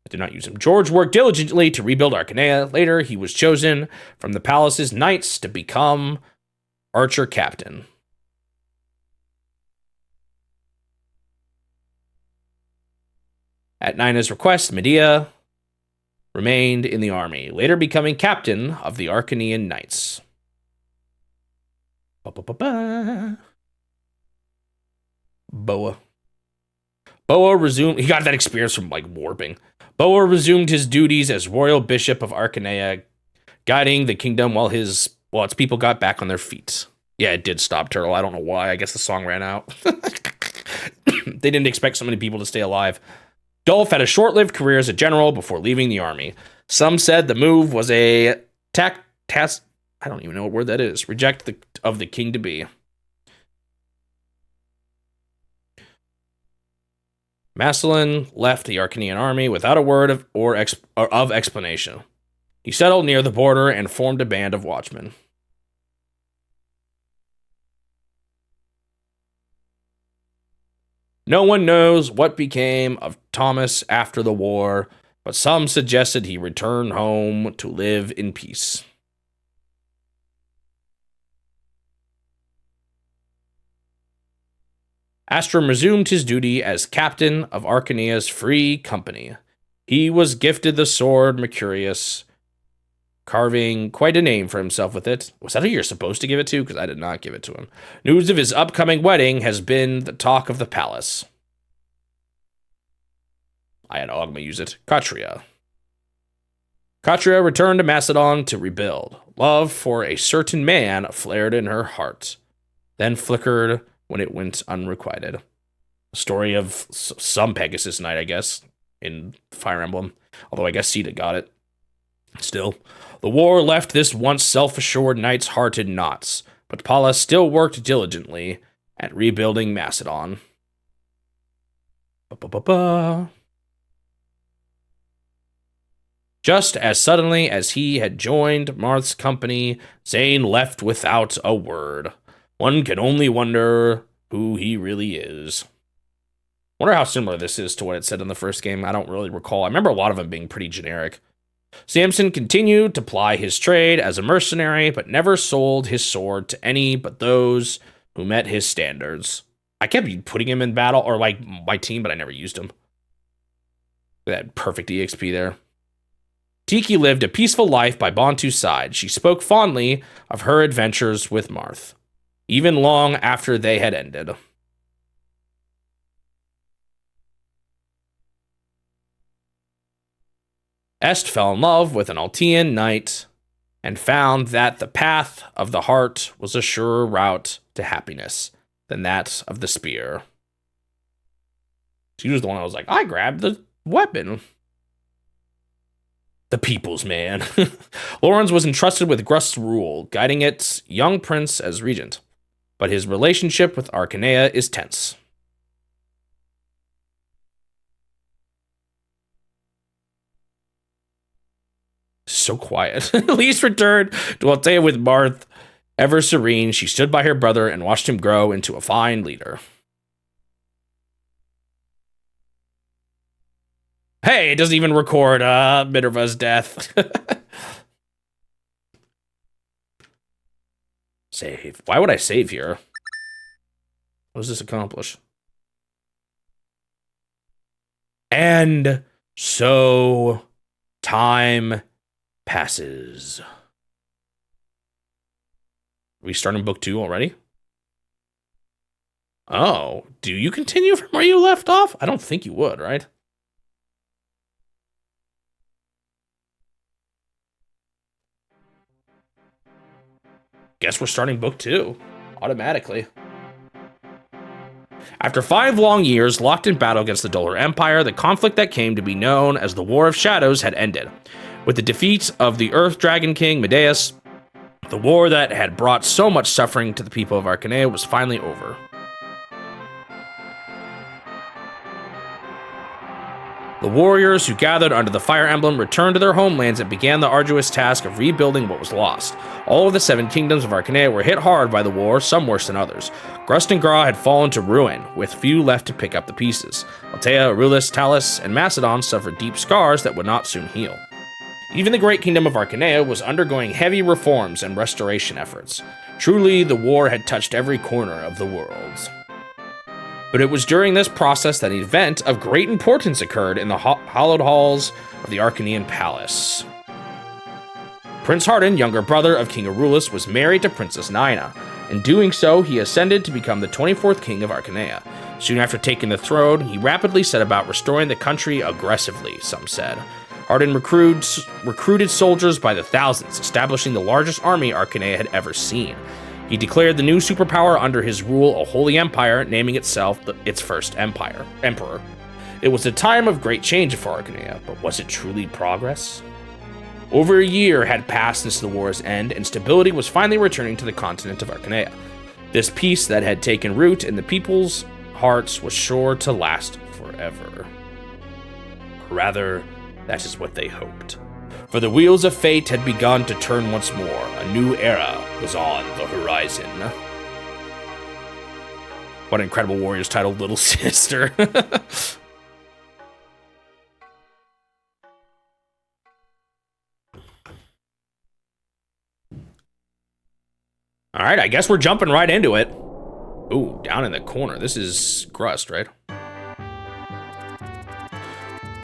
I did not use him. George worked diligently to rebuild Arcanea. Later, he was chosen from the palace's knights to become archer captain. At Nina's request, Medea remained in the army, later becoming captain of the Arcanian Knights. Boa. Boa resumed... He got that experience from, warping. Boa resumed his duties as royal bishop of Arcanea, guiding the kingdom while its people got back on their feet. Yeah, it did stop, Turtle. I don't know why. I guess the song ran out. They didn't expect so many people to stay alive. Dolph had a short-lived career as a general before leaving the army. Some said the move was a I don't even know what word that is. Of the king-to-be. Massillon left the Arcanian army without a word of explanation. He settled near the border and formed a band of watchmen. No one knows what became of Thomas after the war, but some suggested he return home to live in peace. Astrum resumed his duty as captain of Arcanea's free company. He was gifted the sword Mercurius, carving quite a name for himself with it. Was that who you're supposed to give it to? Because I did not give it to him. News of his upcoming wedding has been the talk of the palace. I had Ogma use it. Katria. Katria returned to Macedon to rebuild. Love for a certain man flared in her heart, then flickered when it went unrequited. A story of some Pegasus Knight, I guess, in Fire Emblem. Although I guess Sita got it. Still, the war left this once self-assured knight's heart in knots, but Pallas still worked diligently at rebuilding Macedon. Just as suddenly as he had joined Marth's company, Zane left without a word. One can only wonder who he really is. Wonder how similar this is to what it said in the first game. I don't really recall. I remember a lot of them being pretty generic. Samson continued to ply his trade as a mercenary, but never sold his sword to any but those who met his standards. I kept putting him in battle, or my team, but I never used him. That perfect EXP there. Tiki lived a peaceful life by Bantu's side. She spoke fondly of her adventures with Marth, even long after they had ended. Est fell in love with an Altean knight and found that the path of the heart was a surer route to happiness than that of the spear. She was the one I was like, I grabbed the weapon. The people's man. Lawrence was entrusted with Grust's rule, guiding its young prince as regent. But his relationship with Arcanea is tense. So quiet. Elise returned to Altea with Marth. Ever serene, she stood by her brother and watched him grow into a fine leader. Hey, it doesn't even record Minerva's death. Save. Why would I save here? What does this accomplish? And so time passes. Are we starting book 2 already? Oh, do you continue from where you left off? I don't think you would, right? Guess we're starting book 2 automatically. After 5 long years locked in battle against the Dolour Empire, the conflict that came to be known as the War of Shadows had ended. With the defeat of the Earth Dragon King Medeus, the war that had brought so much suffering to the people of Arcanea was finally over. The warriors who gathered under the Fire Emblem returned to their homelands and began the arduous task of rebuilding what was lost. All of the 7 kingdoms of Arcanea were hit hard by the war, some worse than others. Grust and Gra had fallen to ruin, with few left to pick up the pieces. Altea, Arulis, Talus, and Macedon suffered deep scars that would not soon heal. Even the great kingdom of Arcanea was undergoing heavy reforms and restoration efforts. Truly, the war had touched every corner of the world. But it was during this process that an event of great importance occurred in the hallowed halls of the Arcanean Palace. Prince Hardin, younger brother of King Arulis, was married to Princess Naina. In doing so, he ascended to become the 24th king of Arcanea. Soon after taking the throne, he rapidly set about restoring the country aggressively, some said. Hardin recruited soldiers by the thousands, establishing the largest army Arcanea had ever seen. He declared the new superpower under his rule a holy empire, naming itself its first emperor. It was a time of great change for Arcanea, but was it truly progress? Over a year had passed since the war's end, and stability was finally returning to the continent of Arcanea. This peace that had taken root in the people's hearts was sure to last forever. Or rather, that is what they hoped. For the wheels of fate had begun to turn once more. A new era was on the horizon. What an incredible warrior's title, Little Sister. All right, I guess we're jumping right into it. Ooh, down in the corner. This is Grust, right?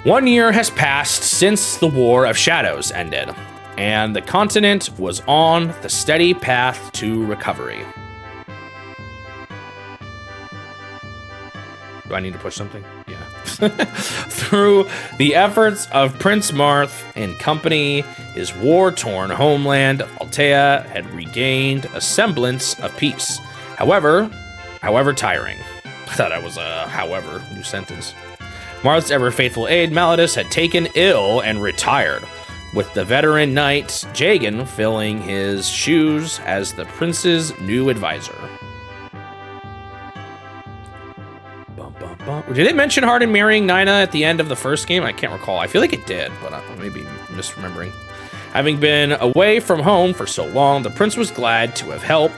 1 year has passed since the War of Shadows ended, and the continent was on the steady path to recovery. Do I need to push something? Yeah. Through the efforts of Prince Marth and company, his war-torn homeland of Altea had regained a semblance of peace. However tiring. I thought that was a however new sentence. Marth's ever-faithful aide, Malladus, had taken ill and retired, with the veteran knight, Jagan, filling his shoes as the prince's new advisor. Did it mention Hardin marrying Naina at the end of the first game? I can't recall. I feel like it did, but I may be misremembering. Having been away from home for so long, the prince was glad to have help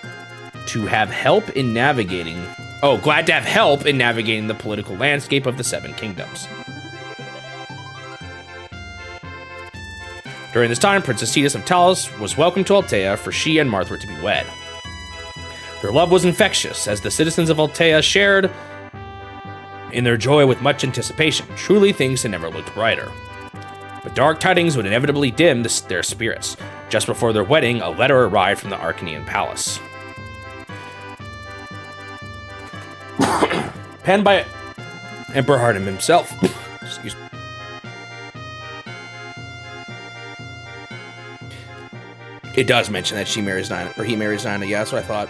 in navigating the political landscape of the 7 kingdoms. During this time, Princess Cetus of Talus was welcomed to Altea, for she and Marth were to be wed. Their love was infectious, as the citizens of Altea shared in their joy with much anticipation. Truly, things had never looked brighter. But dark tidings would inevitably dim their spirits. Just before their wedding, a letter arrived from the Arcanean Palace. Penned by Emperor Hardin himself. Excuse me. It does mention that she marries Naina, or he marries Naina. Yeah, that's what I thought.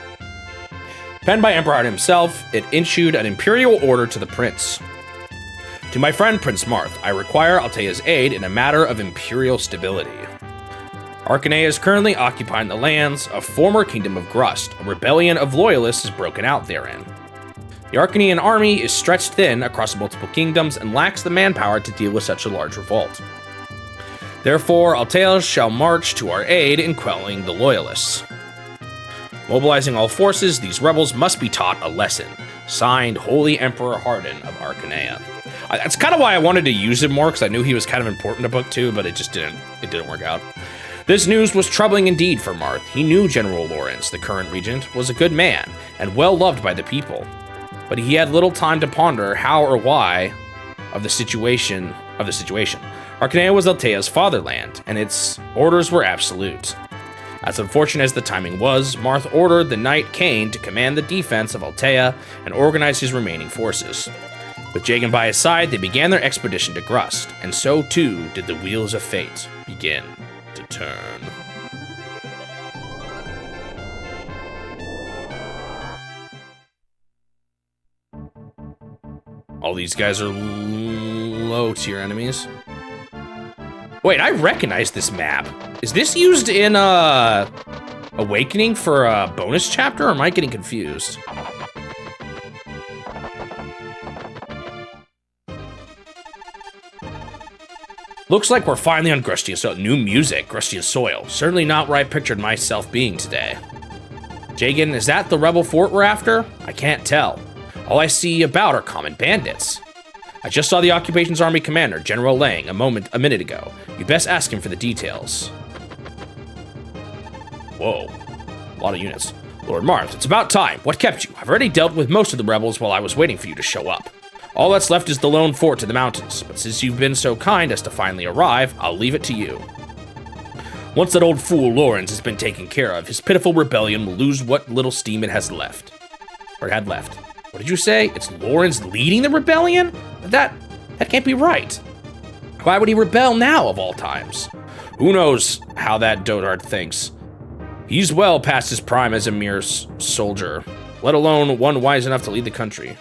Penned by Emperor Hardin himself, it issued an imperial order to the prince. To my friend Prince Marth, I require Altea's aid in a matter of imperial stability. Arcanea is currently occupying the lands of former Kingdom of Grust. A rebellion of loyalists has broken out therein. The Arcanean army is stretched thin across multiple kingdoms and lacks the manpower to deal with such a large revolt. Therefore, Altea shall march to our aid in quelling the loyalists. Mobilizing all forces, these rebels must be taught a lesson. Signed, Holy Emperor Hardin of Arcanea. That's kind of why I wanted to use him more, because I knew he was kind of important to Book 2, but it didn't work out. This news was troubling indeed for Marth. He knew General Lawrence, the current regent, was a good man, and well loved by the people. But he had little time to ponder how or why of the situation. Arcanea was Altea's fatherland, and its orders were absolute. As unfortunate as the timing was, Marth ordered the Knight Cain to command the defense of Altea and organize his remaining forces. With Jagan by his side, they began their expedition to Grust, and so too did the wheels of fate begin to turn. All these guys are low-tier enemies. Wait, I recognize this map. Is this used in Awakening for a bonus chapter, or am I getting confused? Looks like we're finally on Grustian soil. New music, Grustian soil. Certainly not where I pictured myself being today. Jagan, is that the rebel fort we're after? I can't tell. All I see about are common bandits. I just saw the occupation's army commander, General Lang, a minute ago. You'd best ask him for the details. Whoa, a lot of units. Lord Marth, it's about time. What kept you? I've already dealt with most of the rebels while I was waiting for you to show up. All that's left is the lone fort in the mountains, but since you've been so kind as to finally arrive, I'll leave it to you. Once that old fool Lawrence has been taken care of, his pitiful rebellion will lose what little steam it has left. Or it had left. What did you say? It's Lawrence leading the rebellion? That can't be right. Why would he rebel now, of all times? Who knows how that dotard thinks. He's well past his prime as a mere soldier, let alone one wise enough to lead the country.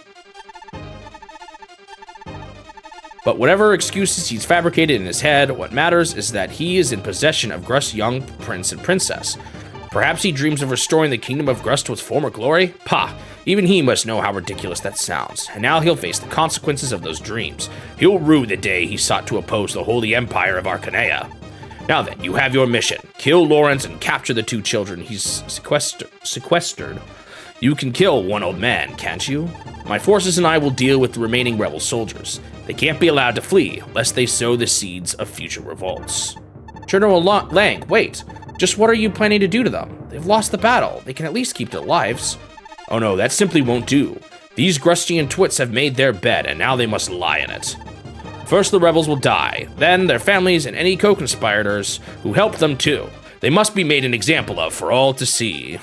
But whatever excuses he's fabricated in his head, what matters is that he is in possession of Grust's young prince and princess. Perhaps he dreams of restoring the kingdom of Grust to its former glory? Pah! Even he must know how ridiculous that sounds, and now he'll face the consequences of those dreams. He'll rue the day he sought to oppose the Holy Empire of Arcanea. Now then, you have your mission. Kill Lawrence and capture the 2 children he's sequestered. You can kill one old man, can't you? My forces and I will deal with the remaining rebel soldiers. They can't be allowed to flee, lest they sow the seeds of future revolts. General Lang, wait. Just what are you planning to do to them? They've lost the battle. They can at least keep their lives. Oh no, that simply won't do. These Grustian twits have made their bed, and now they must lie in it. First the rebels will die, then their families and any co-conspirators who helped them too. They must be made an example of for all to see.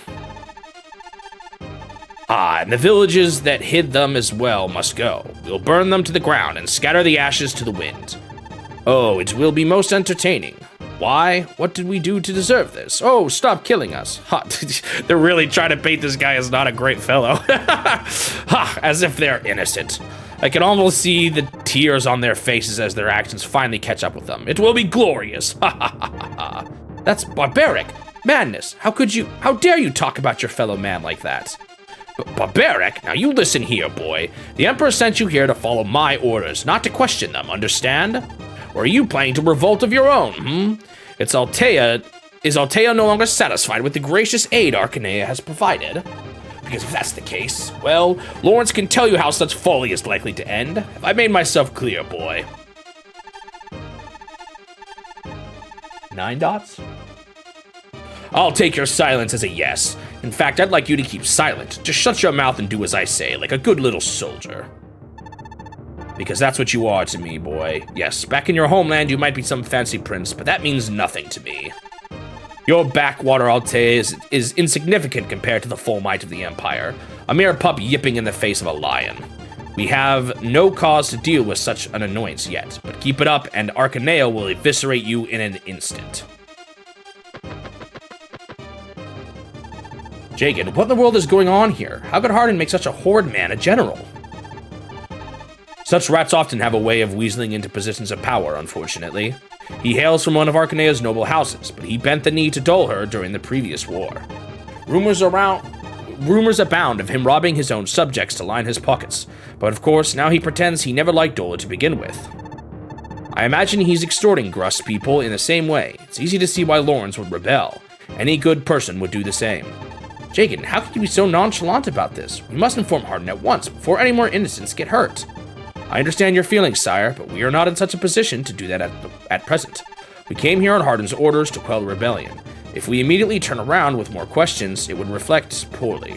Ah, and the villages that hid them as well must go. We'll burn them to the ground and scatter the ashes to the wind. Oh, it will be most entertaining. Why? What did we do to deserve this? Oh, stop killing us. Ha, they're really trying to paint this guy as not a great fellow. Ha, as if they're innocent. I can almost see the tears on their faces as their actions finally catch up with them. It will be glorious. Ha ha ha ha ha. That's barbaric. Madness. How dare you talk about your fellow man like that? Barbaric? Now you listen here, boy. The Emperor sent you here to follow my orders, not to question them, understand? Or are you planning to revolt of your own, Is Altea no longer satisfied with the gracious aid Arcanea has provided? Because if that's the case, well, Lawrence can tell you how such folly is likely to end. Have I made myself clear, boy? 9 dots? I'll take your silence as a yes. In fact, I'd like you to keep silent. Just shut your mouth and do as I say, like a good little soldier. Because that's what you are to me, boy. Yes, back in your homeland you might be some fancy prince, but that means nothing to me. Your backwater Altea is insignificant compared to the full might of the Empire. A mere pup yipping in the face of a lion. We have no cause to deal with such an annoyance yet, but keep it up and Arcanea will eviscerate you in an instant. Jagan, what in the world is going on here? How could Hardin make such a horrid man a general? Such rats often have a way of weaseling into positions of power, unfortunately. He hails from one of Arcanea's noble houses, but he bent the knee to dull her during the previous war. Rumors abound of him robbing his own subjects to line his pockets, but of course, now he pretends he never liked Dola to begin with. I imagine he's extorting Grust people in the same way. It's easy to see why Lawrence would rebel. Any good person would do the same. Jagan, how could you be so nonchalant about this? We must inform Hardin at once, before any more innocents get hurt. I understand your feelings, sire, but we are not in such a position to do that at present. We came here on Hardin's orders to quell the rebellion. If we immediately turn around with more questions, it would reflect poorly.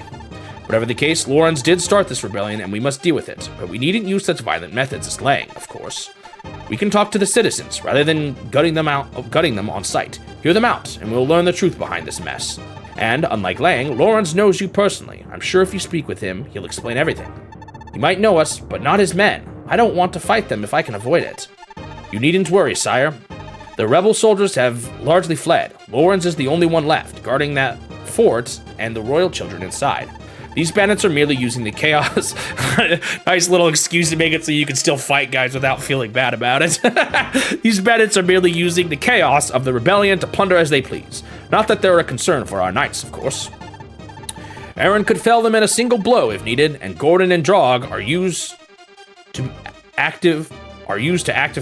Whatever the case, Lawrence did start this rebellion and we must deal with it, but we needn't use such violent methods as Lang, of course. We can talk to the citizens, rather than gutting them on sight. Hear them out, and we'll learn the truth behind this mess. And, unlike Lang, Lawrence knows you personally. I'm sure if you speak with him, he'll explain everything. He might know us, but not his men. I don't want to fight them if I can avoid it. You needn't worry, sire. The rebel soldiers have largely fled. Lawrence is the only one left, guarding that fort and the royal children inside. These bandits are merely using the chaos. Nice little excuse to make it so you can still fight guys without feeling bad about it. These bandits are merely using the chaos of the rebellion to plunder as they please. Not that they're a concern for our knights, of course. Aaron could fell them in a single blow if needed, and Gordon and Drog are used to active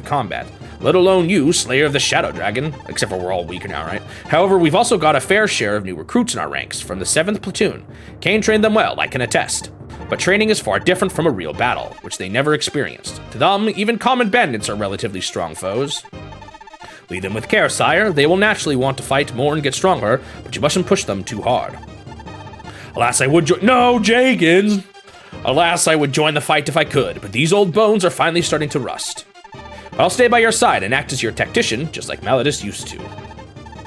combat. Let alone you, Slayer of the Shadow Dragon, except for we're all weaker now, right? However, we've also got a fair share of new recruits in our ranks from the 7th Platoon. Kane trained them well, I can attest. But training is far different from a real battle, which they never experienced. To them, even common bandits are relatively strong foes. Lead them with care, sire. They will naturally want to fight more and get stronger, but you mustn't push them too hard. Alas, I would No, Jagans! Alas, I would join the fight if I could, but these old bones are finally starting to rust. I'll stay by your side and act as your tactician, just like Malladus used to.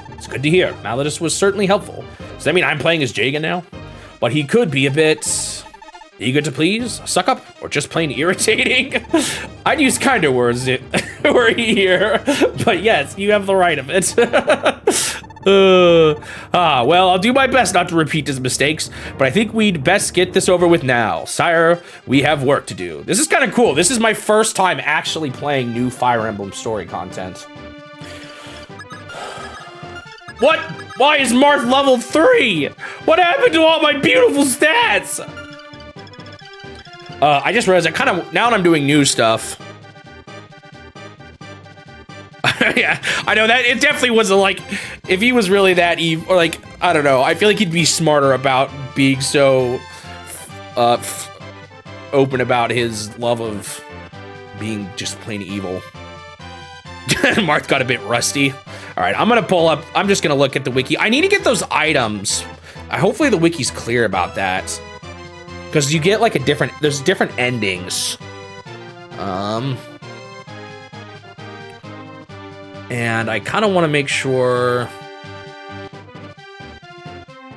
It's good to hear. Malladus was certainly helpful. Does that mean I'm playing as Jagan now? But he could be a bit eager to please, suck up, or just plain irritating. I'd use kinder words were he here, but yes, you have the right of it. Well, I'll do my best not to repeat his mistakes, but I think we'd best get this over with now. Sire, we have work to do. This is kind of cool. This is my first time actually playing new Fire Emblem story content. What? Why is Marth level 3? What happened to all my beautiful stats? I just realized now that I'm doing new stuff. Yeah, I know that it definitely wasn't like, if he was really that evil, or like, I don't know, I feel like he'd be smarter about being so open about his love of being just plain evil. Marth got a bit rusty. All right, I'm just gonna look at the wiki. I need to get those items. Hopefully the wiki's clear about that. Because you get like there's different endings. And I kind of want to make sure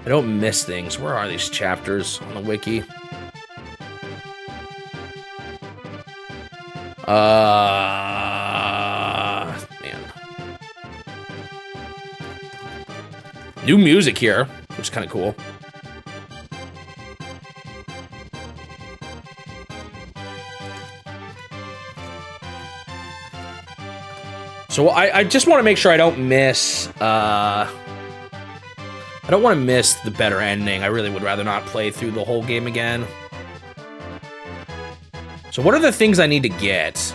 I don't miss things. Where are these chapters on the wiki? Man. New music here, which is kind of cool. So I just want to make sure I don't miss, I don't want to miss the better ending. I really would rather not play through the whole game again. So what are the things I need to get?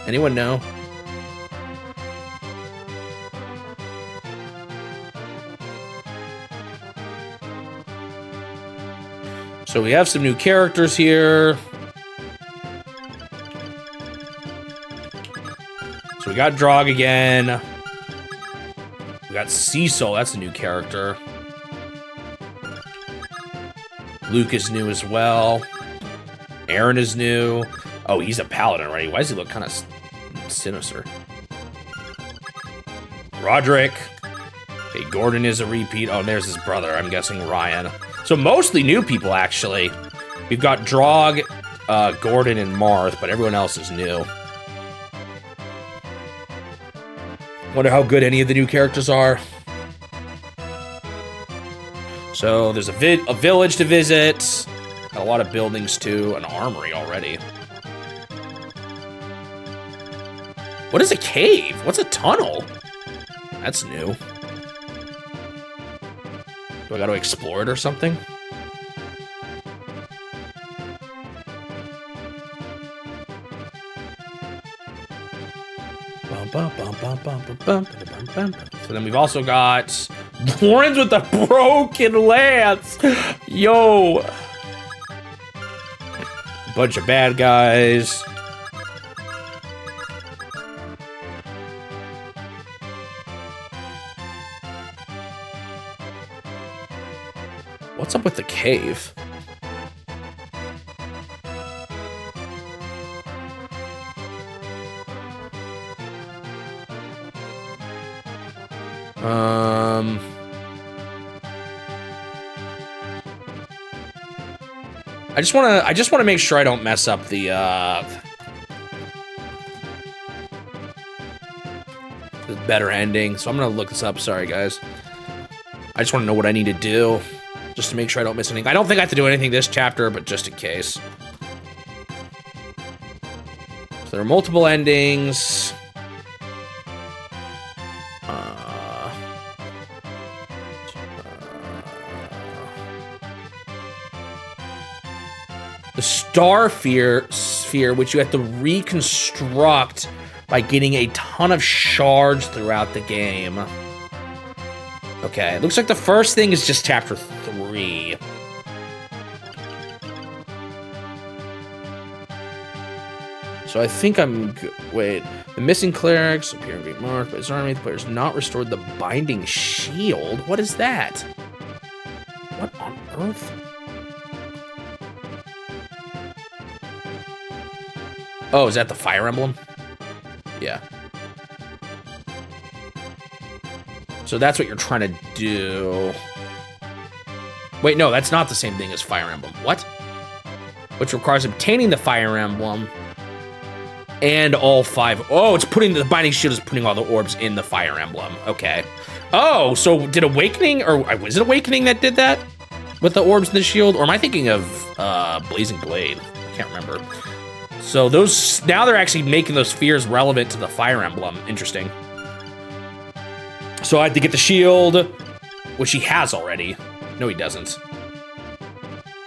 Anyone know? So we have some new characters here. So we got Drog again. We got Cecil, that's a new character. Luke is new as well. Aaron is new. Oh, he's a paladin already. Why does he look kind of sinister? Roderick. Okay, Gordon is a repeat. Oh, there's his brother. I'm guessing Ryan. So mostly new people, actually. We've got Drog, Gordon, and Marth, but everyone else is new. Wonder how good any of the new characters are. So there's a village to visit. Got a lot of buildings too. An armory already. What is a cave? What's a tunnel? That's new. Do I gotta explore it or something? So then we've also got Warrens with the broken lance. Yo. Bunch of bad guys. What's up with the cave? I just wanna make sure I don't mess up the better ending. So I'm gonna look this up. Sorry, guys. I just want to know what I need to do just to make sure I don't miss anything. I don't think I have to do anything this chapter, but just in case. So there are multiple endings. The star sphere, which you have to reconstruct by getting a ton of shards throughout the game. Okay, it looks like the first thing is just chapter 3. So I think I'm good. Wait, the missing clerics appear to be marked by his army. The player's not restored the binding shield. What is that? What on earth? Oh, is that the Fire Emblem? Yeah. So that's what you're trying to do. Wait, no, that's not the same thing as Fire Emblem. What? Which requires obtaining the Fire Emblem and all 5. Oh, it's putting the binding shield is putting all the orbs in the Fire Emblem. Okay. Oh, so did Awakening, or was it Awakening that did that with the orbs and the shield? Or am I thinking of Blazing Blade? I can't remember. So those, now they're actually making those spheres relevant to the Fire Emblem. Interesting. So I had to get the shield, which he has already. No, he doesn't.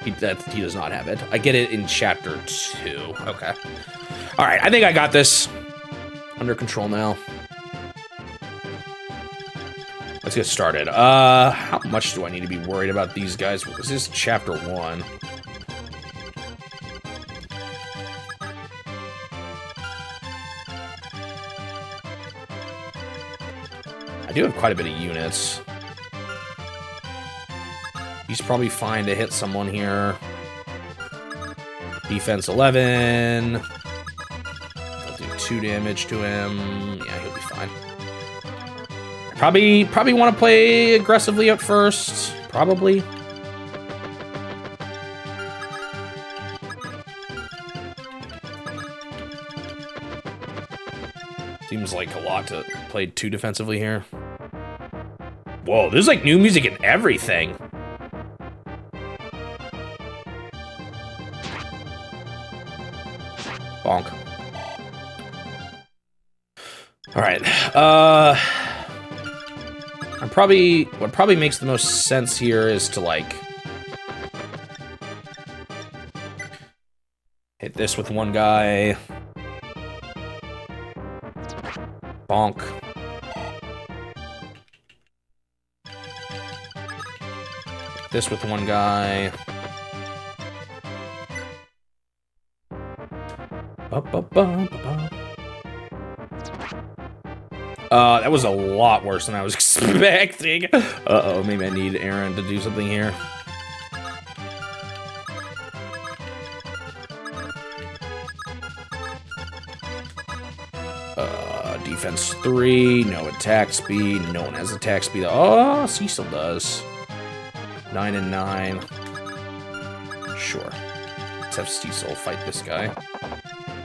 He does not have it. I get it in chapter 2. Okay. All right, I think I got this under control now. Let's get started. How much do I need to be worried about these guys? This is chapter 1. I do have quite a bit of units. He's probably fine to hit someone here. Defense 11. I'll do 2 damage to him. Yeah, he'll be fine. Probably want to play aggressively at first. Probably. Seems like a lot to play too defensively here. Whoa, there's like new music and everything. Bonk. All right. What probably makes the most sense here is to like hit this with one guy. Bonk. This with one guy. That was a lot worse than I was expecting. Uh-oh, maybe I need Aaron to do something here. Defense 3, no attack speed. No one has attack speed. Oh, Cecil does. 9 and 9. Sure. Let's have Cecil fight this guy.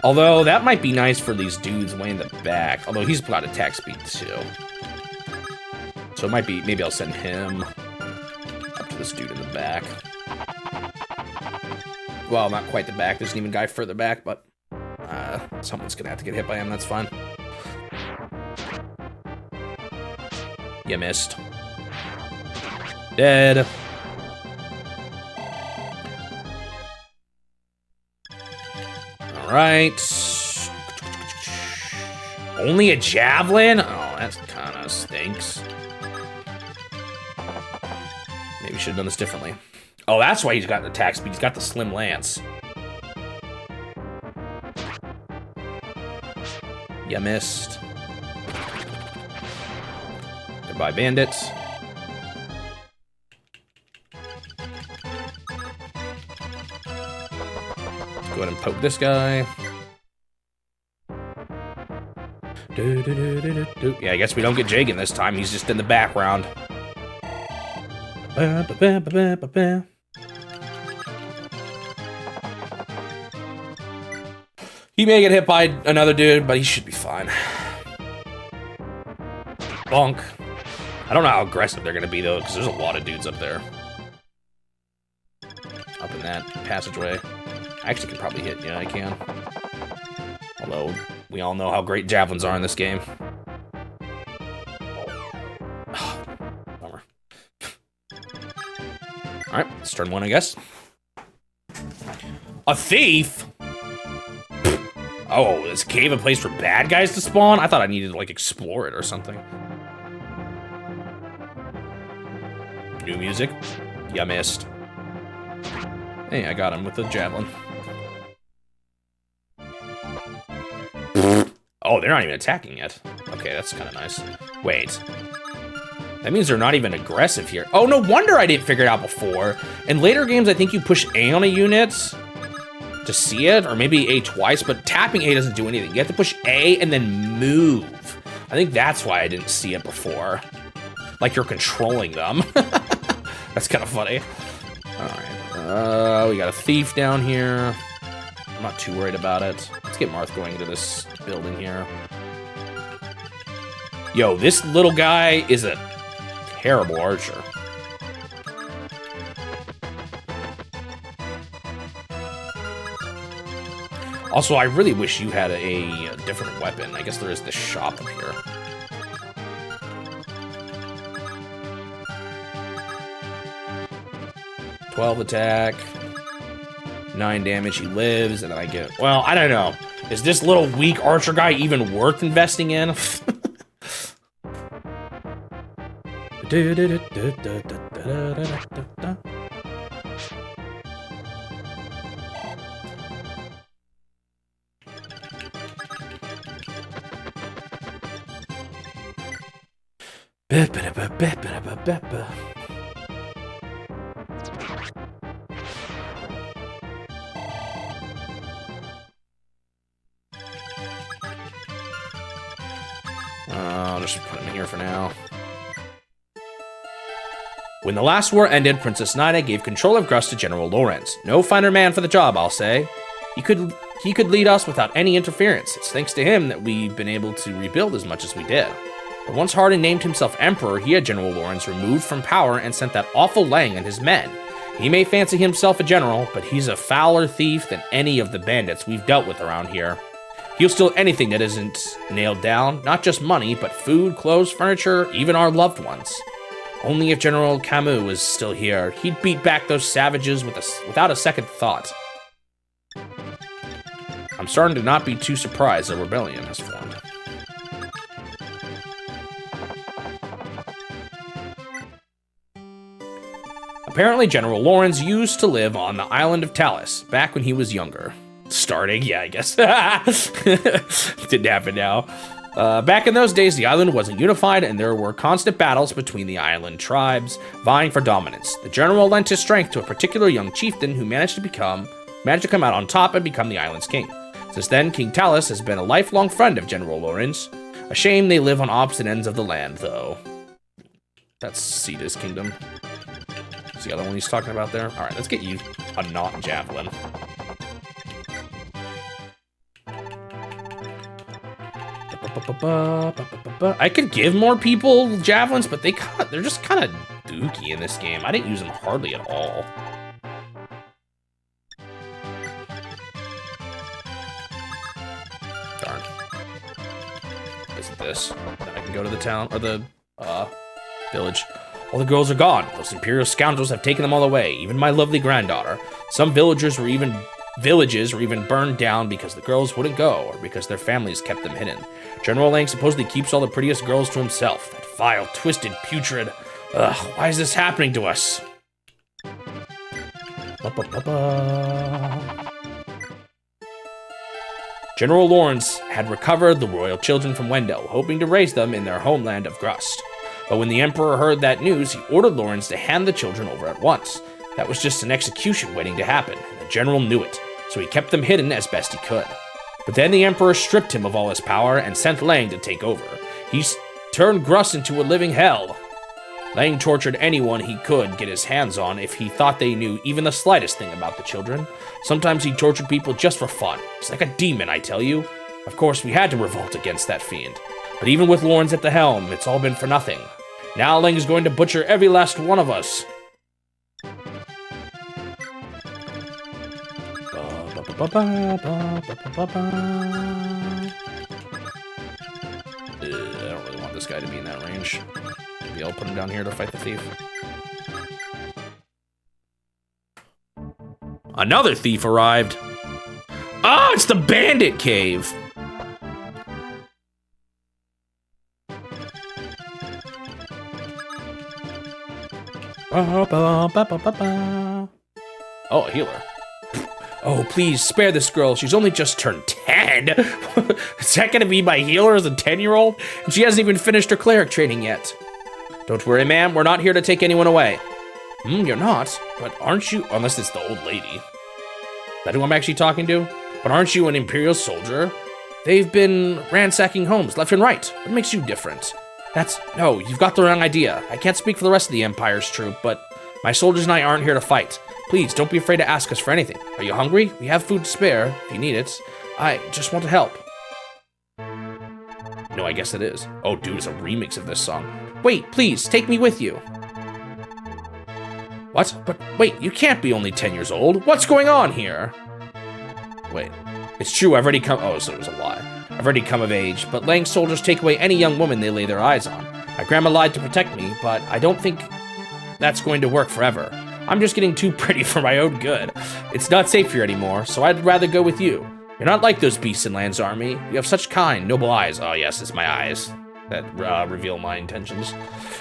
Although, that might be nice for these dudes way in the back. Although, he's got attack speed, too. So, it might be... Maybe I'll send him up to this dude in the back. Well, not quite the back. There's an even guy further back, but... someone's gonna have to get hit by him. That's fine. You missed. Dead. All right. Only a javelin? Oh, that kind of stinks. Maybe we should have done this differently. Oh, that's why he's got the attack speed. He's got the slim lance. You missed. Goodbye, bandits. Go ahead and poke this guy. Yeah, I guess we don't get Jagan this time. He's just in the background. He may get hit by another dude, but he should be fine. Bonk. I don't know how aggressive they're going to be, though, because there's a lot of dudes up there. Up in that passageway. I actually can probably hit. Yeah, I can. Although, we all know how great javelins are in this game. Bummer. Alright, it's turn one, I guess. A thief? Oh, is cave a place for bad guys to spawn? I thought I needed to, like, explore it or something. New music. You missed. Hey, I got him with the javelin. Oh, they're not even attacking yet. Okay, that's kind of nice. Wait. That means they're not even aggressive here. Oh, no wonder I didn't figure it out before. In later games, I think you push A on a unit to see it, or maybe A twice, but tapping A doesn't do anything. You have to push A and then move. I think that's why I didn't see it before. Like you're controlling them. That's kind of funny. All right. We got a thief down here. I'm not too worried about it. Let's get Marth going into this building here. Yo, this little guy is a terrible archer. Also, I really wish you had a different weapon. I guess there is this shop up here. $12 attack. 9 damage, he lives, and then I get... Well, I don't know. Is this little weak archer guy even worth investing in? I'll just put him in here for now. When the last war ended, Princess Nida gave control of Grust to General Lawrence. No finer man for the job, I'll say. He could lead us without any interference. It's thanks to him that we've been able to rebuild as much as we did. But once Hardin named himself emperor, he had General Lawrence removed from power and sent that awful Lang and his men. He may fancy himself a general, but he's a fouler thief than any of the bandits we've dealt with around here. He'll steal anything that isn't nailed down, not just money, but food, clothes, furniture, even our loved ones. Only if General Camus was still here, he'd beat back those savages without a second thought. I'm starting to not be too surprised a rebellion has formed. Apparently, General Lawrence used to live on the island of Talus, back when he was younger. Starting, yeah, I guess. Didn't happen now. Back in those days, the island wasn't unified, and there were constant battles between the island tribes, vying for dominance. The general lent his strength to a particular young chieftain who managed to come out on top and become the island's king. Since then, King Talus has been a lifelong friend of General Lawrence. A shame they live on opposite ends of the land, though. That's Sita's kingdom. That's the other one he's talking about there. All right, let's get you a not-javelin. I could give more people javelins, but they're just kind of dookie in this game. I didn't use them hardly at all. Darn. Is it this? Then I can go to the town, or the Village. All the girls are gone. Those Imperial scoundrels have taken them all away, even my lovely granddaughter. Some villages were even burned down because the girls wouldn't go, or because their families kept them hidden. General Lang supposedly keeps all the prettiest girls to himself. That vile, twisted, putrid... Ugh, why is this happening to us? General Lawrence had recovered the royal children from Wendell, hoping to raise them in their homeland of Grust. But when the Emperor heard that news, he ordered Lawrence to hand the children over at once. That was just an execution waiting to happen, and the general knew it, so he kept them hidden as best he could. But then the Emperor stripped him of all his power and sent Lang to take over. He turned Grust into a living hell. Lang tortured anyone he could get his hands on if he thought they knew even the slightest thing about the children. Sometimes he tortured people just for fun. He's like a demon, I tell you. Of course, we had to revolt against that fiend. But even with Lawrence at the helm, it's all been for nothing. Now Lang is going to butcher every last one of us. I don't really want this guy to be in that range. Maybe I'll put him down here to fight the thief. Another thief arrived. Oh, it's the bandit cave. Oh, a healer. Oh, please, spare this girl. She's only just turned 10. Is that gonna be my healer as a 10-year-old? And she hasn't even finished her cleric training yet. Don't worry, ma'am. We're not here to take anyone away. You're not? But aren't you? Unless it's the old lady. Is that who I'm actually talking to? But aren't you an Imperial soldier? They've been ransacking homes left and right. What makes you different? No, you've got the wrong idea. I can't speak for the rest of the Empire's troop, but my soldiers and I aren't here to fight. Please, don't be afraid to ask us for anything. Are you hungry? We have food to spare, if you need it. I just want to help. No, I guess it is. Oh, dude, it's a remix of this song. Wait, please, take me with you. What? But wait, you can't be only 10 years old. What's going on here? Wait, it's true, I've already come... Oh, so it was a lie. I've already come of age, but Lang's soldiers take away any young woman they lay their eyes on. My grandma lied to protect me, but I don't think that's going to work forever. I'm just getting too pretty for my own good. It's not safe here anymore, so I'd rather go with you. You're not like those beasts in Land's army. You have such kind, noble eyes. Oh yes, it's my eyes that reveal my intentions.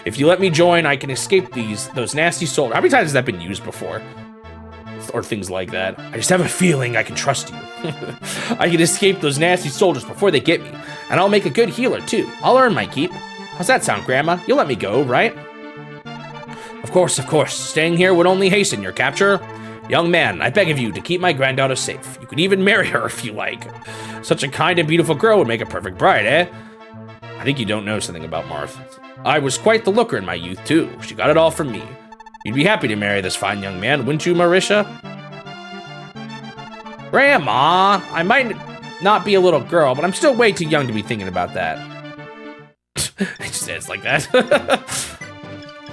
If you let me join, I can escape those nasty soldiers. How many times has that been used before? Or things like that. I just have a feeling I can trust you. I can escape those nasty soldiers before they get me. And I'll make a good healer, too. I'll earn my keep. How's that sound, Grandma? You'll let me go, right? Of course, of course. Staying here would only hasten your capture. Young man, I beg of you to keep my granddaughter safe. You could even marry her if you like. Such a kind and beautiful girl would make a perfect bride, eh? I think you don't know something about Marth. I was quite the looker in my youth, too. She got it all from me. You'd be happy to marry this fine young man, wouldn't you, Marisha? Grandma, I might not be a little girl, but I'm still way too young to be thinking about that. It just says like that.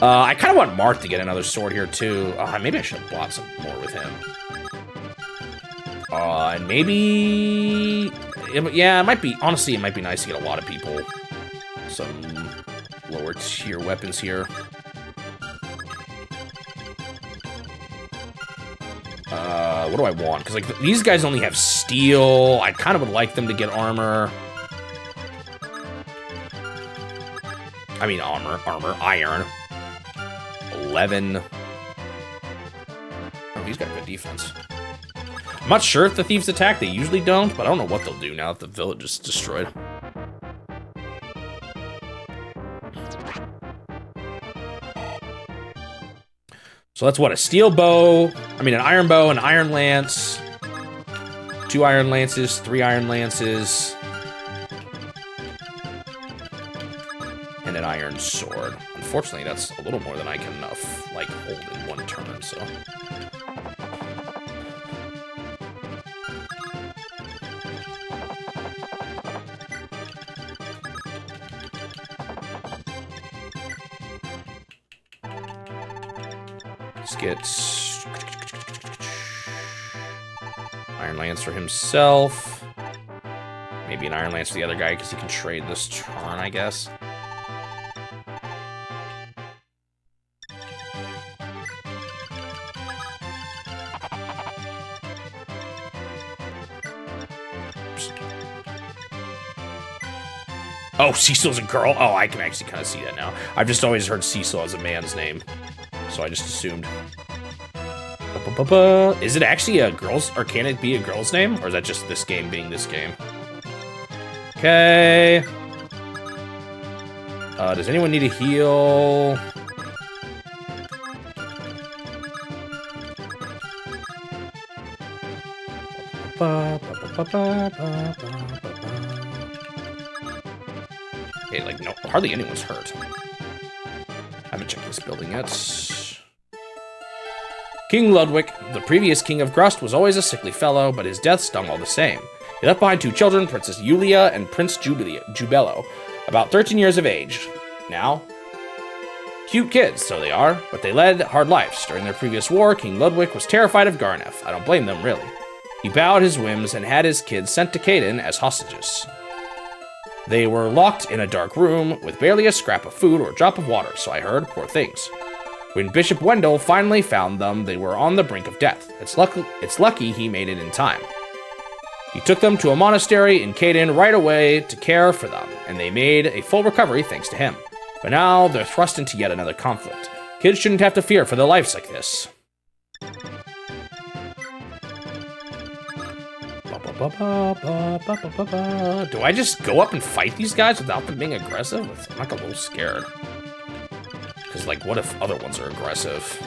I kind of want Marth to get another sword here, too. Maybe I should have bought some more with him. And maybe... Yeah, it might be... Honestly, it might be nice to get a lot of people. Some lower tier weapons here. What do I want? Because, like, these guys only have steel. I kind of would like them to get armor. I mean, armor, iron. 11. Oh, he's got good defense. I'm not sure if the thieves attack. They usually don't, but I don't know what they'll do now that the village is destroyed. So that's what, a steel bow, an iron bow, an iron lance, 2 iron lances, 3 iron lances, and an iron sword. Unfortunately, that's a little more than I can, hold in one turn, so. Gets Iron Lance for himself. Maybe an Iron Lance for the other guy because he can trade this turn, I guess. Oh, Cecil's a girl? Oh, I can actually kind of see that now. I've just always heard Cecil as a man's name, so I just assumed. Is it actually a girl's, or can it be a girl's name? Or is that just this game being this game? Okay. Does anyone need a heal? Okay, like, no, hardly anyone's hurt. I haven't checked this building yet. King Ludwig, the previous king of Grust, was always a sickly fellow, but his death stung all the same. He left behind 2 children, Princess Yulia and Prince Jubello, about 13 years of age. Now, cute kids, so they are, but they led hard lives. During their previous war, King Ludwig was terrified of Garneth. I don't blame them, really. He bowed his whims and had his kids sent to Caden as hostages. They were locked in a dark room with barely a scrap of food or a drop of water, so I heard, poor things. When Bishop Wendell finally found them, they were on the brink of death. It's lucky he made it in time. He took them to a monastery in Caden right away to care for them, and they made a full recovery thanks to him. But now they're thrust into yet another conflict. Kids shouldn't have to fear for their lives like this. Do I just go up and fight these guys without them being aggressive? I'm like a little scared. Because, like, what if other ones are aggressive?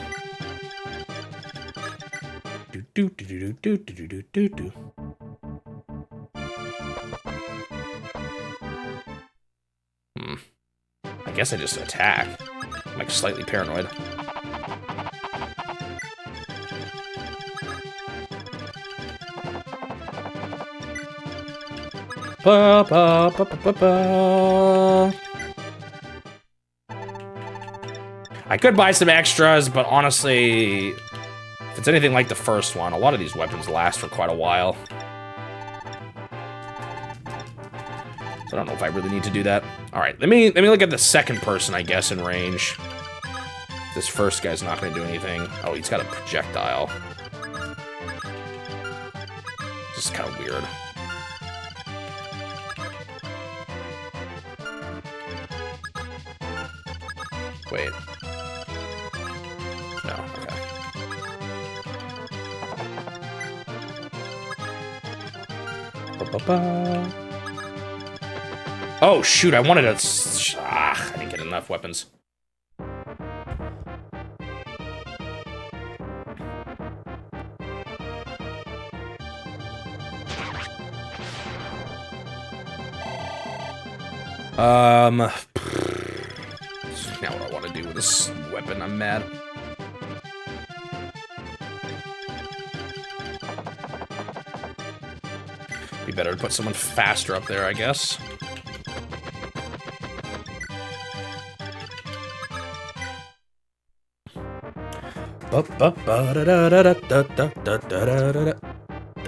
I guess I just attack. I'm, like, slightly paranoid. Ba, ba, ba, ba, ba, ba. I could buy some extras, but honestly, if it's anything like the first one, a lot of these weapons last for quite a while. So I don't know if I really need to do that. All right, let me look at the second person, I guess, in range. This first guy's not going to do anything. Oh, he's got a projectile. Just kind of weird. Wait. No, okay. Ba-ba-ba. Oh, shoot, I wanted to... I didn't get enough weapons. Now what I want to do with this weapon, I'm mad. Be better to put someone faster up there, I guess.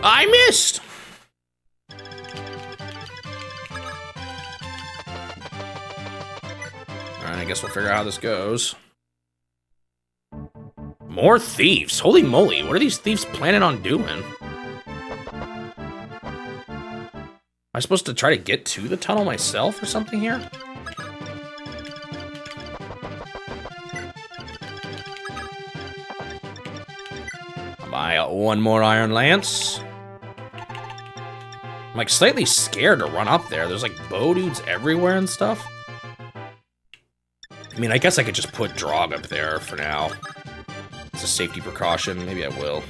I missed! Alright, I guess we'll figure out how this goes. More thieves! Holy moly, what are these thieves planning on doing? Am I supposed to try to get to the tunnel myself or something here? I got one more iron lance. I'm like slightly scared to run up there. There's like bow dudes everywhere and stuff. I mean, I guess I could just put Drog up there for now. It's a safety precaution. Maybe I will.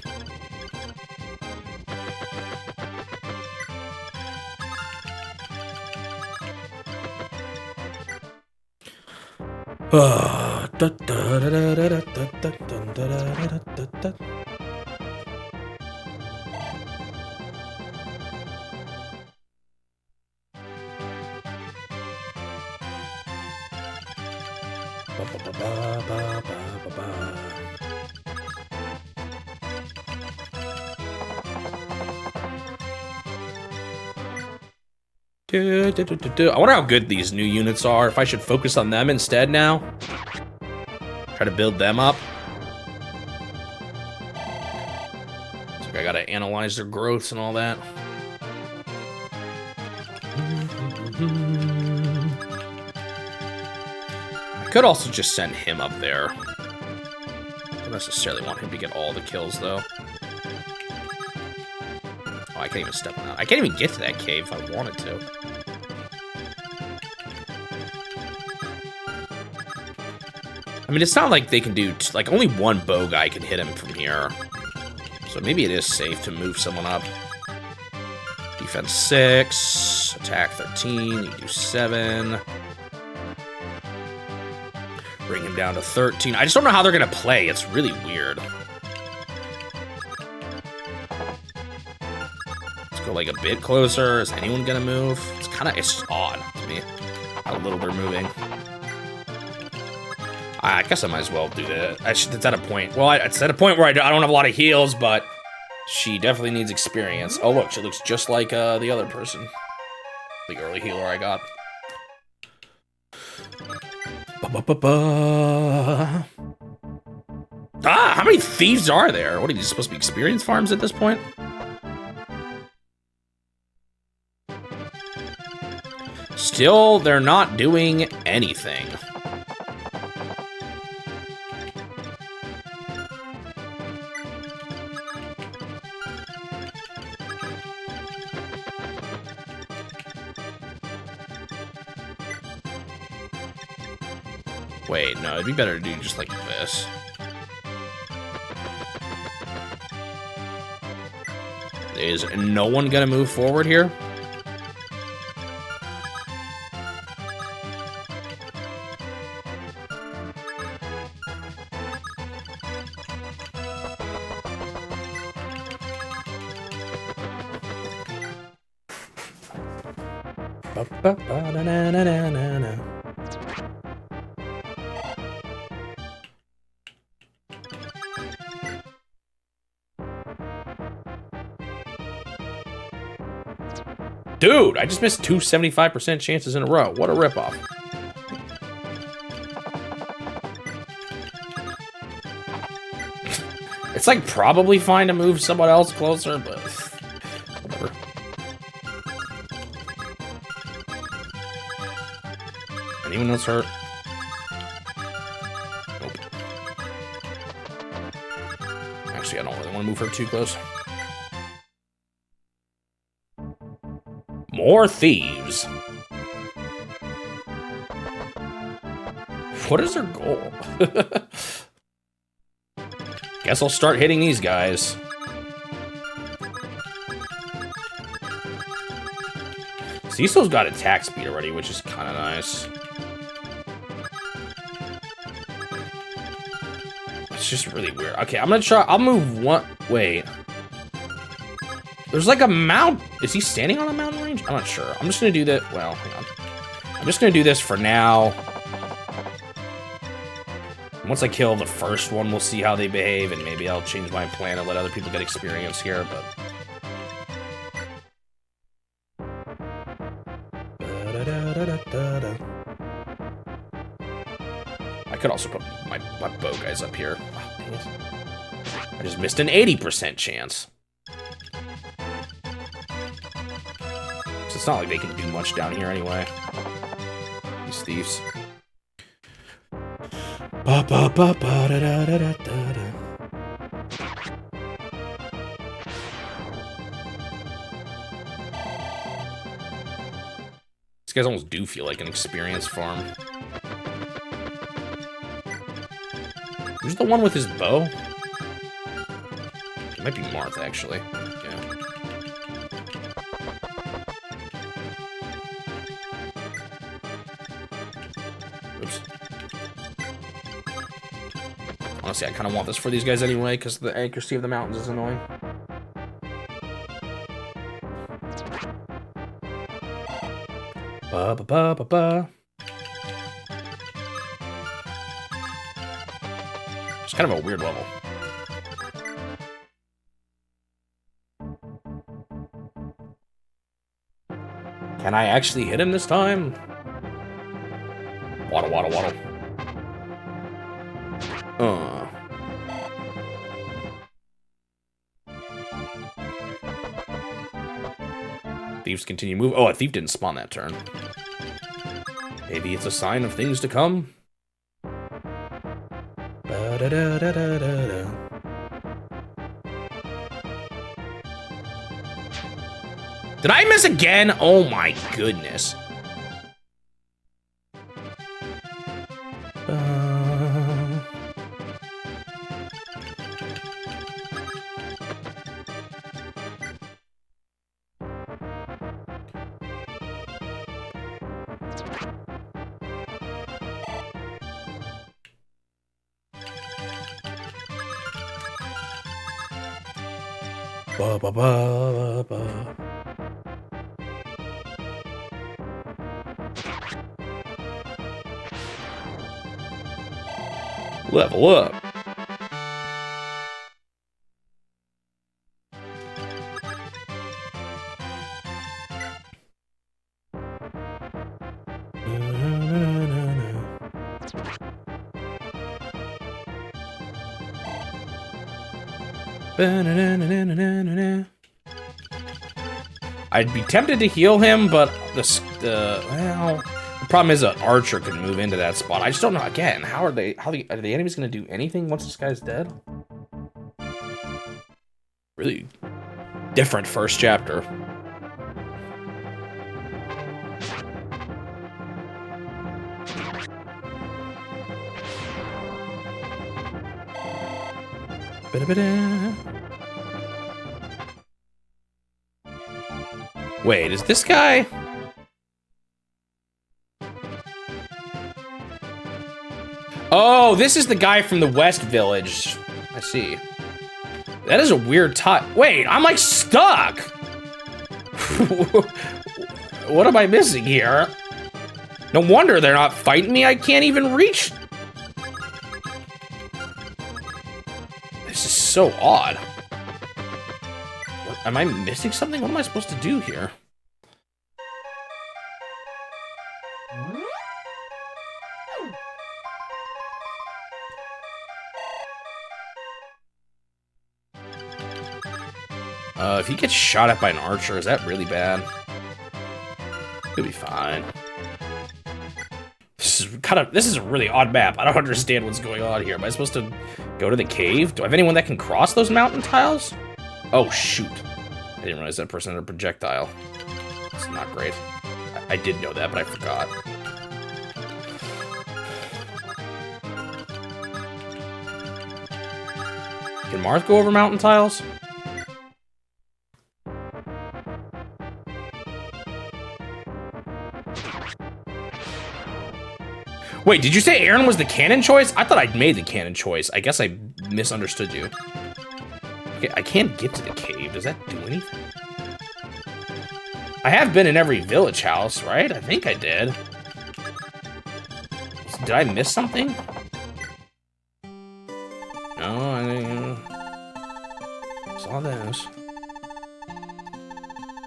I wonder how good these new units are. If I should focus on them instead now. Try to build them up. So I gotta analyze their growths and all that. I could also just send him up there. I don't necessarily want him to get all the kills, though. Oh, I can't even step on that. I can't even get to that cave if I wanted to. I mean, it's not like they can do... like, only one bow guy can hit him from here. So maybe it is safe to move someone up. Defense 6. Attack 13. You do 7. Bring him down to 13. I just don't know how they're going to play. It's really weird. Let's go, like, a bit closer. Is anyone going to move? It's kind of... it's odd to me how little they're moving. I guess I might as well do that. It's at a point. Well, it's at a point where I don't have a lot of heals, but she definitely needs experience. Oh, look, she looks just like the other person. The early healer I got. Ah, how many thieves are there? What are these supposed to be experience farms at this point? Still, they're not doing anything. Wait, no, it'd be better to do just like this. Is no one gonna move forward here? Dude, I just missed 2 75% chances in a row. What a ripoff. It's like probably fine to move someone else closer, but whatever. Anyone else hurt? Nope. Actually, I don't really want to move her too close. More thieves. What is their goal? Guess I'll start hitting these guys. Cecil's got attack speed already, which is kind of nice. It's just really weird. Okay, I'm gonna try. I'll move one. Wait. There's like a mount. Is he standing on a mountain range? I'm not sure. I'm just gonna do that. Well, hang on. I'm just gonna do this for now. Once I kill the first one, we'll see how they behave, and maybe I'll change my plan and let other people get experience here, but... I could also put my bow guys up here. Oh, dang it. I just missed an 80% chance. It's not like they can do much down here anyway. These thieves. Ba ba ba ba da da da da da. These guys almost do feel like an experience farm. Who's the one with his bow? It might be Marth, actually. Yeah. Oops. Honestly, I kind of want this for these guys anyway, because the accuracy of the mountains is annoying. Ba ba ba ba ba. It's kind of a weird level. Can I actually hit him this time? Waddle, waddle, waddle. Thieves continue move. Oh, a thief didn't spawn that turn. Maybe it's a sign of things to come. Ba-da-da-da-da-da-da. Did I miss again? Oh my goodness. Ba, ba, ba, ba. Level up. I'd be tempted to heal him, but well, the problem is an archer can move into that spot. I just don't know. Again, how are the enemies going to do anything once this guy's dead? Really different first chapter. Wait, is this guy? Oh, this is the guy from the West Village. I see. That is a weird tie. Wait, I'm like stuck. What am I missing here? No wonder they're not fighting me. I can't even reach. This is so odd. Am I missing something? What am I supposed to do here? If he gets shot at by an archer, is that really bad? He'll be fine. This is a really odd map. I don't understand what's going on here. Am I supposed to go to the cave? Do I have anyone that can cross those mountain tiles? Oh, shoot. I didn't realize that person had a projectile. It's not great. I did know that, but I forgot. Can Marth go over mountain tiles? Wait, did you say Aaron was the canon choice? I thought I'd made the canon choice. I guess I misunderstood you. Okay, I can't get to the cave. Does that do anything? I have been in every village house, right? I think I did. Did I miss something? No, I didn't. Saw this.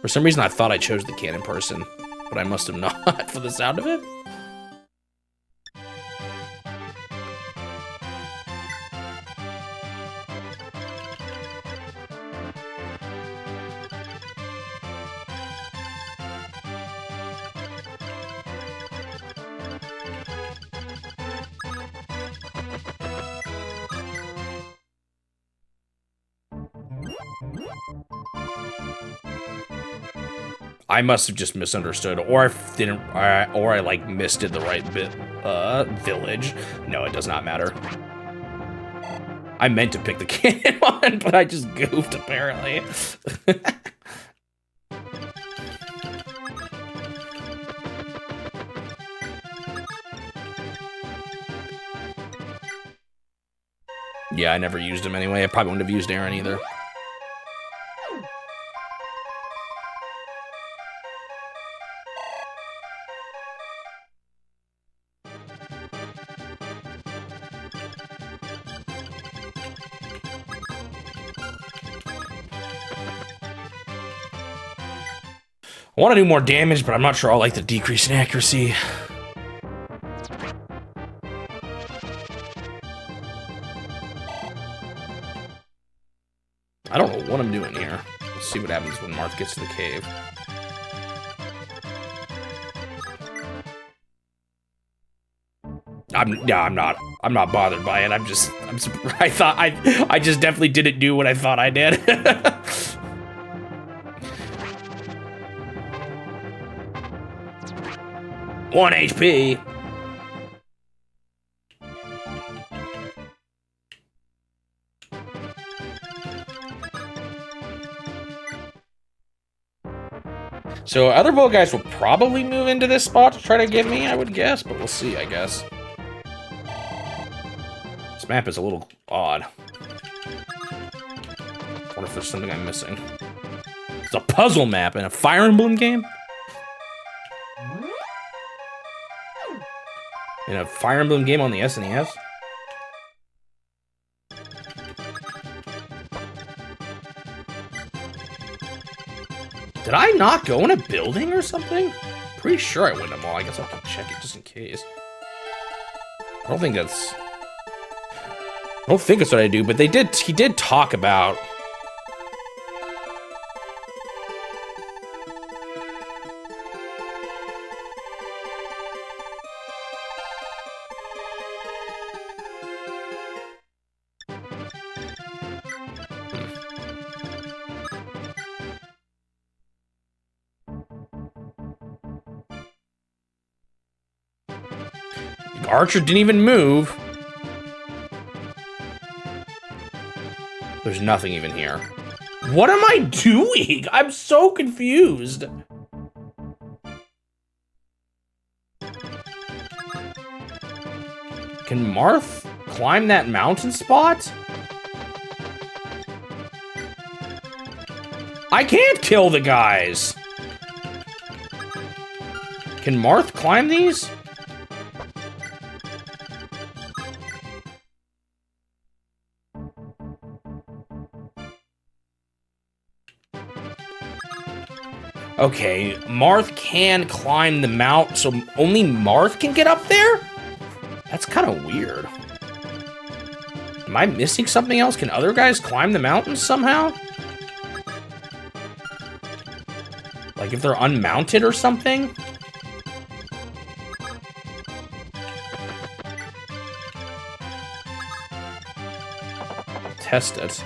For some reason, I thought I chose the canon person, but I must have not for the sound of it. I must have just misunderstood, or I didn't, or I like missed it the right bit. Village. No, it does not matter. I meant to pick the canon one, but I just goofed apparently. Yeah, I never used him anyway. I probably wouldn't have used Aaron either. I want to do more damage, but I'm not sure I'll like the decrease in accuracy. I don't know what I'm doing here. Let's see what happens when Marth gets to the cave. I'm not. I'm not bothered by it. I just definitely didn't do what I thought I did. 1 HP. So other bow guys will probably move into this spot to try to get me, I would guess, but we'll see, I guess. This map is a little odd. I wonder if there's something I'm missing. It's a puzzle map in a Fire Emblem game? In a Fire Emblem game on the SNES? Did I not go in a building or something? Pretty sure I went them all. I guess I'll have to check it just in case. I don't think that's what I do, but he did talk about Archer didn't even move. There's nothing even here. What am I doing? I'm so confused. Can Marth climb that mountain spot? I can't kill the guys. Can Marth climb these? Okay, Marth can climb the mount, so only Marth can get up there? That's kind of weird. Am I missing something else? Can other guys climb the mountains somehow? Like if they're unmounted or something? Test it.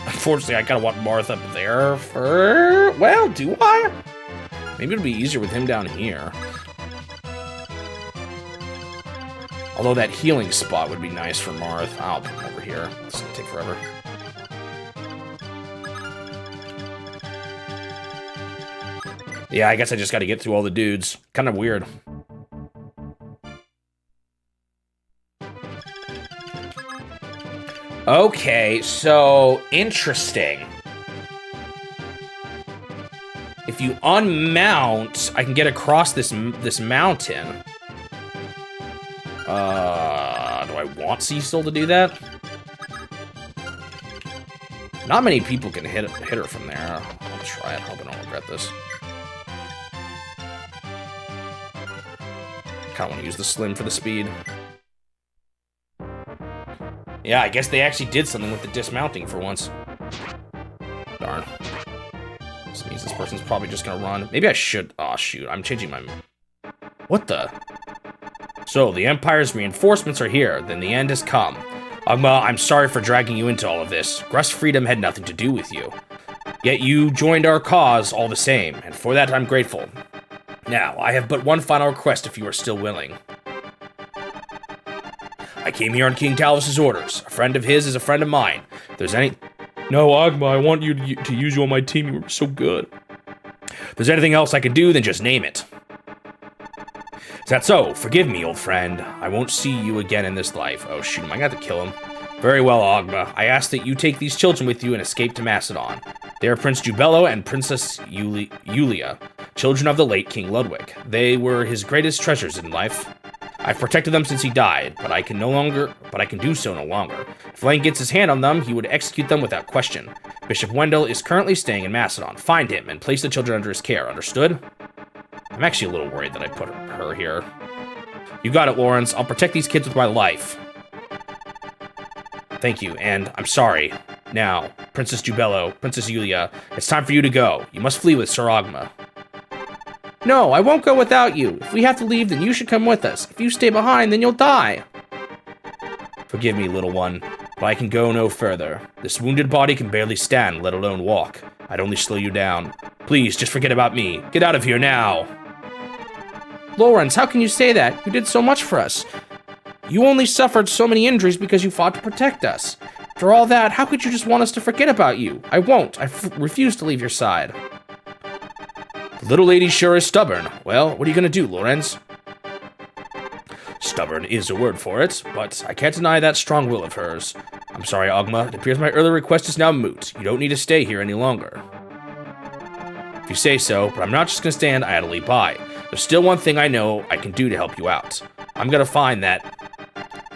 Unfortunately, I kind of want Marth up there for... Well, do I? Maybe it'll be easier with him down here. Although that healing spot would be nice for Marth. I'll put him over here. This is gonna take forever. Yeah, I guess I just gotta get through all the dudes. Kind of weird. Okay, so interesting. If you unmount, I can get across this mountain. Do I want Cecil to do that? Not many people can hit her from there. I'll try it. I hope I don't regret this. Kind of want to use the slim for the speed. Yeah, I guess they actually did something with the dismounting for once. Darn. This means this person's probably just gonna run. Maybe I should... Oh, shoot. I'm changing my... What the... So, the Empire's reinforcements are here. Then the end has come. I'm sorry for dragging you into all of this. Grust Freedom had nothing to do with you. Yet you joined our cause all the same, and for that I'm grateful. Now, I have but one final request if you are still willing. I came here on King Talvis's orders. A friend of his is a friend of mine. If there's any... No, Agma, I want you to use you on my team. You were so good. If there's anything else I can do, then just name it. Is that so? Forgive me, old friend. I won't see you again in this life. Oh, shoot, am I gonna have to kill him? Very well, Agma. I ask that you take these children with you and escape to Macedon. They are Prince Jubello and Princess Yulia, children of the late King Ludwig. They were his greatest treasures in life. I've protected them since he died, but I can do so no longer. If Lane gets his hand on them, he would execute them without question. Bishop Wendell is currently staying in Macedon. Find him and place the children under his care, understood? I'm actually a little worried that I put her here. You got it, Lawrence. I'll protect these kids with my life. Thank you, and I'm sorry. Now, Princess Jubello, Princess Yulia, it's time for you to go. You must flee with Sir Agma. No, I won't go without you. If we have to leave, then you should come with us. If you stay behind, then you'll die. Forgive me, little one, but I can go no further. This wounded body can barely stand, let alone walk. I'd only slow you down. Please, just forget about me. Get out of here now. Lawrence, how can you say that? You did so much for us. You only suffered so many injuries because you fought to protect us. For all that, how could you just want us to forget about you? I won't. I refuse to leave your side. The little lady sure is stubborn. Well, what are you gonna do, Lawrence? Stubborn is a word for it, but I can't deny that strong will of hers. I'm sorry, Ogma. It appears my earlier request is now moot. You don't need to stay here any longer. If you say so, but I'm not just gonna stand idly by. There's still one thing I know I can do to help you out. I'm gonna find that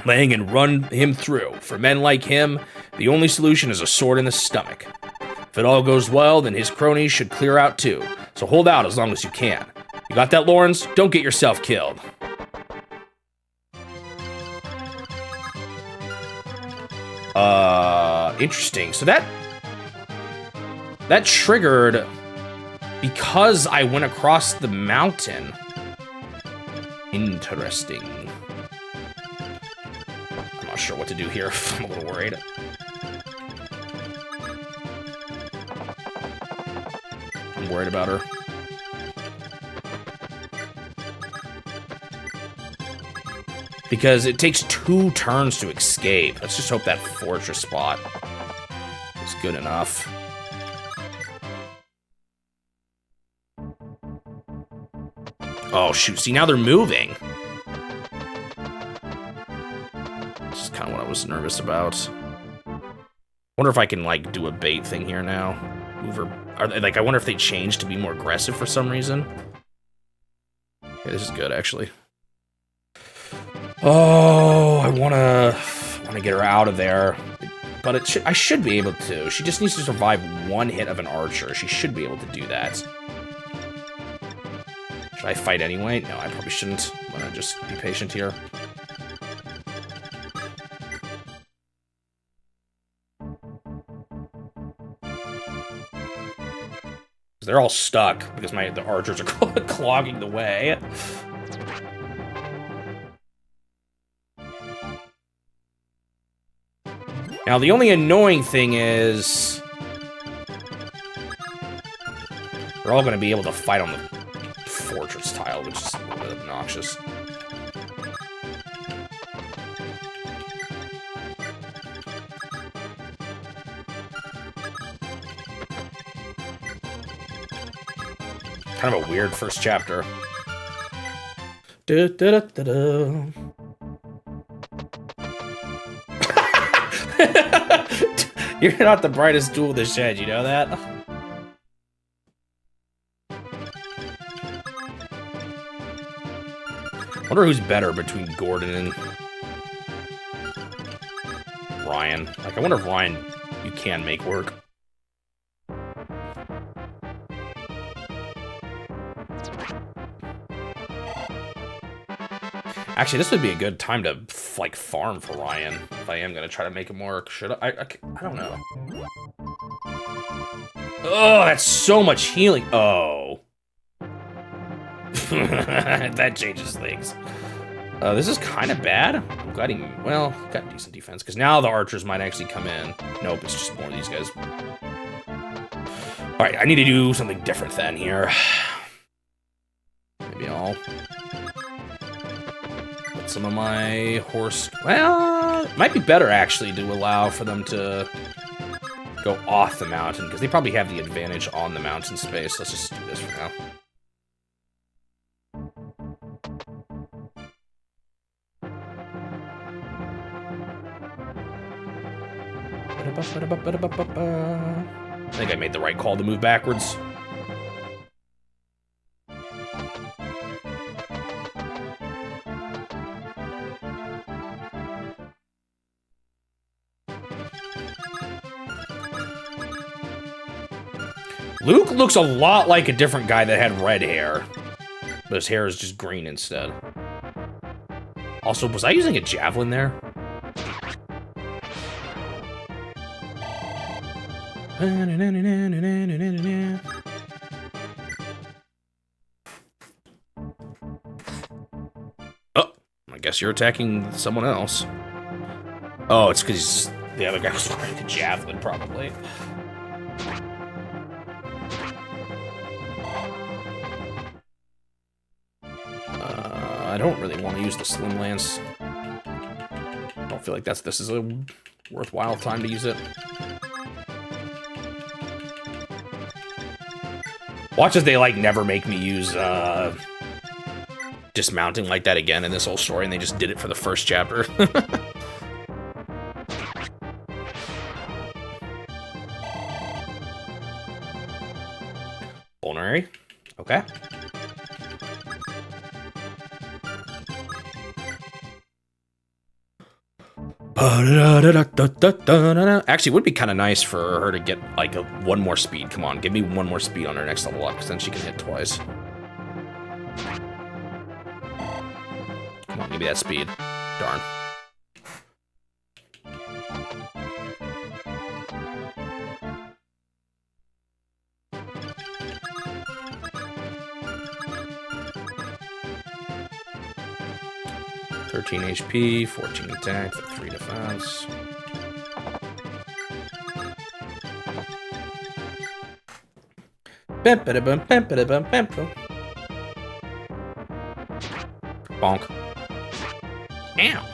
Lang and run him through. For men like him, the only solution is a sword in the stomach. If it all goes well, then his cronies should clear out too. So hold out as long as you can. You got that, Lawrence? Don't get yourself killed. Interesting. So that triggered because I went across the mountain. Interesting. I'm not sure what to do here. I'm a little worried. I'm worried about her. Because it takes 2 turns to escape. Let's just hope that fortress spot is good enough. Oh, shoot. See, now they're moving. This is kind of what I was nervous about. Wonder if I can, like, do a bait thing here now. Move her. Like, I wonder if they changed to be more aggressive for some reason. Yeah, this is good, actually. Oh, I wanna get her out of there, but I should be able to. She just needs to survive 1 hit of an archer. She should be able to do that. Should I fight anyway? No, I probably shouldn't. I'm gonna just be patient here. They're all stuck because the archers are clogging the way. Now, the only annoying thing is they're all going to be able to fight on the fortress tile, which is a little bit obnoxious. Kind of a weird first chapter. You're not the brightest tool in the shed, you know that? Wonder who's better between Gordon and Ryan. Like, I wonder if Ryan you can make work. Actually, this would be a good time to, like, farm for Ryan, if I am gonna try to make him work. Should I? I don't know. Oh, that's so much healing. Oh. That changes things. This is kind of bad. I'm glad he, well, got decent defense, because now the archers might actually come in. Nope, it's just more of these guys. Alright, I need to do something different then here. Maybe I'll put some of my horse... Well, it might be better, actually, to allow for them to go off the mountain, because they probably have the advantage on the mountain space. Let's just do this for now. I think I made the right call to move backwards. Luke looks a lot like a different guy that had red hair, but his hair is just green instead. Also, was I using a javelin there? guess you're attacking someone else. Oh, it's because the other guy was firing the javelin, probably. I don't really want to use the Slim Lance. I don't feel like this is a worthwhile time to use it. Watch as they, like, never make me use, dismounting like that again in this whole story, and they just did it for the first chapter. Vulnerary. Okay. Actually, it would be kind of nice for her to get, like, one more speed. Come on, give me one more speed on her next level up, because then she can hit twice. Come on, give me that speed. Darn. HP, 14 attack, 3 defense. Bonk. Ow.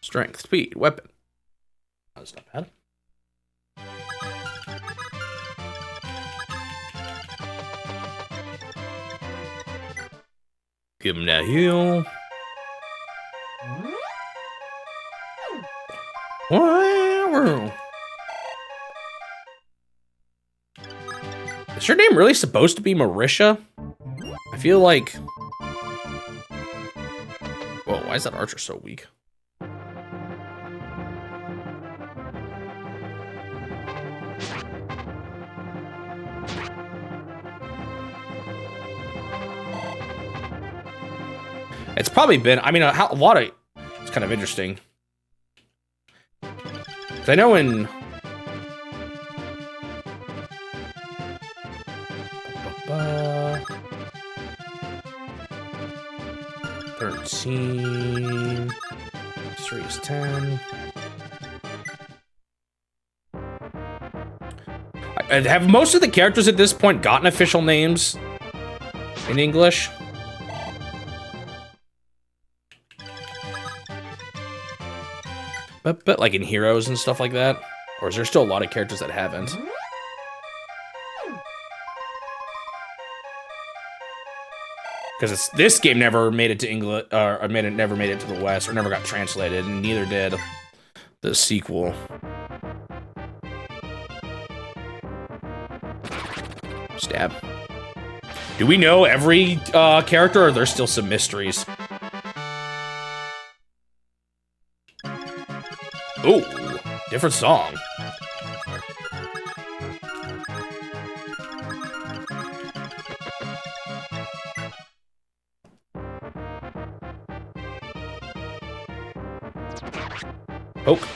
Strength, speed, weapon. That's not bad. Give him that heal. Is her name really supposed to be Marisha? I feel like... Whoa, why is that archer so weak? It's probably been, I mean, a lot of, it's kind of interesting. 'Cause I know in... 13, 3 is 10. Have most of the characters at this point gotten official names in English? But like in Heroes and stuff like that? Or is there still a lot of characters that haven't? Because this game never made it to English, or never made it to the West, or never got translated, and neither did the sequel. Stab. Do we know every character, or are there still some mysteries? Ooh, different song. Poke.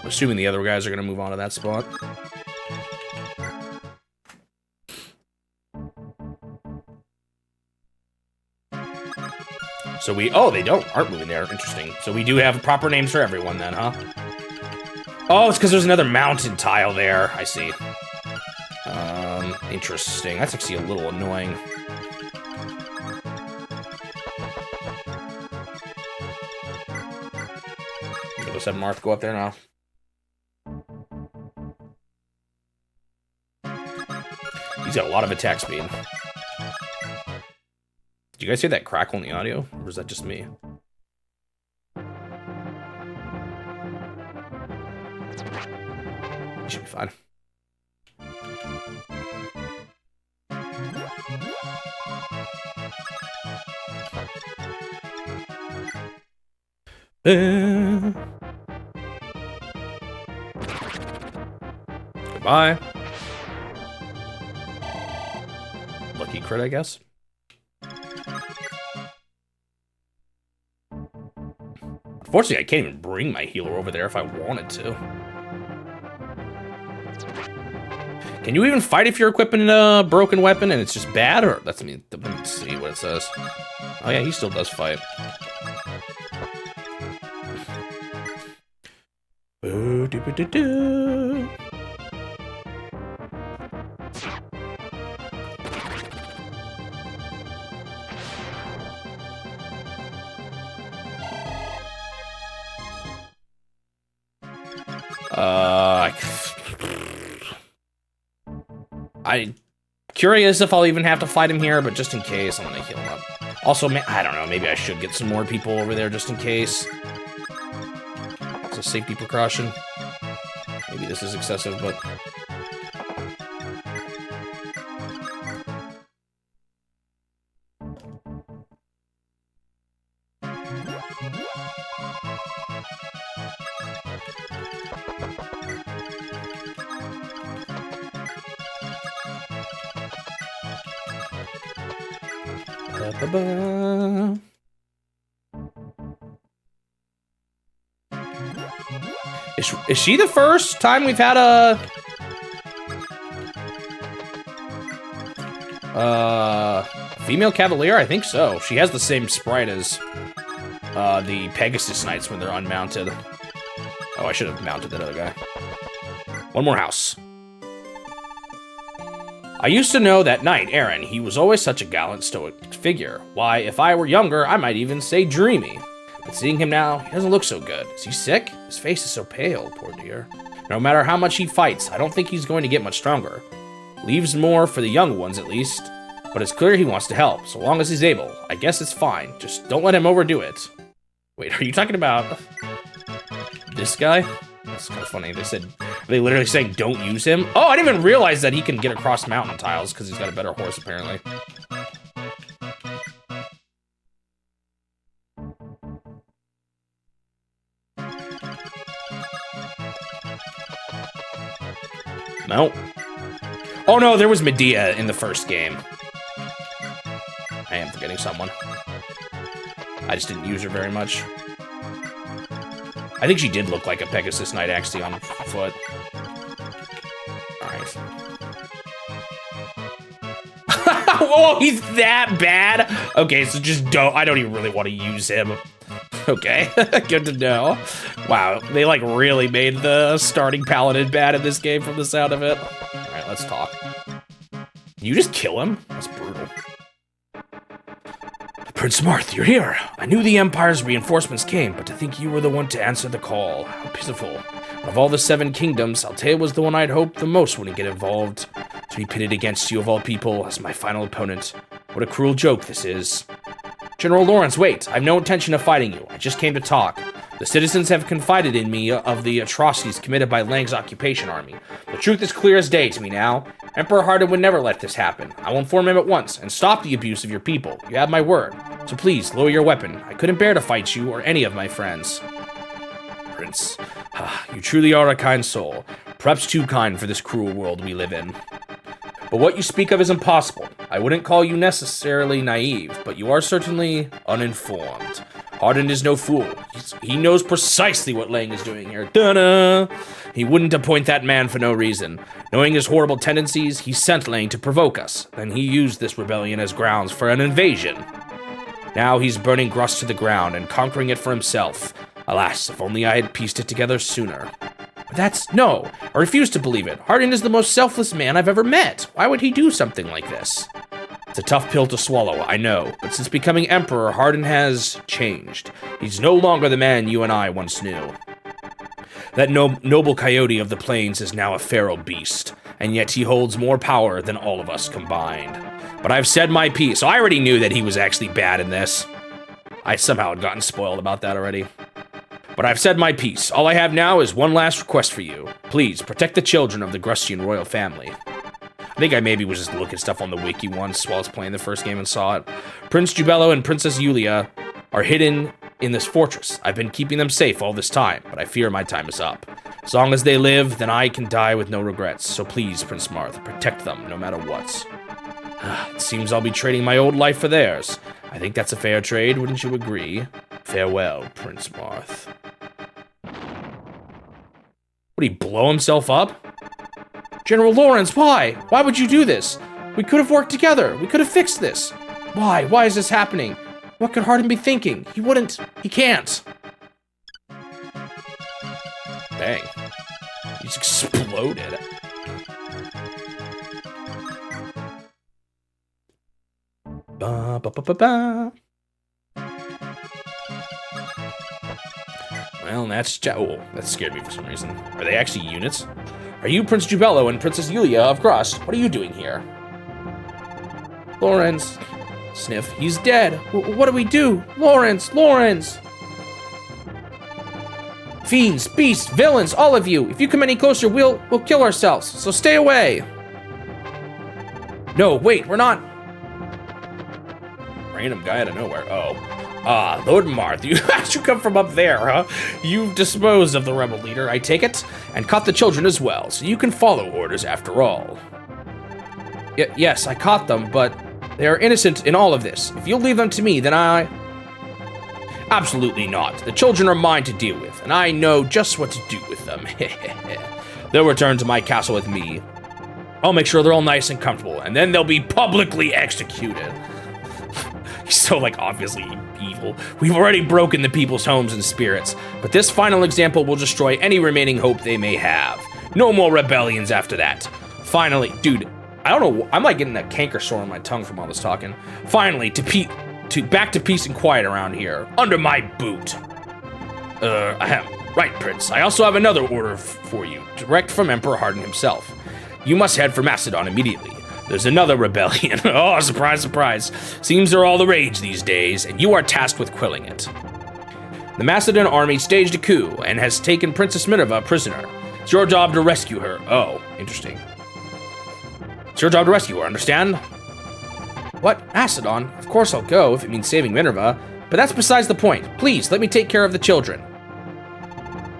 I'm assuming the other guys are gonna move on to that spot. So they aren't moving there. Interesting. So we do have proper names for everyone then, huh? Oh, it's because there's another mountain tile there. I see. Interesting. That's actually a little annoying. Let's have Marth go up there now. He's got a lot of attack speed. Did you guys hear that crackle in the audio? Or is that just me? He should be fine. Goodbye. Lucky crit, I guess. Fortunately, I can't even bring my healer over there if I wanted to. Can you even fight if you're equipping a broken weapon and it's just bad? Or let me see what it says. Oh yeah, he still does fight. I'm curious if I'll even have to fight him here, but just in case, I'm gonna heal him up. Also, I don't know, maybe I should get some more people over there just in case. It's a safety precaution. Maybe this is excessive, but... Is she the first time we've had a female cavalier? I think so. She has the same sprite as the Pegasus Knights when they're unmounted. Oh, I should have mounted that other guy. One more house. I used to know that knight, Aaron. He was always such a gallant, stoic figure. Why, if I were younger, I might even say dreamy. But seeing him now, he doesn't look so good. Is he sick? His face is so pale, poor dear. No matter how much he fights, I don't think he's going to get much stronger. Leaves more for the young ones, at least. But it's clear he wants to help, so long as he's able. I guess it's fine. Just don't let him overdo it. Wait, are you talking about this guy? That's kind of funny. They literally saying don't use him. Oh, I didn't even realize that he can get across mountain tiles because he's got a better horse, apparently. No. Oh no, there was Medea in the first game. I am forgetting someone. I just didn't use her very much. I think she did look like a Pegasus Knight actually on foot. Alright. Whoa, he's that bad? Okay, so just I don't even really want to use him. Okay, good to know. Wow, they like really made the starting paladin bad in this game from the sound of it. Alright, let's talk. You just kill him? That's brutal. Prince Marth, you're here. I knew the Empire's reinforcements came, but to think you were the one to answer the call. How pitiful. Of all the 7 kingdoms, Altea was the one I'd hoped the most wouldn't get involved. To be pitted against you of all people as my final opponent. What a cruel joke this is. General Lawrence, wait. I have no intention of fighting you. I just came to talk. The citizens have confided in me of the atrocities committed by Lang's occupation army. The truth is clear as day to me now. Emperor Hardin would never let this happen. I will inform him at once and stop the abuse of your people. You have my word. So please, lower your weapon. I couldn't bear to fight you or any of my friends. Prince, you truly are a kind soul. Perhaps too kind for this cruel world we live in. But what you speak of is impossible. I wouldn't call you necessarily naive, but you are certainly uninformed. Hardin is no fool. He knows precisely what Lang is doing here. Da-da! He wouldn't appoint that man for no reason. Knowing his horrible tendencies, he sent Lang to provoke us. Then he used this rebellion as grounds for an invasion. Now he's burning Grust to the ground and conquering it for himself. Alas, if only I had pieced it together sooner. No, I refuse to believe it. Hardin is the most selfless man I've ever met. Why would he do something like this? It's a tough pill to swallow, I know, but since becoming emperor, Hardin has changed. He's no longer the man you and I once knew. That noble coyote of the plains is now a feral beast, and yet he holds more power than all of us combined. But I've said my piece, so I already knew that he was actually bad in this. I somehow had gotten spoiled about that already. But I've said my piece. All I have now is one last request for you. Please, protect the children of the Grustian royal family. I think I maybe was just looking stuff on the wiki once while I was playing the first game and saw it. Prince Jubello and Princess Yulia are hidden in this fortress. I've been keeping them safe all this time, but I fear my time is up. As long as they live, then I can die with no regrets. So please, Prince Marth, protect them no matter what. It seems I'll be trading my old life for theirs. I think that's a fair trade, wouldn't you agree? Farewell, Prince Marth. Would he blow himself up? General Lawrence, why? Why would you do this? We could have worked together. We could have fixed this. Why? Why is this happening? What could Hardin be thinking? He wouldn't. He can't. Dang. He just exploded. Ba, ba, ba, ba, ba. Well, that scared me for some reason. Are they actually units? Are you Prince Jubello and Princess Yulia of Grust? What are you doing here? Lawrence. Sniff. He's dead. What do we do? Lawrence! Lawrence! Fiends, beasts, villains, all of you. If you come any closer, we'll kill ourselves. So stay away. No, wait, we're not. Random guy out of nowhere. Oh. Ah, Lord Marth, you come from up there, huh? You've disposed of the rebel leader, I take it, and caught the children as well, so you can follow orders after all. Yes, I caught them, but they are innocent in all of this. If you'll leave them to me, then I... Absolutely not. The children are mine to deal with, and I know just what to do with them. They'll return to my castle with me. I'll make sure they're all nice and comfortable, and then they'll be publicly executed. He's so, like, obviously evil. We've already broken the people's homes and spirits, but this final example will destroy any remaining hope they may have. No more rebellions after that. Finally, dude, I don't know, I'm like getting that canker sore on my tongue from all this talking. Finally, back to peace and quiet around here. Under my boot. Ahem. Right, Prince. I also have another order for you, direct from Emperor Hardin himself. You must head for Macedon immediately. There's another rebellion. Oh, surprise, surprise. Seems they're all the rage these days, and you are tasked with quelling it. The Macedon army staged a coup and has taken Princess Minerva prisoner. It's your job to rescue her. Oh, interesting. It's your job to rescue her, understand? What? Macedon? Of course I'll go if it means saving Minerva, but that's besides the point. Please, let me take care of the children.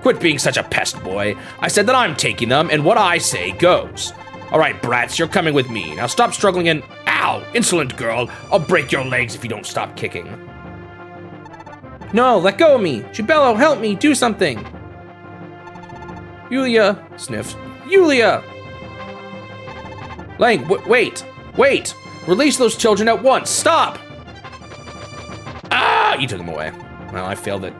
Quit being such a pest, boy. I said that I'm taking them, and what I say goes. All right, brats, you're coming with me. Now stop struggling and... Ow! Insolent girl. I'll break your legs if you don't stop kicking. No, let go of me. Jubello, help me. Do something. Yulia. Sniffs. Yulia! Lang, wait. Wait. Release those children at once. Stop! Ah! You took them away. Well, I failed at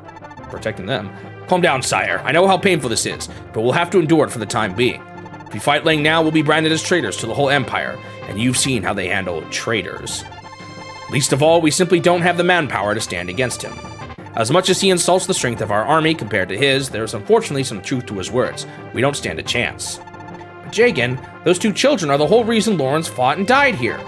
protecting them. Calm down, sire. I know how painful this is, but we'll have to endure it for the time being. If we fight Lang now, we'll be branded as traitors to the whole empire, and you've seen how they handle traitors. Least of all, we simply don't have the manpower to stand against him. As much as he insults the strength of our army compared to his, there's unfortunately some truth to his words. We don't stand a chance. But Jagan, those two children are the whole reason Lawrence fought and died here.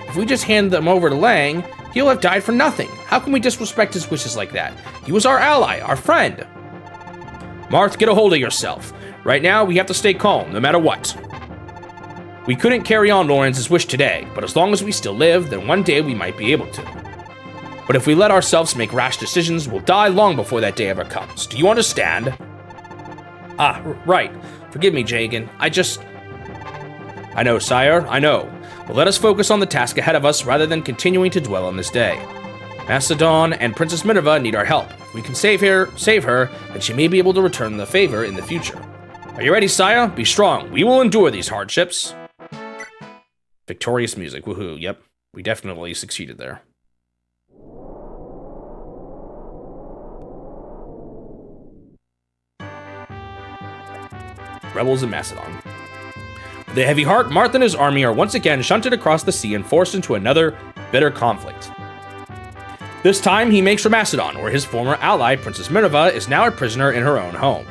If we just hand them over to Lang, he'll have died for nothing. How can we disrespect his wishes like that? He was our ally, our friend. Marth, get a hold of yourself. Right now, we have to stay calm, no matter what. We couldn't carry on Lawrence's wish today, but as long as we still live, then one day we might be able to. But if we let ourselves make rash decisions, we'll die long before that day ever comes. Do you understand? Ah, right. Forgive me, Jagan. I know, sire, I know. But let us focus on the task ahead of us rather than continuing to dwell on this day. Macedon and Princess Minerva need our help. If we can save her, then she may be able to return the favor in the future. Are you ready, sire? Be strong. We will endure these hardships. Victorious music. Woohoo. Yep. We definitely succeeded there. Rebels in Macedon. With a heavy heart, Marth and his army are once again shunted across the sea and forced into another bitter conflict. This time, he makes for Macedon, where his former ally, Princess Minerva, is now a prisoner in her own home.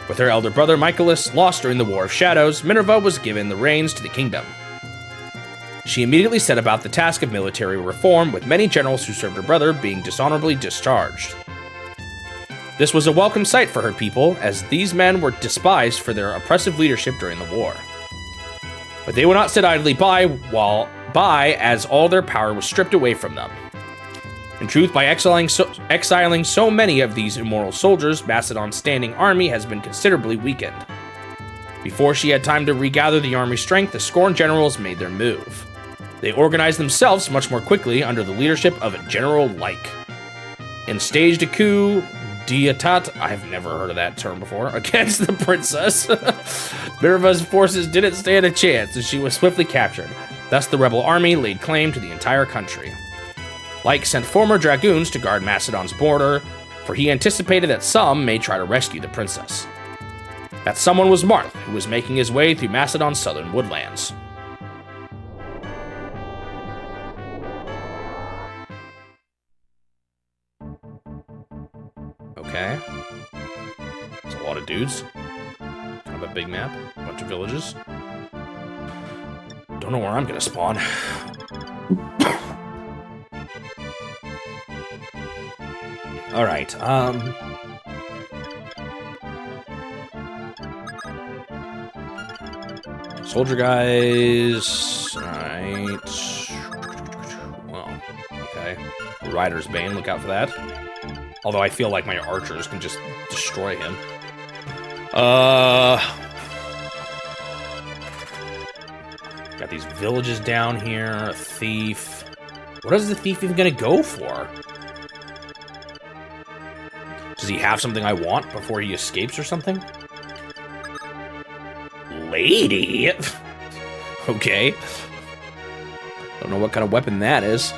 With her elder brother Michaelis lost during the War of Shadows, Minerva was given the reins to the kingdom. She immediately set about the task of military reform, with many generals who served her brother being dishonorably discharged. This was a welcome sight for her people, as these men were despised for their oppressive leadership during the war. But they would not sit idly by as all their power was stripped away from them. In truth, by exiling so many of these immoral soldiers, Macedon's standing army has been considerably weakened. Before she had time to regather the army's strength, the scorned generals made their move. They organized themselves much more quickly under the leadership of General Like. and staged a coup d'etat, I've never heard of that term before, against the princess. Minerva's forces didn't stand a chance, and she was swiftly captured. Thus, the rebel army laid claim to the entire country. Lyke sent former dragoons to guard Macedon's border, for he anticipated that some may try to rescue the princess. That someone was Marth, who was making his way through Macedon's southern woodlands. Okay. That's a lot of dudes. Kind of a big map. A bunch of villages. Don't know where I'm gonna spawn. Alright, soldier guys. Alright. Well, okay. Rider's Bane, look out for that. Although I feel like my archers can just destroy him. Got these villages down here, a thief. What is the thief even gonna go for? Does he have something I want before he escapes or something? Lady? Okay. Don't know what kind of weapon that is.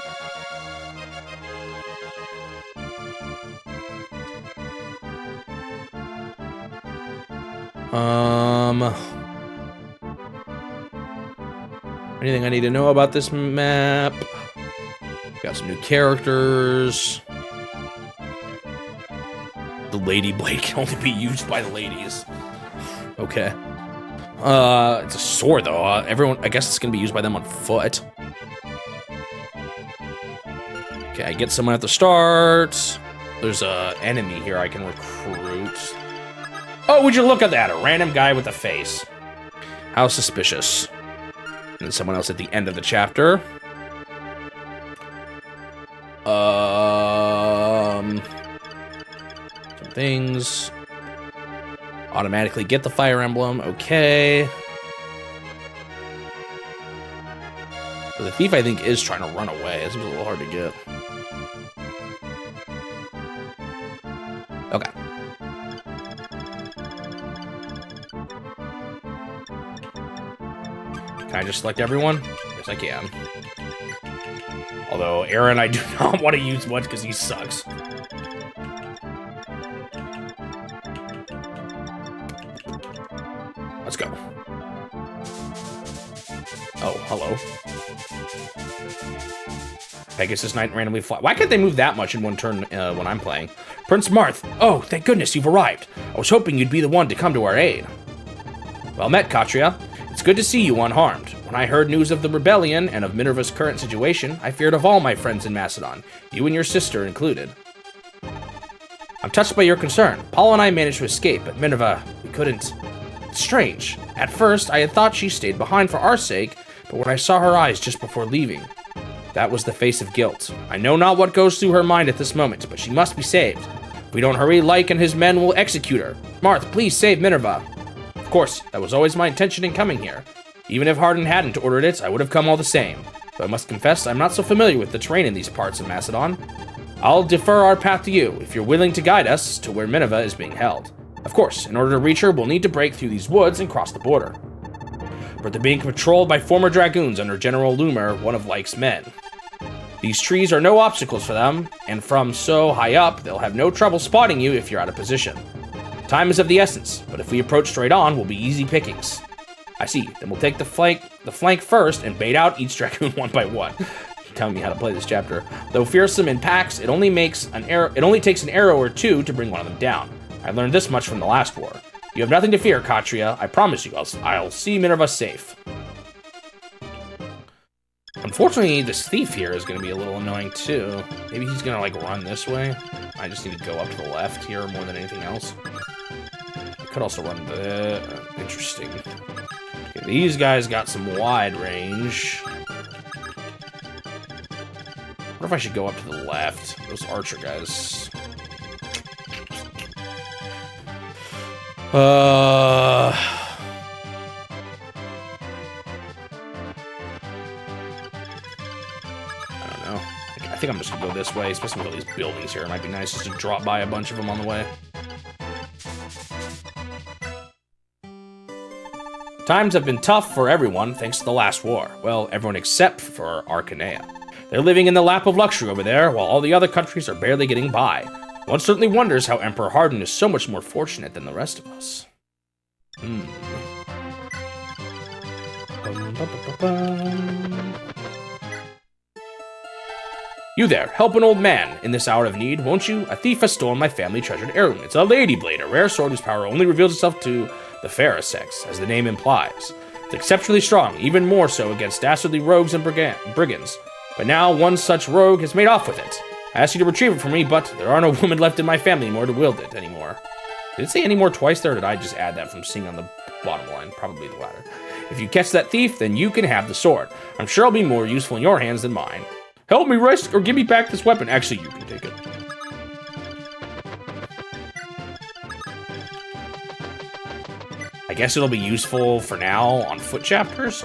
Anything I need to know about this map? Got some new characters. The Lady Blade can only be used by the ladies. Okay. It's a sword though. I guess it's gonna be used by them on foot. Okay, I get someone at the start. There's a enemy here I can recruit. Oh, would you look at that? A random guy with a face. How suspicious. And someone else at the end of the chapter. Some things. Automatically get the Fire Emblem. Okay. So the thief, I think, is trying to run away. It seems a little hard to get. Okay. Can I just select everyone? Yes, I can. Although, Aaron, I do not want to use much because he sucks. Let's go. Oh, hello. Pegasus Knight randomly fly. Why can't they move that much in one turn when I'm playing? Prince Marth. Oh, thank goodness you've arrived. I was hoping you'd be the one to come to our aid. Well met, Katria. It's good to see you unharmed. When I heard news of the rebellion and of Minerva's current situation, I feared of all my friends in Macedon, you and your sister included. I'm touched by your concern. Paul and I managed to escape, but Minerva, we couldn't. It's strange. At first, I had thought she stayed behind for our sake, but when I saw her eyes just before leaving, that was the face of guilt. I know not what goes through her mind at this moment, but she must be saved. If we don't hurry, Lyke and his men will execute her. Marth, please save Minerva. Of course, that was always my intention in coming here. Even if Hardin hadn't ordered it, I would have come all the same. But I must confess, I'm not so familiar with the terrain in these parts of Macedon. I'll defer our path to you, if you're willing to guide us to where Minerva is being held. Of course, in order to reach her, we'll need to break through these woods and cross the border. But they're being patrolled by former dragoons under General Lumer, one of Lyke's men. These trees are no obstacles for them, and from so high up, they'll have no trouble spotting you if you're out of position. Time is of the essence, but if we approach straight on, we'll be easy pickings. I see, then we'll take the flank first and bait out each dragoon one by one. Telling me how to play this chapter. Though fearsome in packs, it only takes an arrow or two to bring one of them down. I learned this much from the last war. You have nothing to fear, Katria. I promise you, I'll see Minerva safe. Unfortunately, this thief here is going to be a little annoying too. Maybe he's going to like run this way. I just need to go up to the left here more than anything else. I could also run the... interesting. Okay, these guys got some wide range. What if I should go up to the left? Those archer guys. I don't know. I think I'm just gonna go this way, especially with all these buildings here. It might be nice just to drop by a bunch of them on the way. Times have been tough for everyone thanks to the last war. Well, everyone except for Arcanea. They're living in the lap of luxury over there, while all the other countries are barely getting by. One certainly wonders how Emperor Hardin is so much more fortunate than the rest of us. You there, help an old man in this hour of need, won't you? A thief has stolen my family treasured heirloom. It's a lady blade, a rare sword whose power only reveals itself to the fairer sex, as the name implies. It's exceptionally strong, even more so against dastardly rogues and brigands. But now one such rogue has made off with it. I asked you to retrieve it for me, but there are no women left in my family anymore to wield it anymore. Did it say anymore twice there, or did I just add that from seeing on the bottom line? Probably the latter. If you catch that thief, then you can have the sword. I'm sure it'll be more useful in your hands than mine. Help me rest, or give me back this weapon. Actually, you can take it. I guess it'll be useful for now on foot chapters.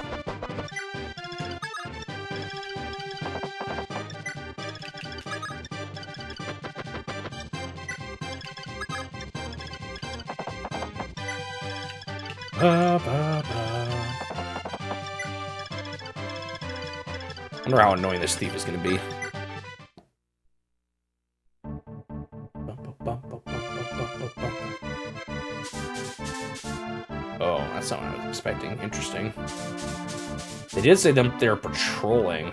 I wonder how annoying this thief is going to be. Oh, that's not what I was expecting. Interesting. They did say they're patrolling.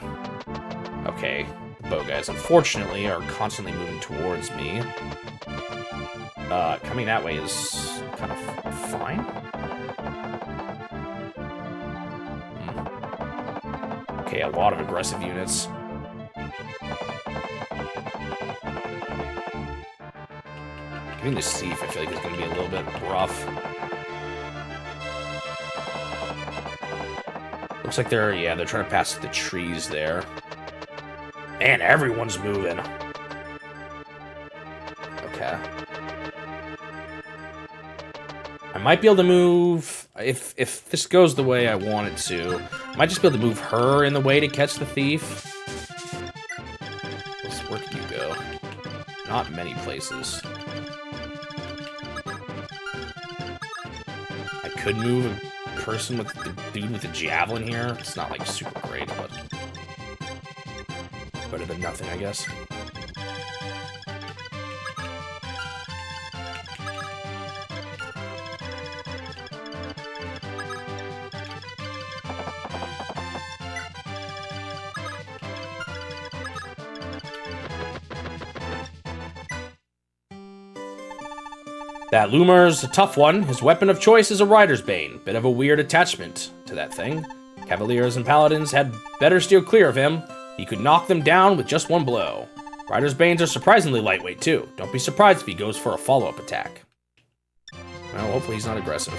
Okay, the bow guys, unfortunately, are constantly moving towards me. Coming that way is kind of fine. Okay, a lot of aggressive units. Getting this thief, I feel like, is going to be a little bit rough. Looks like they're trying to pass the trees there. Man, everyone's moving. Okay. I might be able to move, if this goes the way I want it to, I might just be able to move her in the way to catch the thief. Where can you go? Not many places. I could move a person with the dude with the javelin here. It's not like super great, but better than nothing, I guess. That Loomer's a tough one. His weapon of choice is a rider's bane. Bit of a weird attachment to that thing. Cavaliers and paladins had better steer clear of him. He could knock them down with just one blow. Rider's banes are surprisingly lightweight too. Don't be surprised if he goes for a follow-up attack. Well, hopefully he's not aggressive.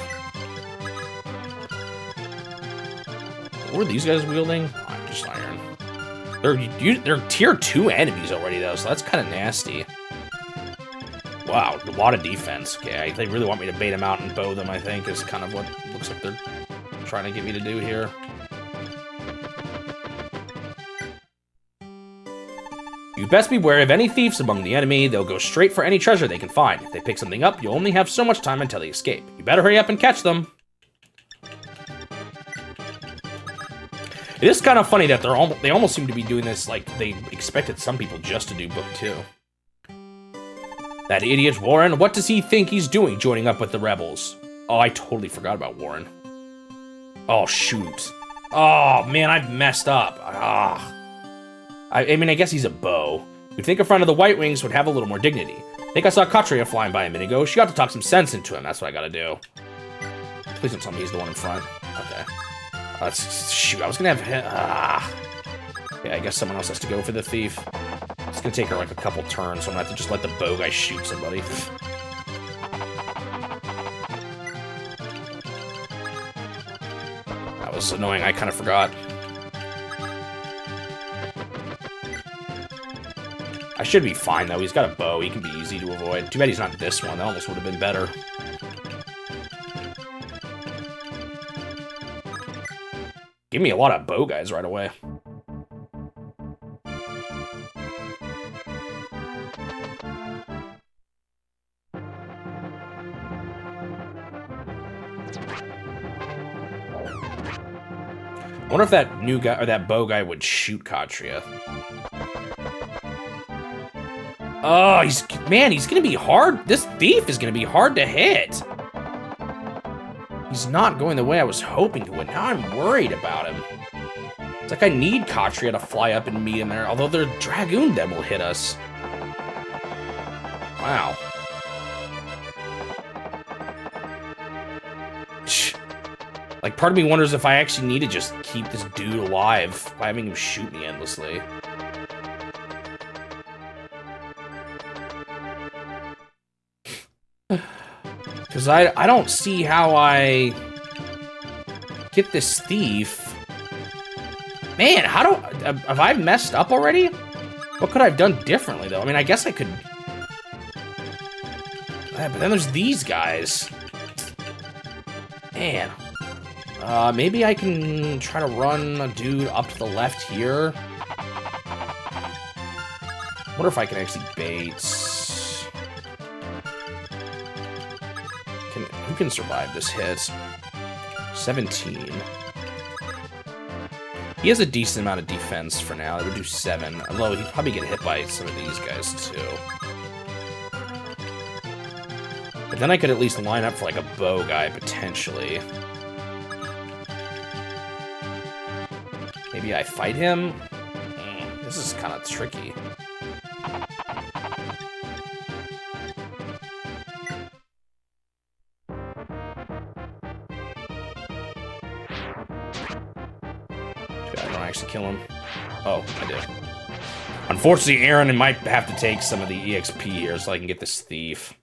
What were these guys wielding? I'm just iron. They're tier 2 enemies already though, so that's kind of nasty. Wow, a lot of defense. Okay, they really want me to bait them out and bow them, I think, is kind of what it looks like they're trying to get me to do here. You best beware of any thieves among the enemy. They'll go straight for any treasure they can find. If they pick something up, you'll only have so much time until they escape. You better hurry up and catch them. It is kind of funny that they almost seem to be doing this like they expected some people just to do book 2. That idiot Warren, what does he think he's doing joining up with the rebels? Oh, I totally forgot about Warren. Oh, shoot. Oh, man, I've messed up. I mean, I guess he's a bow. You'd think a friend of the White Wings would have a little more dignity. I think I saw Katria flying by a minute ago. She got to talk some sense into him. That's what I gotta do. Please don't tell me he's the one in front. Okay. Shoot, I was gonna have him. Yeah, I guess someone else has to go for the thief. It's gonna take her like a couple turns, so I'm gonna have to just let the bow guy shoot somebody. That was annoying, I kind of forgot. I should be fine though, he's got a bow, he can be easy to avoid. Too bad he's not this one, that almost would have been better. Give me a lot of bow guys right away. I wonder if that new guy, or that bow guy, would shoot Katria. Oh, man, he's gonna be hard. This thief is gonna be hard to hit. He's not going the way I was hoping to, and now I'm worried about him. It's like I need Katria to fly up and meet him there, although their Dragoon Den will hit us. Wow. Like, part of me wonders if I actually need to just keep this dude alive by having him shoot me endlessly. Because I don't see how I get this thief. Man, have I messed up already? What could I have done differently, though? I mean, I guess I could... Yeah, but then there's these guys. Man. Maybe I can try to run a dude up to the left here. Wonder if I can actually bait. Who can survive this hit? 17. He has a decent amount of defense for now. It would do 7. Although he'd probably get hit by some of these guys too. But then I could at least line up for like a bow guy potentially. Maybe I fight him? This is kind of tricky. I don't actually kill him. Oh, I did. Unfortunately, Aaron might have to take some of the EXP here so I can get this thief.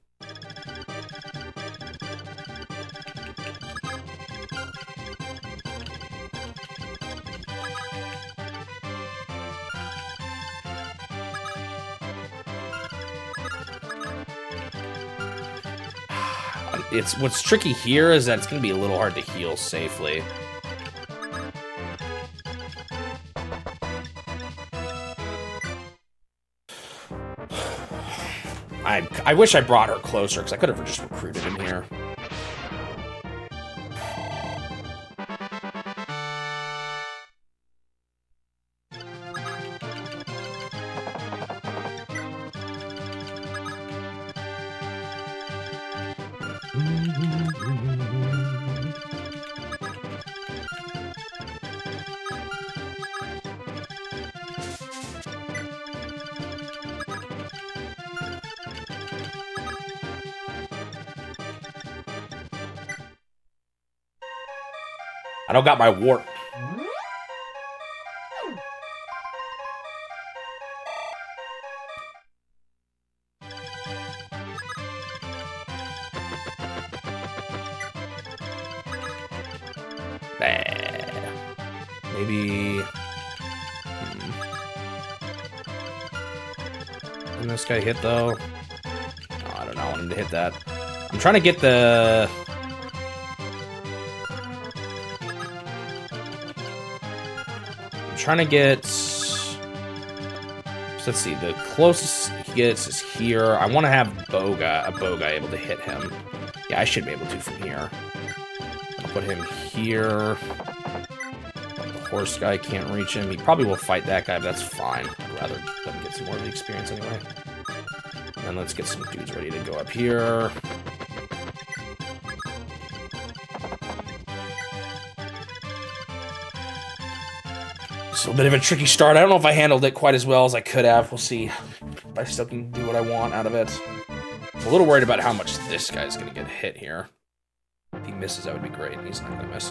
What's tricky here is that it's going to be a little hard to heal safely. I wish I brought her closer, because I could have just recruited him here. I don't got my warp. Maybe... Didn't this guy hit, though? Oh, I don't know. I want him to hit that. I'm trying to get the... trying to get, let's see, the closest he gets is here. I want to have a bow guy able to hit him. Yeah, I should be able to from here. I'll put him here. The horse guy can't reach him. He probably will fight that guy, but that's fine. I'd rather let him get some more of the experience anyway. And let's get some dudes ready to go up here. A bit of a tricky start. I don't know if I handled it quite as well as I could have. We'll see if I still can do what I want out of it. I'm a little worried about how much this guy's going to get hit here. If he misses, that would be great. He's not going to miss.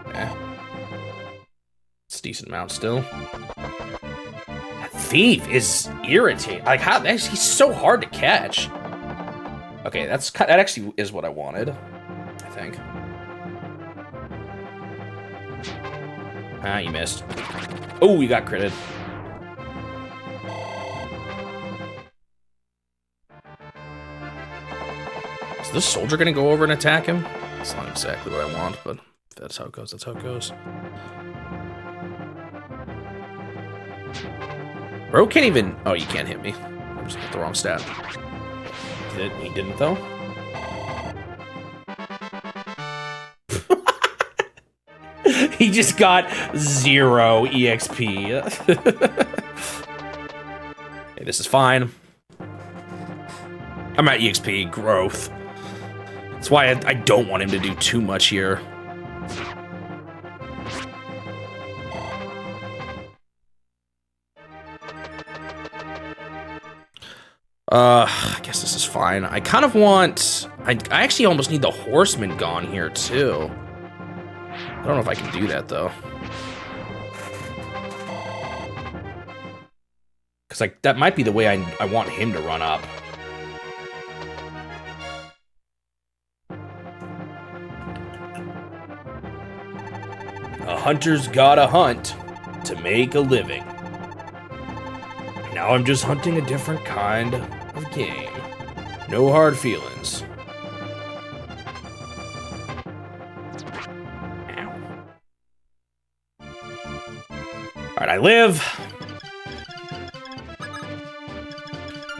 Okay. It's a decent amount still. That thief is irritating. Like, how? He's so hard to catch. Okay, that actually is what I wanted. I think. Ah, you missed. Oh, you got critted. Is this soldier gonna go over and attack him? That's not exactly what I want, but if that's how it goes, that's how it goes. Bro can't even... Oh, you can't hit me. I just hit the wrong stat. He didn't, though? He just got 0 EXP. Okay, this is fine. I'm at EXP growth. That's why I don't want him to do too much here. I guess this is fine. I kind of want... I actually almost need the horseman gone here, too. I don't know if I can do that, though. Because, like, that might be the way I want him to run up. A hunter's gotta hunt to make a living. Now I'm just hunting a different kind of game. No hard feelings. Alright, I live.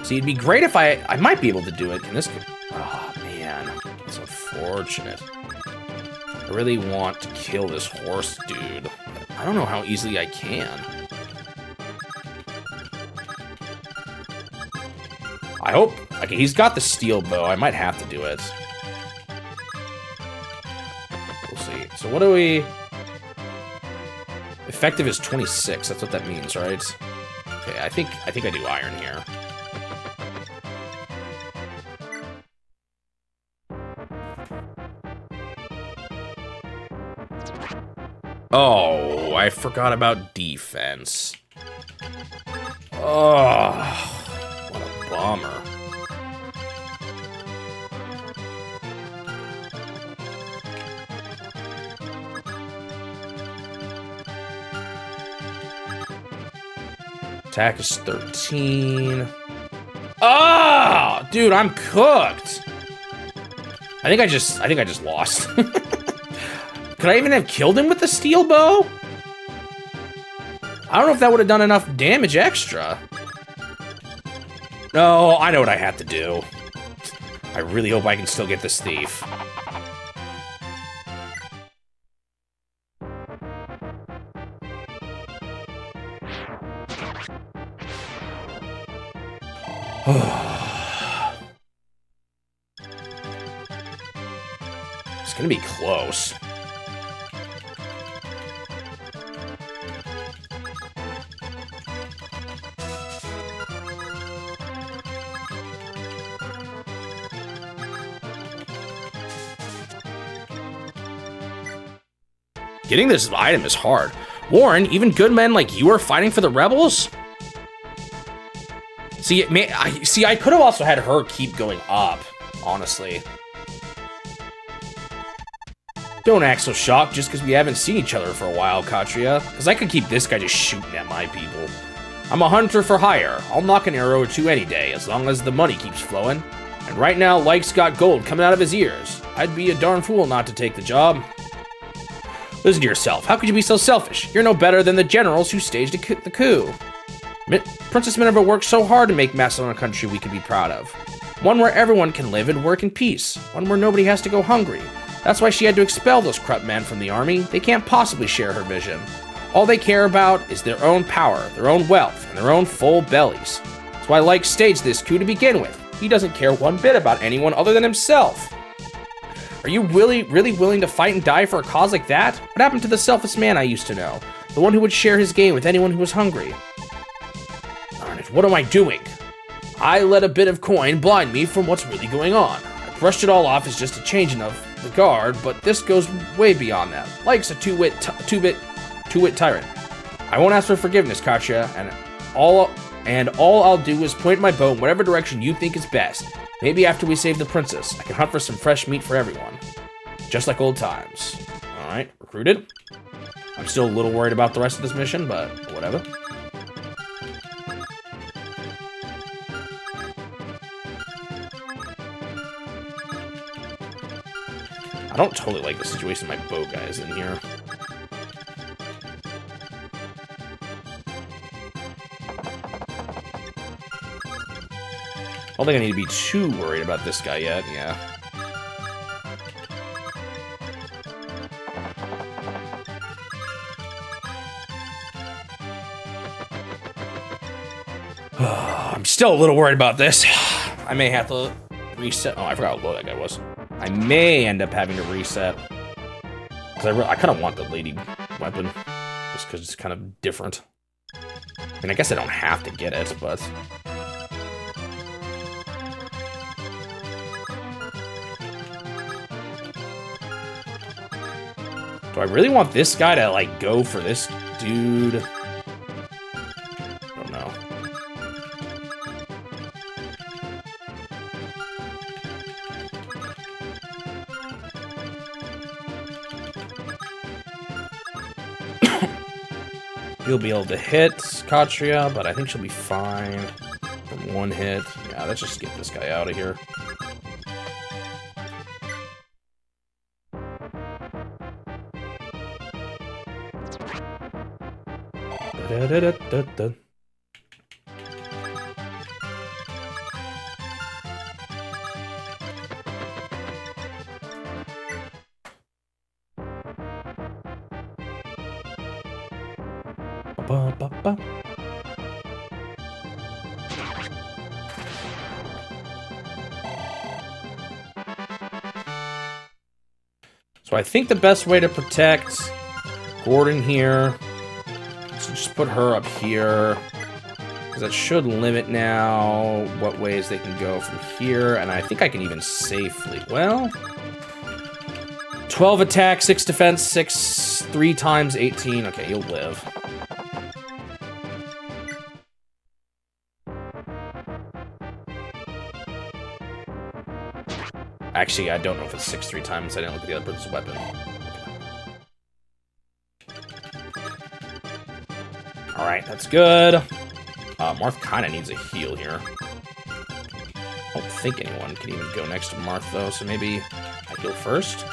See, it'd be great if I might be able to do it in this. Oh, man. That's unfortunate. I really want to kill this horse dude. I don't know how easily I can. I hope... Okay, he's got the steel bow. I might have to do it. We'll see. So what do we... Effective is 26. That's what that means, right? Okay, I think I do iron here. Oh, I forgot about defense. Oh, what a bummer. Attack is 13. Oh, dude, I'm cooked. I think I just lost. Could I even have killed him with the steel bow? I don't know if that would have done enough damage extra. No, I know what I have to do. I really hope I can still get this thief. It's gonna be close. Getting this item is hard. Warren, even good men like you are fighting for the rebels? See, I could have also had her keep going up, honestly. Don't act so shocked just because we haven't seen each other for a while, Katria. Because I could keep this guy just shooting at my people. I'm a hunter for hire. I'll knock an arrow or two any day, as long as the money keeps flowing. And right now, Lyke's got gold coming out of his ears. I'd be a darn fool not to take the job. Listen to yourself. How could you be so selfish? You're no better than the generals who staged the coup. Princess Minerva worked so hard to make Macedon a country we could be proud of. One where everyone can live and work in peace. One where nobody has to go hungry. That's why she had to expel those corrupt men from the army. They can't possibly share her vision. All they care about is their own power, their own wealth, and their own full bellies. That's why Lyke staged this coup to begin with. He doesn't care one bit about anyone other than himself. Are you really willing to fight and die for a cause like that? What happened to the selfless man I used to know? The one who would share his gain with anyone who was hungry? Darn it, what am I doing? I let a bit of coin blind me from what's really going on. I brushed it all off as just a changing of the guard, but this goes way beyond that. Lyke's a two-wit tyrant. I won't ask for forgiveness, Katya, and all I'll do is point my bow in whatever direction you think is best. Maybe after we save the princess, I can hunt for some fresh meat for everyone. Just like old times. Alright, recruited. I'm still a little worried about the rest of this mission, but whatever. I don't totally like the situation my bow guy is in here. I don't think I need to be too worried about this guy yet, yeah. Still a little worried about this. I may have to reset. Oh, I forgot how low that guy was. I may end up having to reset. Because I kind of want the lady weapon. Just because it's kind of different. I mean, I guess I don't have to get it, but... Do I really want this guy to, like, go for this dude? I don't know. He'll be able to hit Katria, but I think she'll be fine from one hit. Yeah, let's just get this guy out of here. Da-da-da-da-da. Ba-ba-ba. So I think the best way to protect Gordon here is to just put her up here. Because that should limit now what ways they can go from here. And I think I can even safely... Well... 12 attack, 6 defense, 6... 3 times 18. Okay, he'll live. Actually, I don't know if it's 6 3 times. I didn't look at the other person's weapon. Alright, that's good. Marth kind of needs a heal here. I don't think anyone can even go next to Marth, though, so maybe I heal first?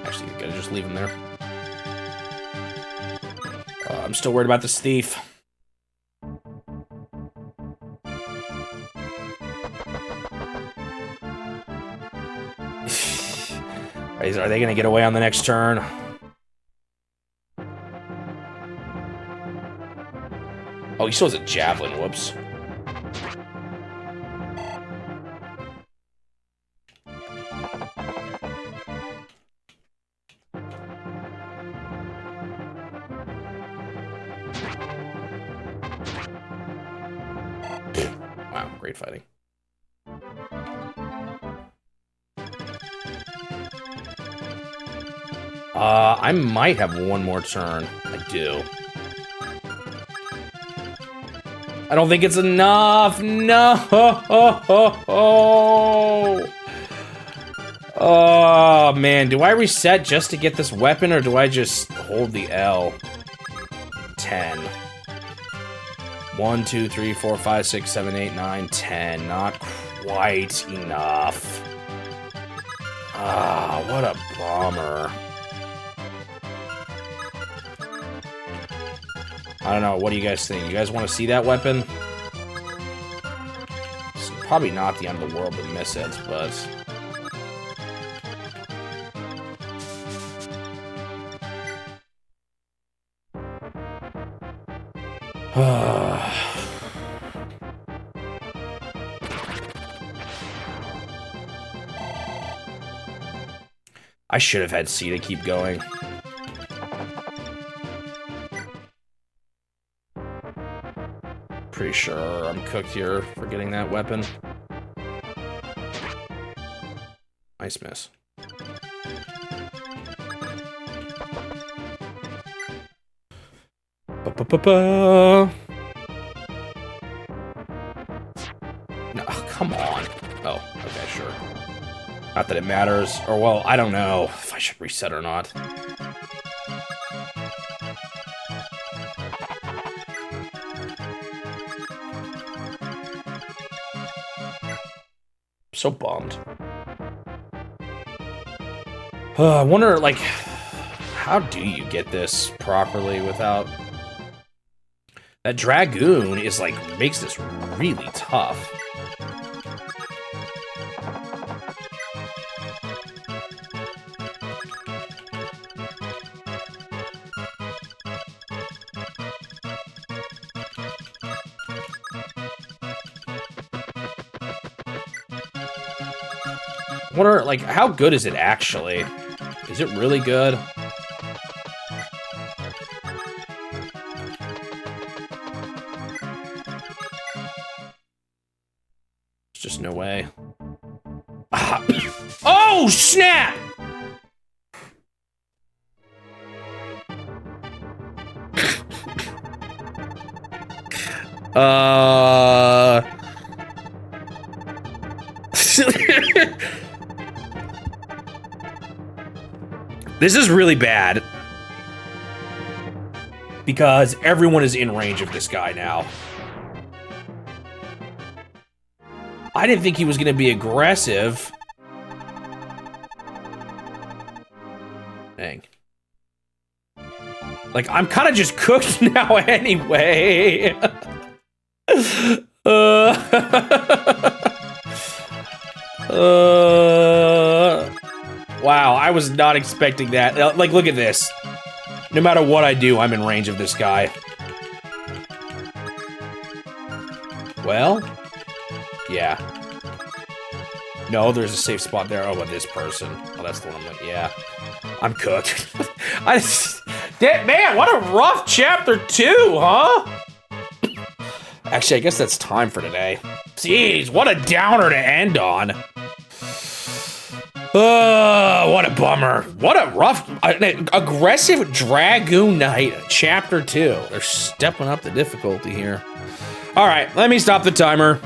Actually, you gotta just leave him there. I'm still worried about this thief. Are they gonna get away on the next turn? Oh, he still has a javelin. Whoops. Wow, great fighting. I might have one more turn. I do. I don't think it's enough. No. Oh, man. Do I reset just to get this weapon, or do I just hold the L? 10. 1, 2, 3, 4, 5, 6, 7, 8, 9, 10. Not quite enough. Ah, what a bummer. I don't know. What do you guys think? You guys want to see that weapon? It's probably not the end of the world to miss it, but... I should have had C to keep going. Pretty sure I'm cooked here for getting that weapon. Nice miss. Ba-ba-ba-ba. No, come on. Oh, okay, sure. Not that it matters. Or, well, I don't know if I should reset or not. So bummed. I wonder, like, how do you get this properly without... That Dragoon is, like, makes this really tough. I wonder, like, how good is it actually? Is it really good? There's just no way. Ah. Oh, snap! This is really bad. Because everyone is in range of this guy now. I didn't think he was gonna be aggressive. Dang. Like, I'm kind of just cooked now anyway. Wow, I was not expecting that. Like, look at this. No matter what I do, I'm in range of this guy. Well, yeah. No, there's a safe spot there. Oh, but this person. Oh, that's the one. Yeah, I'm cooked. Man, what a rough chapter 2, huh? Actually, I guess that's time for today. Jeez, what a downer to end on. What a bummer. What a rough, aggressive Dragoon Knight, chapter 2. They're stepping up the difficulty here. All right, let me stop the timer.